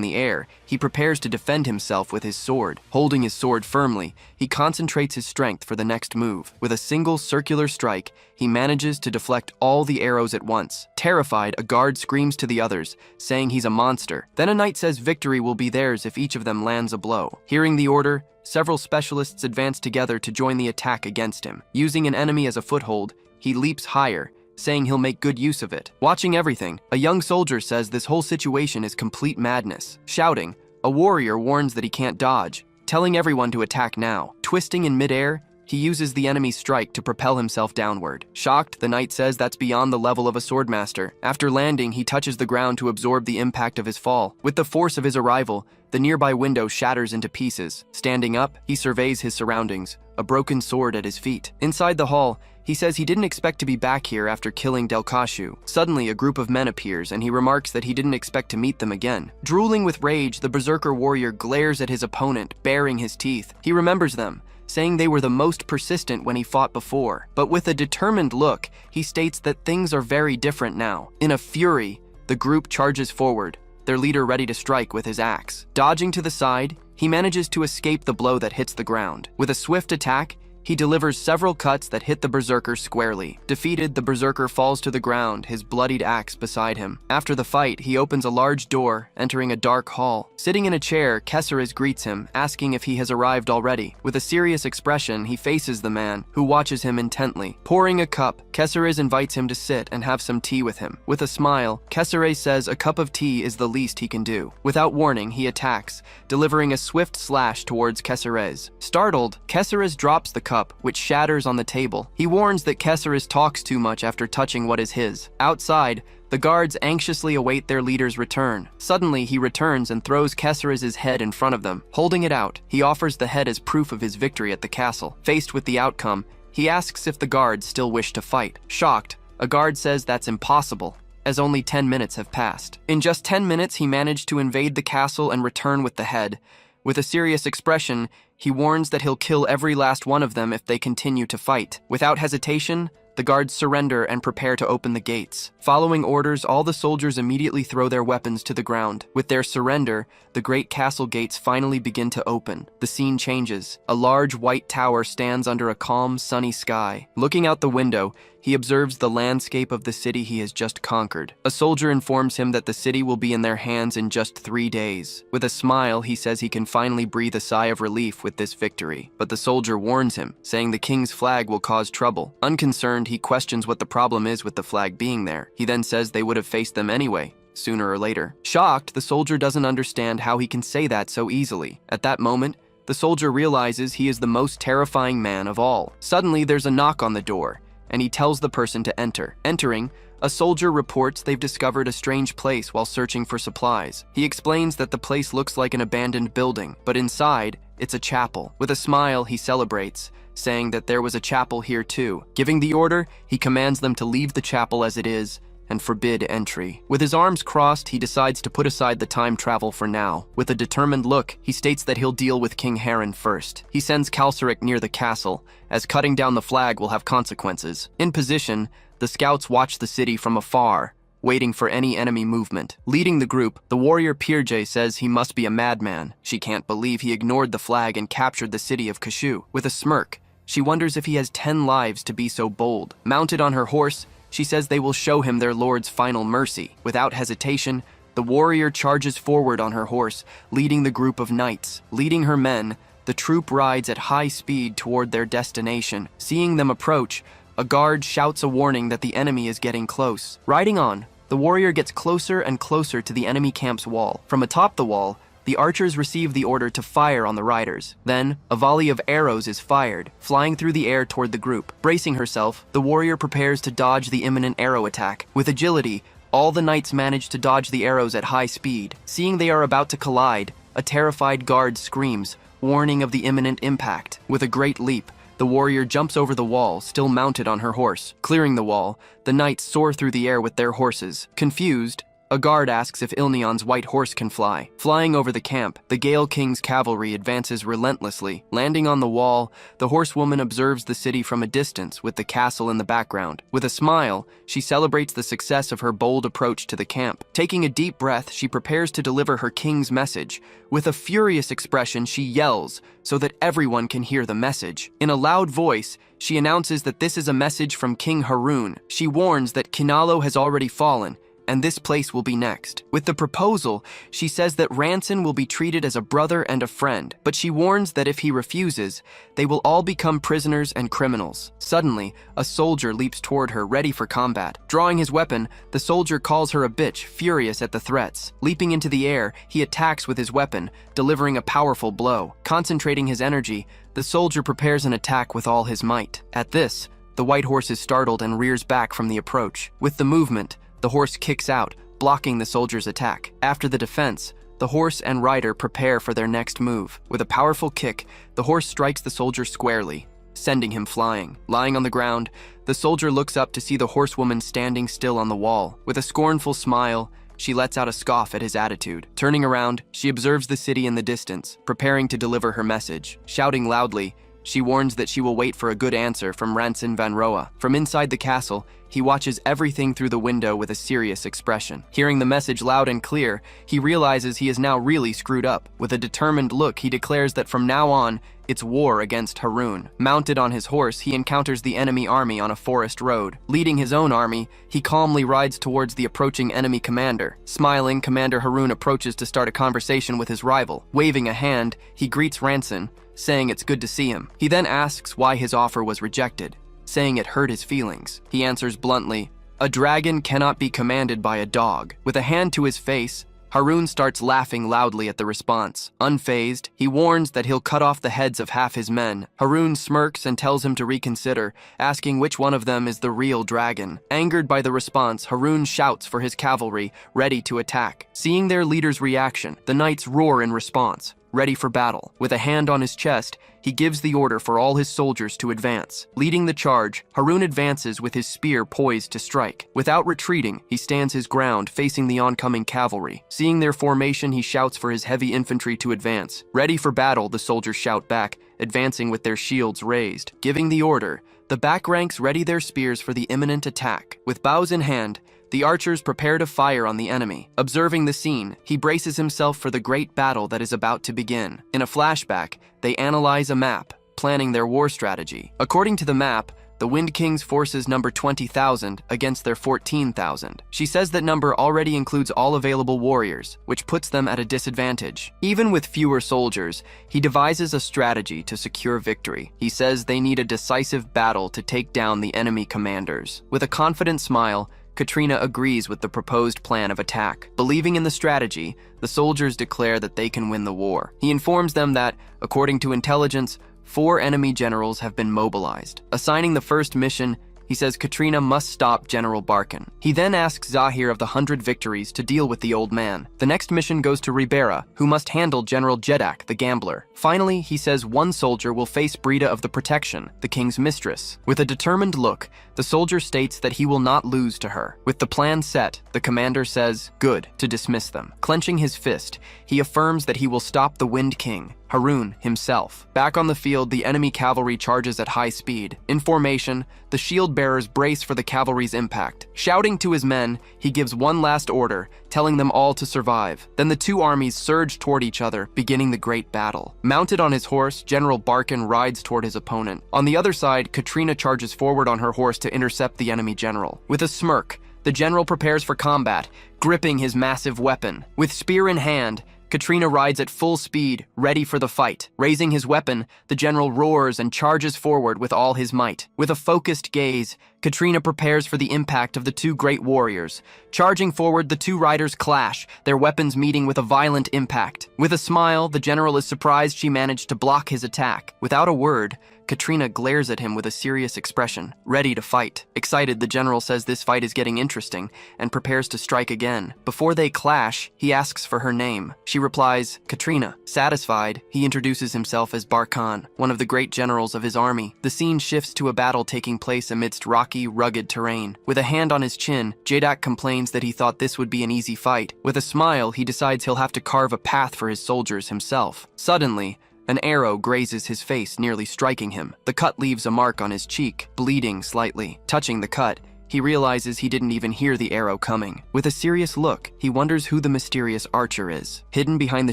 the air, he prepares to defend himself with his sword. Holding his sword firmly, he concentrates his strength for the next move. With a single circular strike, he manages to deflect all the arrows at once. Terrified, a guard screams to the others, saying he's a monster. Then a knight says victory will be theirs if each of them lands a blow. Hearing the order, several specialists advance together to join the attack against him. Using an enemy as a foothold, he leaps higher, saying he'll make good use of it. Watching everything, a young soldier says this whole situation is complete madness. Shouting, a warrior warns that he can't dodge, telling everyone to attack now. Twisting in midair, he uses the enemy's strike to propel himself downward. Shocked, the knight says that's beyond the level of a swordmaster. After landing, he touches the ground to absorb the impact of his fall. With the force of his arrival, the nearby window shatters into pieces. Standing up, he surveys his surroundings, a broken sword at his feet. Inside the hall, he says he didn't expect to be back here after killing Delkashu. Suddenly, a group of men appears, and he remarks that he didn't expect to meet them again. Drooling with rage, the berserker warrior glares at his opponent, baring his teeth. He remembers them, saying they were the most persistent when he fought before. But with a determined look, he states that things are very different now. In a fury, the group charges forward, their leader ready to strike with his axe. Dodging to the side, he manages to escape the blow that hits the ground. With a swift attack, he delivers several cuts that hit the berserker squarely. Defeated, the berserker falls to the ground, his bloodied axe beside him. After the fight, he opens a large door, entering a dark hall. Sitting in a chair, Kesseres greets him, asking if he has arrived already. With a serious expression, he faces the man, who watches him intently. Pouring a cup, Kesseres invites him to sit and have some tea with him. With a smile, Kesseres says a cup of tea is the least he can do. Without warning, he attacks, delivering a swift slash towards Kesseres. Startled, Kesseres drops the cup, which shatters on the table. He warns that Kesseres talks too much after touching what is his. Outside, the guards anxiously await their leader's return. Suddenly, he returns and throws Kesseres' head in front of them. Holding it out, he offers the head as proof of his victory at the castle. Faced with the outcome, he asks if the guards still wish to fight. Shocked, a guard says that's impossible, as only 10 minutes have passed. In just 10 minutes, he managed to invade the castle and return with the head. With a serious expression, he warns that he'll kill every last one of them if they continue to fight. Without hesitation, the guards surrender and prepare to open the gates. Following orders, all the soldiers immediately throw their weapons to the ground. With their surrender, the great castle gates finally begin to open. The scene changes. A large white tower stands under a calm, sunny sky. Looking out the window, he observes the landscape of the city he has just conquered. A soldier informs him that the city will be in their hands in just 3 days. With a smile, he says he can finally breathe a sigh of relief with this victory. But the soldier warns him, saying the king's flag will cause trouble. Unconcerned, he questions what the problem is with the flag being there. He then says they would have faced them anyway, sooner or later. Shocked, the soldier doesn't understand how he can say that so easily. At that moment, the soldier realizes he is the most terrifying man of all. Suddenly, there's a knock on the door, and he tells the person to enter. Entering, a soldier reports they've discovered a strange place while searching for supplies. He explains that the place looks like an abandoned building, but inside, it's a chapel. With a smile, he celebrates, saying that there was a chapel here too. Giving the order, he commands them to leave the chapel as it is and forbid entry. With his arms crossed, he decides to put aside the time travel for now. With a determined look, he states that he'll deal with King Heron first. He sends Kalsaric near the castle, as cutting down the flag will have consequences. In position, the scouts watch the city from afar, waiting for any enemy movement. Leading the group, the warrior Pirje says he must be a madman. She can't believe he ignored the flag and captured the city of Kashu. With a smirk, she wonders if he has 10 lives to be so bold. Mounted on her horse, she says they will show him their lord's final mercy. Without hesitation, the warrior charges forward on her horse, leading the group of knights. Leading her men, the troop rides at high speed toward their destination. Seeing them approach, a guard shouts a warning that the enemy is getting close. Riding on, the warrior gets closer and closer to the enemy camp's wall. From atop the wall, the archers receive the order to fire on the riders. Then, a volley of arrows is fired, flying through the air toward the group. Bracing herself, the warrior prepares to dodge the imminent arrow attack. With agility, all the knights manage to dodge the arrows at high speed. Seeing they are about to collide, a terrified guard screams, warning of the imminent impact. With a great leap, the warrior jumps over the wall, still mounted on her horse. Clearing the wall, the knights soar through the air with their horses. Confused, a guard asks if Ilneon's white horse can fly. Flying over the camp, the Gale King's cavalry advances relentlessly. Landing on the wall, the horsewoman observes the city from a distance with the castle in the background. With a smile, she celebrates the success of her bold approach to the camp. Taking a deep breath, she prepares to deliver her king's message. With a furious expression, she yells so that everyone can hear the message. In a loud voice, she announces that this is a message from King Harun. She warns that Kinalo has already fallen, and this place will be next. With the proposal, she says that Ranson will be treated as a brother and a friend, but she warns that if he refuses, they will all become prisoners and criminals. Suddenly, a soldier leaps toward her, ready for combat. Drawing his weapon, the soldier calls her a bitch, furious at the threats. Leaping into the air, he attacks with his weapon, delivering a powerful blow. Concentrating his energy, the soldier prepares an attack with all his might. At this, the white horse is startled and rears back from the approach. With the movement, the horse kicks out, blocking the soldier's attack. After the defense, the horse and rider prepare for their next move. With a powerful kick, the horse strikes the soldier squarely, sending him flying. Lying on the ground, the soldier looks up to see the horsewoman standing still on the wall. With a scornful smile, she lets out a scoff at his attitude. Turning around, she observes the city in the distance, preparing to deliver her message. Shouting loudly, she warns that she will wait for a good answer from Ranson Van Roa. From inside the castle, he watches everything through the window with a serious expression. Hearing the message loud and clear, he realizes he is now really screwed up. With a determined look, he declares that from now on, it's war against Harun. Mounted on his horse, he encounters the enemy army on a forest road. Leading his own army, he calmly rides towards the approaching enemy commander. Smiling, Commander Harun approaches to start a conversation with his rival. Waving a hand, he greets Ranson, saying it's good to see him. He then asks why his offer was rejected, saying it hurt his feelings. He answers bluntly, "A dragon cannot be commanded by a dog." With a hand to his face, Harun starts laughing loudly at the response. Unfazed, he warns that he'll cut off the heads of half his men. Harun smirks and tells him to reconsider, asking which one of them is the real dragon. Angered by the response, Harun shouts for his cavalry, ready to attack. Seeing their leader's reaction, the knights roar in response, ready for battle. With a hand on his chest, he gives the order for all his soldiers to advance. Leading the charge, Harun advances with his spear poised to strike. Without retreating, he stands his ground, facing the oncoming cavalry. Seeing their formation, he shouts for his heavy infantry to advance. Ready for battle, the soldiers shout back, advancing with their shields raised. Giving the order, the back ranks ready their spears for the imminent attack. With bows in hand, the archers prepare to fire on the enemy. Observing the scene, he braces himself for the great battle that is about to begin. In a flashback, they analyze a map, planning their war strategy. According to the map, the Wind King's forces number 20,000 against their 14,000. She says that number already includes all available warriors, which puts them at a disadvantage. Even with fewer soldiers, he devises a strategy to secure victory. He says they need a decisive battle to take down the enemy commanders. With a confident smile, Katrina agrees with the proposed plan of attack. Believing in the strategy, the soldiers declare that they can win the war. He informs them that, according to intelligence, 4 enemy generals have been mobilized. Assigning the first mission, he says Katrina must stop General Barkin. He then asks Zahir of the 100 victories to deal with the old man. The next mission goes to Ribera, who must handle General Jedak, the gambler. Finally, he says one soldier will face Brita of the Protection, the king's mistress. With a determined look, the soldier states that he will not lose to her. With the plan set, the commander says, "Good," to dismiss them. Clenching his fist, he affirms that he will stop the Wind King, Harun himself. Back on the field, the enemy cavalry charges at high speed. In formation, the shield bearers brace for the cavalry's impact. Shouting to his men, he gives one last order, telling them all to survive. Then the two armies surge toward each other, beginning the great battle. Mounted on his horse, General Barkin rides toward his opponent. On the other side, Katrina charges forward on her horse to intercept the enemy general. With a smirk, the general prepares for combat, gripping his massive weapon. With spear in hand, Katrina rides at full speed, ready for the fight. Raising his weapon, the general roars and charges forward with all his might. With a focused gaze, Katrina prepares for the impact of the two great warriors. Charging forward, the two riders clash, their weapons meeting with a violent impact. With a smile, the general is surprised she managed to block his attack. Without a word, Katrina glares at him with a serious expression, ready to fight. Excited, the general says this fight is getting interesting and prepares to strike again. Before they clash, he asks for her name. She replies, Katrina. Satisfied, he introduces himself as Barkan, one of the great generals of his army. The scene shifts to a battle taking place amidst rocky, rugged terrain. With a hand on his chin, Jedak complains that he thought this would be an easy fight. With a smile, he decides he'll have to carve a path for his soldiers himself. Suddenly, an arrow grazes his face, nearly striking him. The cut leaves a mark on his cheek, bleeding slightly. Touching the cut, he realizes he didn't even hear the arrow coming. With a serious look, he wonders who the mysterious archer is. Hidden behind the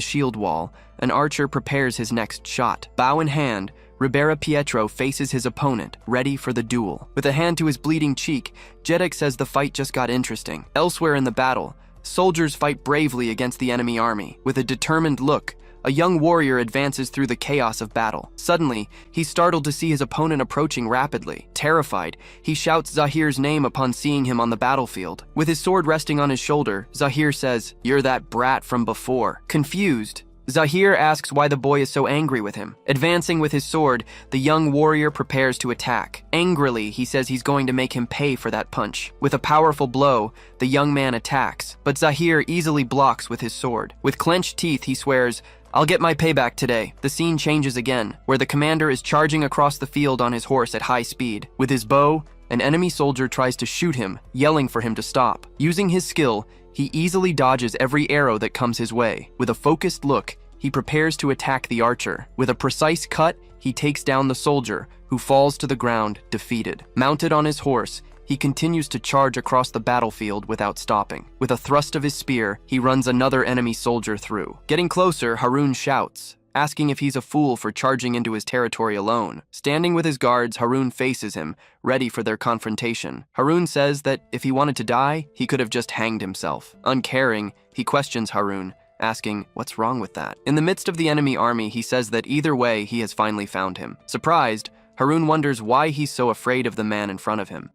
shield wall, an archer prepares his next shot. Bow in hand, Ribera Pietro faces his opponent, ready for the duel. With a hand to his bleeding cheek, Jedak says the fight just got interesting. Elsewhere in the battle, soldiers fight bravely against the enemy army. With a determined look, a young warrior advances through the chaos of battle. Suddenly, he's startled to see his opponent approaching rapidly. Terrified, he shouts Zahir's name upon seeing him on the battlefield. With his sword resting on his shoulder, Zahir says, "You're that brat from before." Confused, Zahir asks why the boy is so angry with him. Advancing with his sword, the young warrior prepares to attack. Angrily, he says he's going to make him pay for that punch. With a powerful blow, the young man attacks, but Zahir easily blocks with his sword. With clenched teeth, he swears, "I'll get my payback today." The scene changes again, where the commander is charging across the field on his horse at high speed. With his bow, an enemy soldier tries to shoot him, yelling for him to stop. Using his skill, he easily dodges every arrow that comes his way. With a focused look, he prepares to attack the archer. With a precise cut, he takes down the soldier, who falls to the ground, defeated. Mounted on his horse, he continues to charge across the battlefield without stopping. With a thrust of his spear, he runs another enemy soldier through. Getting closer, Harun shouts, asking if he's a fool for charging into his territory alone. Standing with his guards, Harun faces him, ready for their confrontation. Harun says that if he wanted to die, he could have just hanged himself. Uncaring, he questions Harun, asking, what's wrong with that? In the midst of the enemy army, he says that either way, he has finally found him. Surprised, Harun wonders why he's so afraid of the man in front of him.